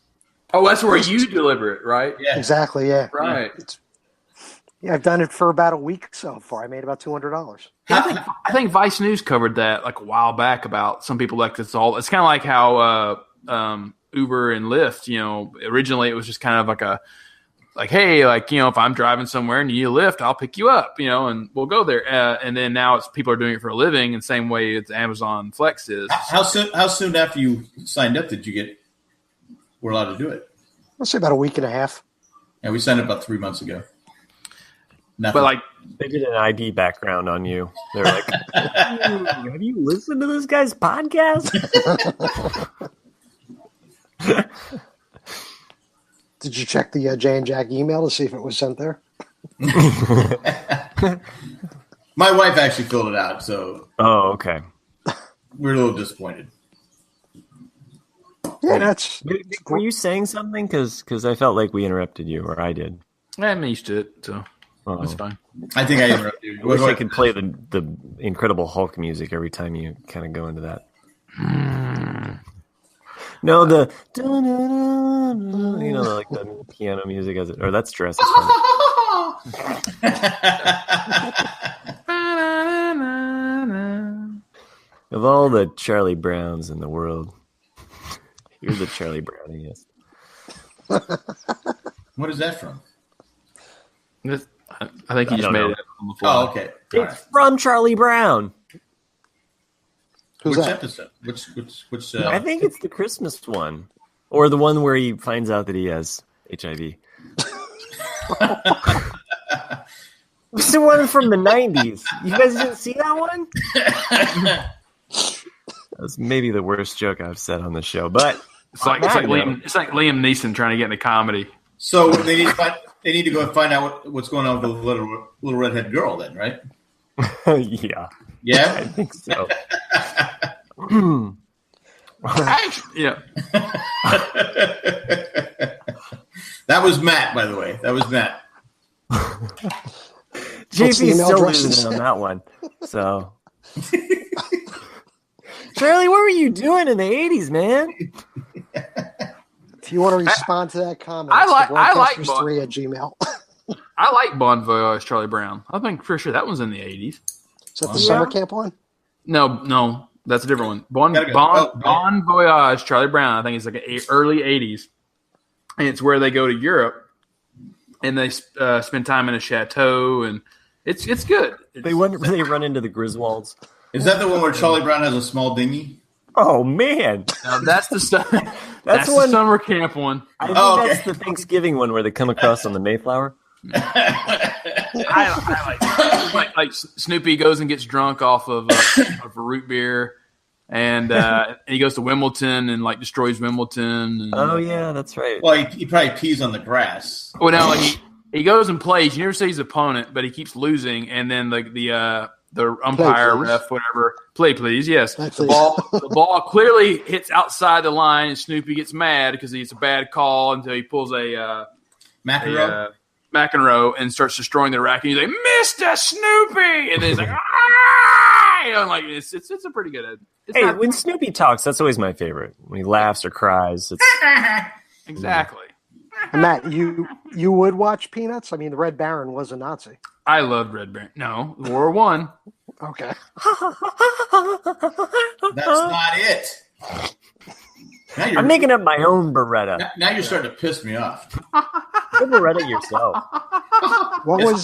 Oh, that's where you deliver it, right? Yeah, exactly. Yeah, right. I've done it for about a week so far. I made about $200. I think Vice News covered that like a while back about some people like this all. It's kind of like how Uber and Lyft. Originally it was just kind of hey, if I'm driving somewhere and you need a lift, I'll pick you up, and we'll go there. And then now people are doing it for a living, and same way it's Amazon Flex is. How soon after you signed up did you were allowed to do it? I'll say about a week and a half. Yeah, we signed up about 3 months ago. Nothing. But they did an ID background on you. They're like, have you listened to this guy's podcast? Did you check the Jay and Jack email to see if it was sent there? My wife actually filled it out, so. Oh, okay. We're a little disappointed. Yeah, Were you saying something? Because I felt like we interrupted you, or I did. I'm used to it, so that's fine. I think I interrupted you. I wish I could play the Incredible Hulk music every time you kind of go into that. No, like the piano music or that's Jurassic Park. Of all the Charlie Browns in the world, you're the Charlie Browniest. What is that from? I think he just made it on the fly. Oh, okay. It's from Charlie Brown. Who's Which that? episode? Which? I think it's the Christmas one, or the one where he finds out that he has HIV. It's the one from the 90s. You guys didn't see that one? That was maybe the worst joke I've said on the show, but It's like Liam Neeson trying to get into comedy. So they need to go and find out what's going on with the little redhead girl, then, right? yeah, Yeah, I think so. Yeah. That was Matt, by the way. That was Matt. What's the JP's email still addresses? losing on that one. So, Charlie, what were you doing in the 80s, man? If you want to respond to that comment, I like broadcasters3 at Gmail. I like Bon Voyage, Charlie Brown. I think for sure that one's in the 80s. Is that the summer camp one? No, that's a different one. Gotta go. Bon Voyage, Charlie Brown. I think it's like early 80s. And it's where they go to Europe and they spend time in a chateau, and it's good. They run into the Griswolds. Is that the one where Charlie Brown has a small dinghy? Oh, man. Now, that's the stuff. That's the summer camp one. I think that's the Thanksgiving one where they come across on the Mayflower. I like Snoopy goes and gets drunk off of a root beer, and he goes to Wimbledon and like destroys Wimbledon. And, Oh yeah, that's right. Well, he probably pees on the grass. well, now like he goes and plays. You never see his opponent, but he keeps losing, and then the umpire, Play, please. ref, whatever, play please. Yes, Play, the please. ball clearly hits outside the line, and Snoopy gets mad because it's a bad call until he pulls a McEnroe and starts destroying the racket. He's like, "Mr. Snoopy," and then he's like, "Ah!" You know, like it's a pretty good. When Snoopy talks, that's always my favorite. When he laughs or cries, it's exactly. And Matt, you would watch Peanuts? I mean, the Red Baron was a Nazi. I loved Red Baron. No, War I. Okay. That's not it. I'm making up my own Beretta. Now you're starting to piss me off. Go Beretta yourself. What was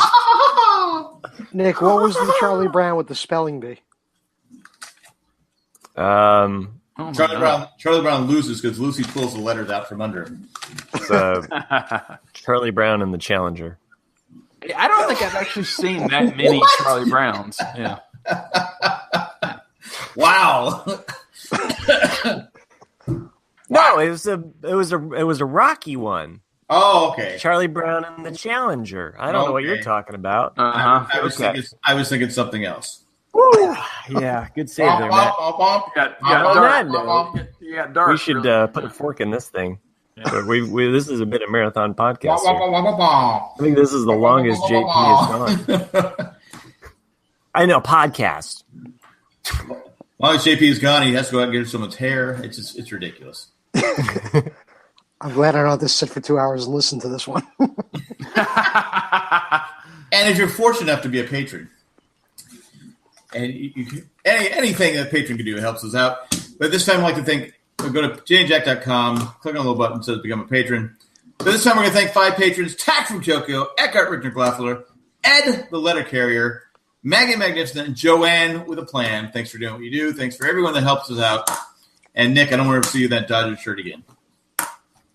Nick? What was the Charlie Brown with the spelling bee? Oh my God. Charlie Brown loses because Lucy pulls the letters out from under him. Charlie Brown and the Challenger. I don't think I've actually seen that many Charlie Browns. Yeah. Wow. No, it was a Rocky one. Oh, okay. Charlie Brown and the Challenger. I don't know what you're talking about. I was thinking something else. Woo! Yeah, good save there, Matt. You got dark. We should put a fork in this thing. Yeah. This is a bit of marathon podcast here. I think this is the longest JP has gone. I know, podcast. As long as JP is gone, he has to go out and get someone's hair. It's ridiculous. I'm glad I don't have to sit for 2 hours and listen to this one. And if you're fortunate enough to be a patron, and anything that a patron can do helps us out. But this time, I'd like to thank. Go to jayandjack.com, click on the little button that says Become a Patron. But this time, we're going to thank 5 patrons: Tack from Tokyo, Eckhart Richter Glaffler, Ed the Letter Carrier, Maggie Magnificent, and Joanne with a Plan. Thanks for doing what you do. Thanks for everyone that helps us out. And Nick, I don't want to see you in that Dodger shirt again.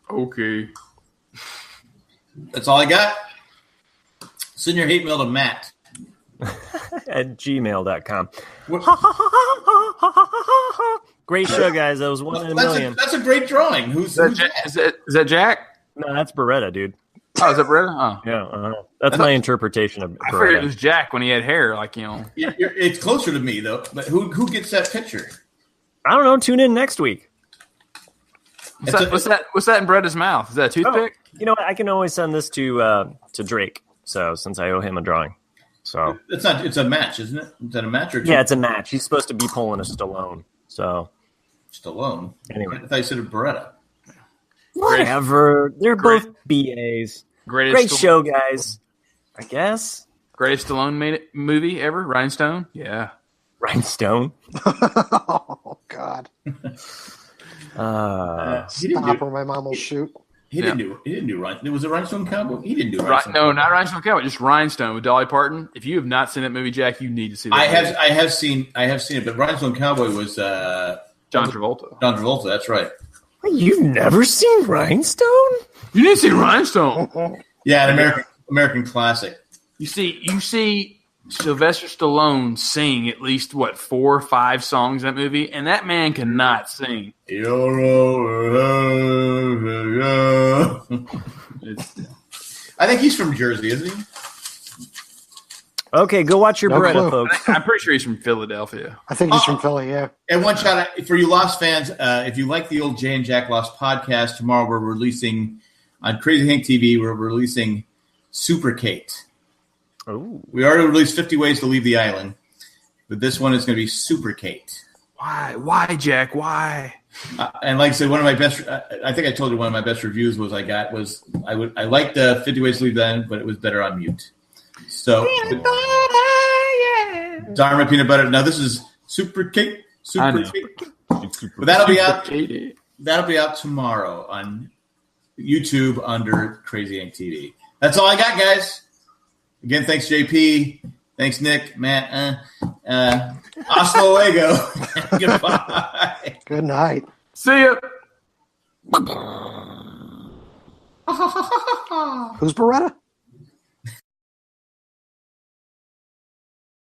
Okay. That's all I got. Send your hate mail to Matt. At gmail.com. Great show, guys. That was one in a million. That's a great drawing. Who's that? Is that Jack? No, that's Beretta, dude. Oh, is that Beretta? Oh. Yeah, that's my interpretation of I figured it Beretta. was Jack when he had hair, like, you know. It's closer to me, though. But who gets that picture? I don't know. Tune in next week. What's that in Beretta's mouth? Is that a toothpick? Oh, you know what? I can always send this to Drake. So since I owe him a drawing, so it's a match, isn't it? Is that a match or two? Yeah, it's a match. He's supposed to be pulling a Stallone. So Stallone. Anyway, I thought you said a Beretta. Whatever. They're both BAs. Great show, guys. I guess. Greatest Stallone movie ever? Rhinestone? Yeah. Rhinestone. Oh God! He didn't Stop do. or my mom will shoot. He didn't do. He didn't do Rhinestone. Was it Rhinestone Cowboy? He didn't do Right, Rhinestone. no, not Rhinestone Cowboy, just Rhinestone with Dolly Parton. If you have not seen that movie, Jack, you need to see that. I have seen it, but Rhinestone Cowboy was John Travolta. John Travolta. That's right. You've never seen Rhinestone? You didn't see Rhinestone. Yeah, an American classic. You see Sylvester Stallone sing at least 4 or 5 songs in that movie, and that man cannot sing. I think he's from Jersey, isn't he? Okay, go watch your No Beretta, clue. folks. I'm pretty sure he's from Philadelphia. I think he's from Philly. Yeah. And one shout out for you Lost fans. If you like the old Jay and Jack Lost podcast, tomorrow we're releasing on Crazy Hank TV. We're releasing Super Kate. Ooh. We already released 50 Ways to Leave the Island, but this one is going to be Super Kate. Why, Jack? Why? And like I said, one of my best. I think I told you one of my best reviews I liked 50 Ways to Leave the Island, but it was better on mute. So, Dharma Peanut Butter. Now this is Super Kate. Super Kate. But that'll be out. That'll be out tomorrow on YouTube under Crazy Hank TV. That's all I got, guys. Again, thanks JP. Thanks Nick, Matt. Hasta luego. Goodbye. Good night. See ya. Who's Beretta?